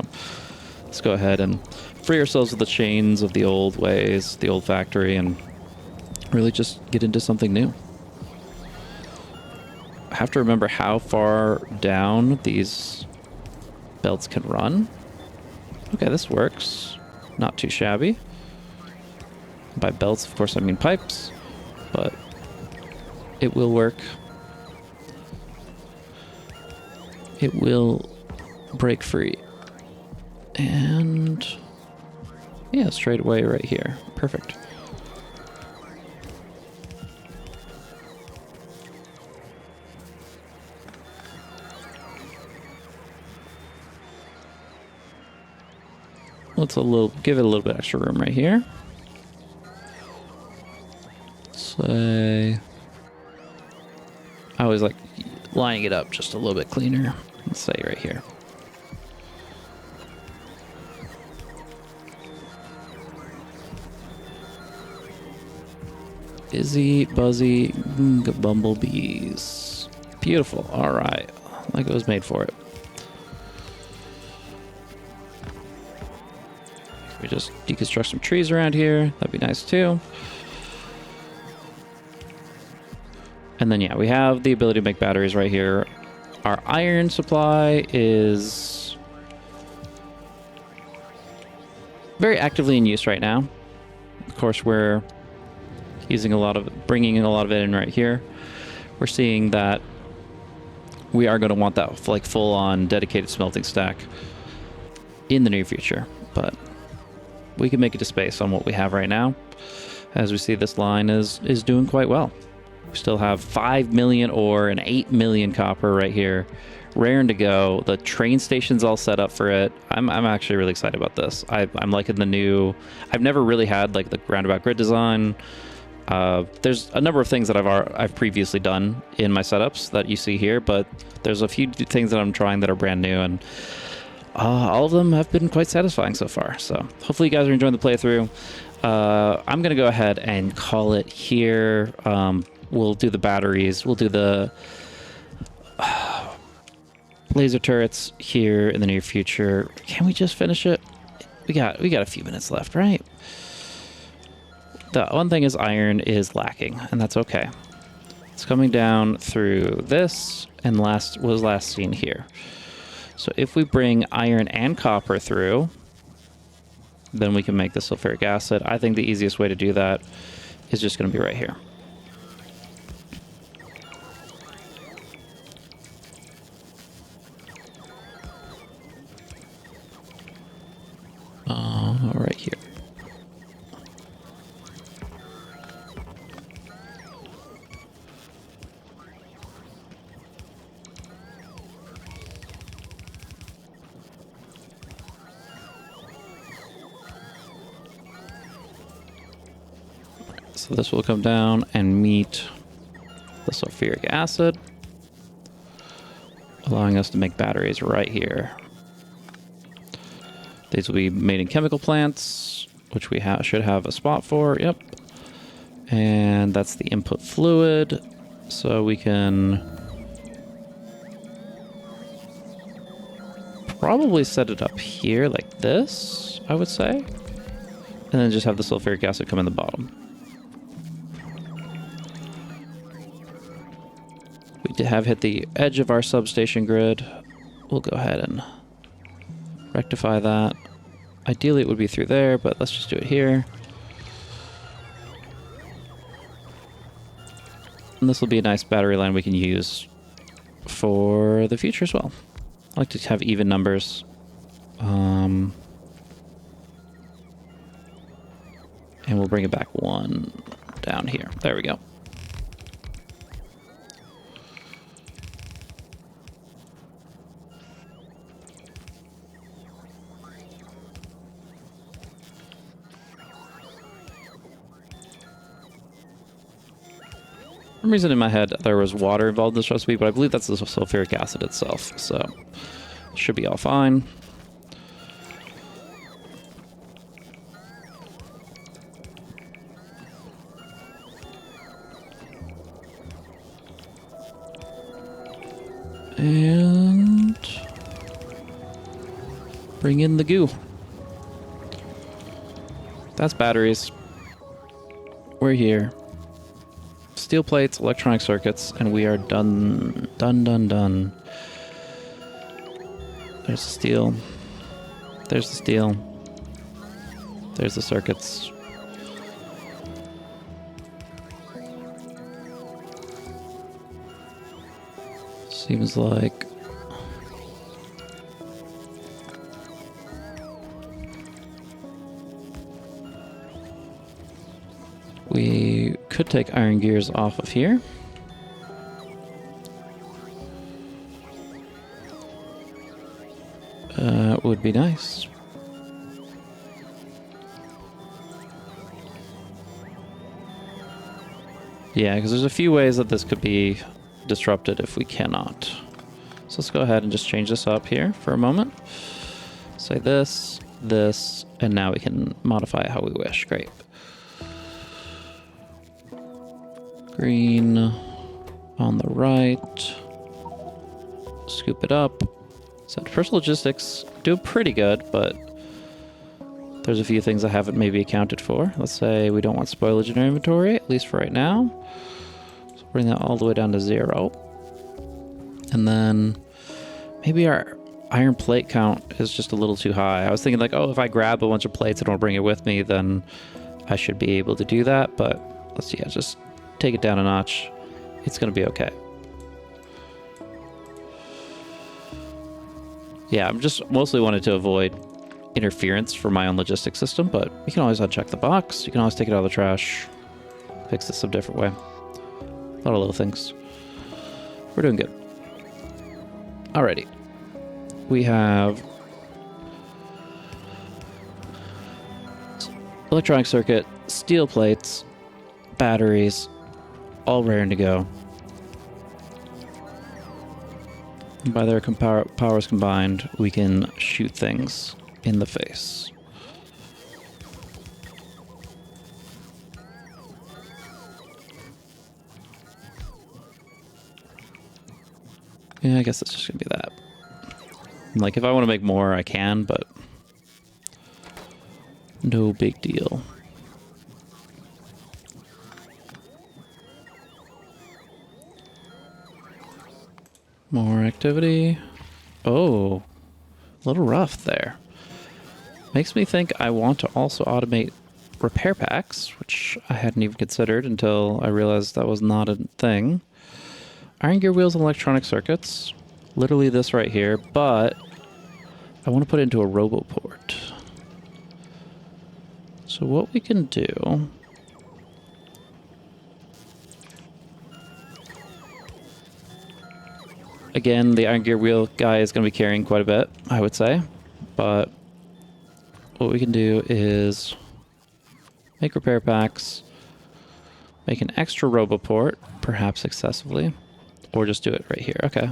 let's go ahead and free ourselves of the chains of the old ways, the old factory, and really just get into something new. I have to remember how far down these belts can run. Okay, this works. Not too shabby. By belts, of course, I mean pipes, but it will work. It will break free. And yeah, straight away right here. Perfect. Let's give it a little bit extra room right here. Say, I always like lining it up just a little bit cleaner. Let's say right here. Busy, buzzy, bumblebees. Beautiful. All right, like it was made for it. We just deconstruct some trees around here. That'd be nice too. And then, yeah, we have the ability to make batteries right here. Our iron supply is very actively in use right now. Of course, we're using bringing a lot of it in right here. We're seeing that we are going to want that like full-on dedicated smelting stack in the near future, but we can make it to space on what we have right now. As we see, this line is doing quite well. We still have 5 million ore and 8 million copper right here, raring to go. The train station's all set up for it. I'm actually really excited about this. I'm liking the new. I've never really had like the roundabout grid design. There's a number of things that I've previously done in my setups that you see here, but there's a few things that I'm trying that are brand new, and all of them have been quite satisfying so far. So hopefully you guys are enjoying the playthrough. I'm gonna go ahead and call it here. We'll do the batteries. We'll do the laser turrets here in the near future. Can we just finish it? We got a few minutes left, right? The one thing is iron is lacking, and that's okay. It's coming down through this, and was last seen here. So if we bring iron and copper through, then we can make the sulfuric acid. I think the easiest way to do that is just going to be right here. Right here. So this will come down and meet the sulfuric acid, allowing us to make batteries right here. These will be made in chemical plants, which we should have a spot for. Yep. And that's the input fluid. So we can probably set it up here like this, I would say. And then just have the sulfuric acid come in the bottom. We have hit the edge of our substation grid. We'll go ahead and rectify that. Ideally it would be through there, but let's just do it here. And this will be a nice battery line we can use for the future as well. I like to have even numbers. And we'll bring it back one down here. There we go. For some reason in my head there was water involved in this recipe, but I believe that's the sulfuric acid itself, so it should be all fine. And bring in the goo. That's batteries. We're here. Steel plates, electronic circuits, and we are done. Done. There's the steel. There's the steel. There's the circuits. Seems like we could take iron gears off of here. Would be nice. Yeah, because there's a few ways that this could be disrupted if we cannot. So let's go ahead and just change this up here for a moment. Say this, this, and now we can modify it how we wish. Great. Green on the right. Scoop it up. So first logistics do pretty good, but there's a few things I haven't maybe accounted for. Let's say we don't want spoilage in our inventory, at least for right now. So bring that all the way down to 0. And then maybe our iron plate count is just a little too high. I was thinking like, oh, if I grab a bunch of plates and don't bring it with me, then I should be able to do that. But let's see, just take it down a notch. It's going to be okay. Yeah, I'm just mostly wanted to avoid interference for my own logistics system, but you can always uncheck the box. You can always take it out of the trash. Fix this some different way. A lot of little things. We're doing good. Alrighty. We have electronic circuit, steel plates, batteries, all raring to go. And by their powers combined, we can shoot things in the face. Yeah, I guess it's just gonna be that. Like, if I want to make more, I can, but no big deal. More activity. Oh, a little rough there. Makes me think I want to also automate repair packs, which I hadn't even considered until I realized that was not a thing. Iron gear wheels and electronic circuits. Literally this right here, but I want to put it into a roboport. So what we can do... Again, the iron gear wheel guy is going to be carrying quite a bit, I would say. But what we can do is make repair packs, make an extra roboport, perhaps excessively, or just do it right here. Okay.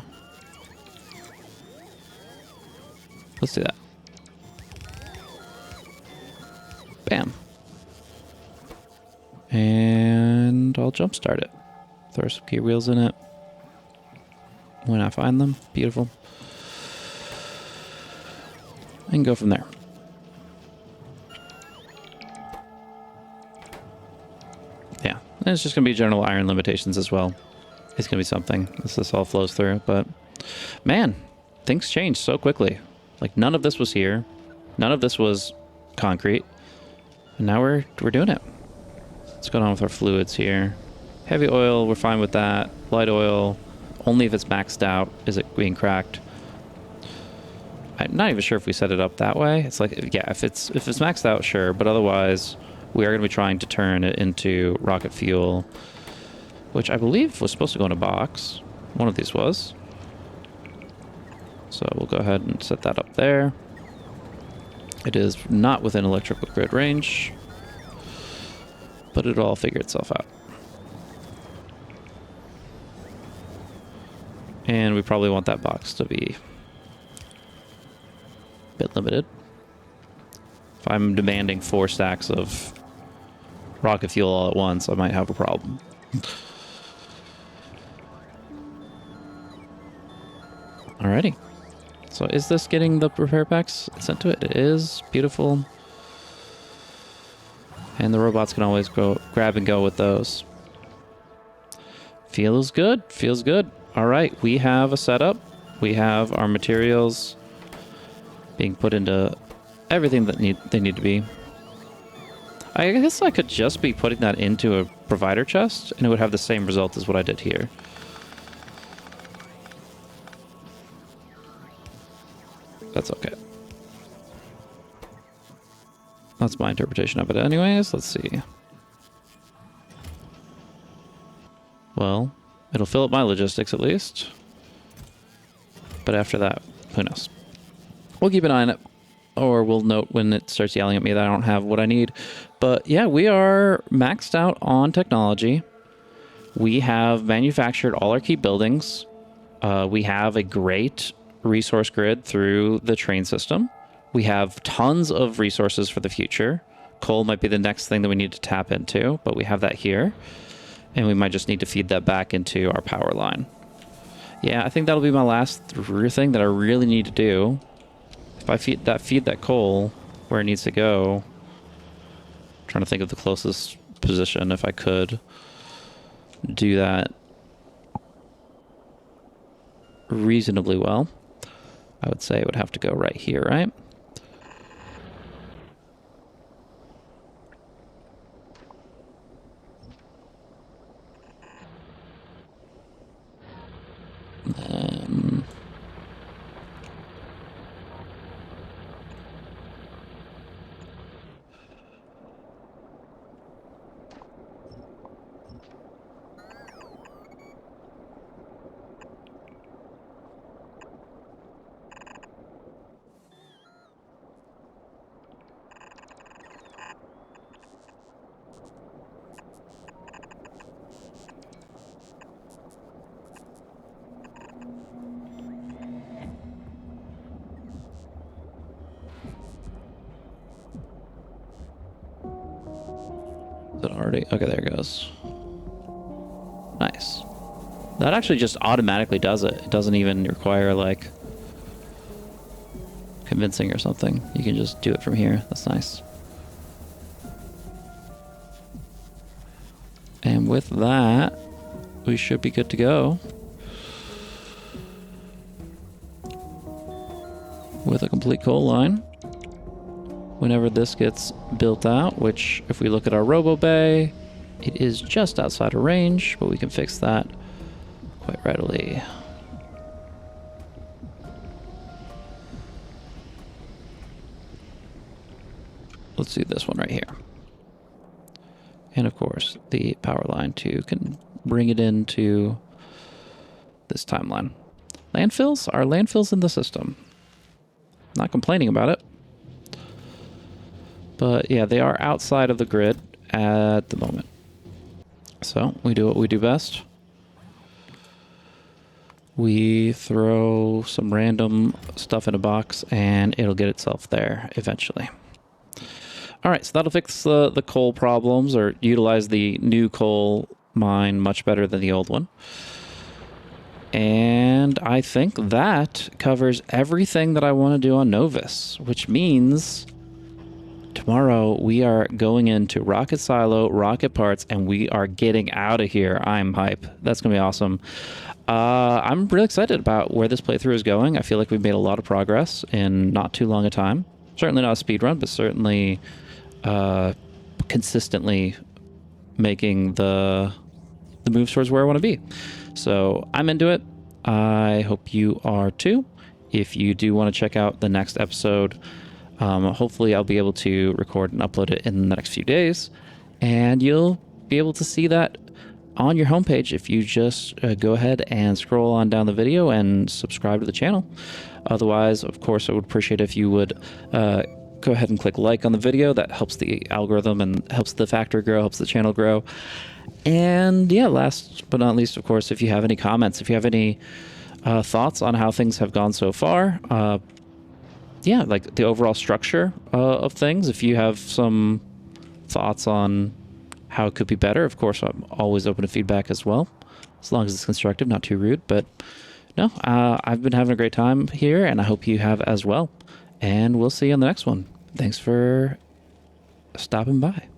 Let's do that. Bam. And I'll jumpstart it. Throw some gear wheels in it. When I find them, beautiful. And go from there. Yeah, and it's just going to be general iron limitations as well. It's going to be something as this all flows through. But man, things change so quickly. Like, none of this was here. None of this was concrete. And now we're doing it. What's going on with our fluids here? Heavy oil, we're fine with that. Light oil, only if it's maxed out is it being cracked. I'm not even sure if we set it up that way. It's like, yeah, if it's maxed out, sure, but otherwise we are going to be trying to turn it into rocket fuel, which I believe was supposed to go in a box. One of these was. So we'll go ahead and set that up there. It is not within electrical grid range, but it'll all figure itself out. And we probably want that box to be a bit limited. If I'm demanding 4 stacks of rocket fuel all at once, I might have a problem. Alrighty. So is this getting the repair packs sent to it? It is. Beautiful. And the robots can always go grab and go with those. Feels good. Feels good. All right. We have a setup. We have our materials being put into everything that they need to be. I guess I could just be putting that into a provider chest and it would have the same result as what I did here. That's okay. That's my interpretation of it anyways. Let's see. Well, it'll fill up my logistics at least. But after that, who knows? We'll keep an eye on it. Or we'll note when it starts yelling at me that I don't have what I need. But yeah, we are maxed out on technology. We have manufactured all our key buildings. We have a great resource grid through the train system. We have tons of resources for the future. Coal might be the next thing that we need to tap into, but we have that here. And we might just need to feed that back into our power line. Yeah, I think that'll be my last thing that I really need to do. If I feed that coal where it needs to go. I'm trying to think of the closest position if I could do that reasonably well. I would say it would have to go right here, right? Is it already? Okay, there it goes. Nice. That actually just automatically does it. It doesn't even require, like, convincing or something. You can just do it from here. That's nice. And with that, we should be good to go. With a complete coal line. Whenever this gets built out, which if we look at our robo bay, it is just outside of range, but we can fix that quite readily. Let's do this one right here. And of course, the power line too can bring it into this timeline. Landfills? Are landfills in the system? Not complaining about it. But yeah, they are outside of the grid at the moment. So we do what we do best. We throw some random stuff in a box and it'll get itself there eventually. All right, so that'll fix the coal problems or utilize the new coal mine much better than the old one. And I think that covers everything that I want to do on Nauvis, which means tomorrow we are going into rocket silo, rocket parts, and we are getting out of here. I'm hype. That's going to be awesome. I'm really excited about where this playthrough is going. I feel like we've made a lot of progress in not too long a time. Certainly not a speed run, but certainly consistently making the moves towards where I want to be. So I'm into it. I hope you are too. If you do want to check out the next episode Hopefully I'll be able to record and upload it in the next few days, and you'll be able to see that on your homepage if you just go ahead and scroll on down the video and subscribe to the channel. Otherwise, of course, I would appreciate if you would go ahead and click like on the video. That helps the algorithm and helps the factory grow, helps the channel grow. And yeah, last but not least, of course, if you have any comments, if you have any thoughts on how things have gone so far, yeah, like the overall structure of things, if you have some thoughts on how it could be better, of course, I'm always open to feedback as well, as long as it's constructive, not too rude. But no, I've been having a great time here, and I hope you have as well. And we'll see you on the next one. Thanks for stopping by.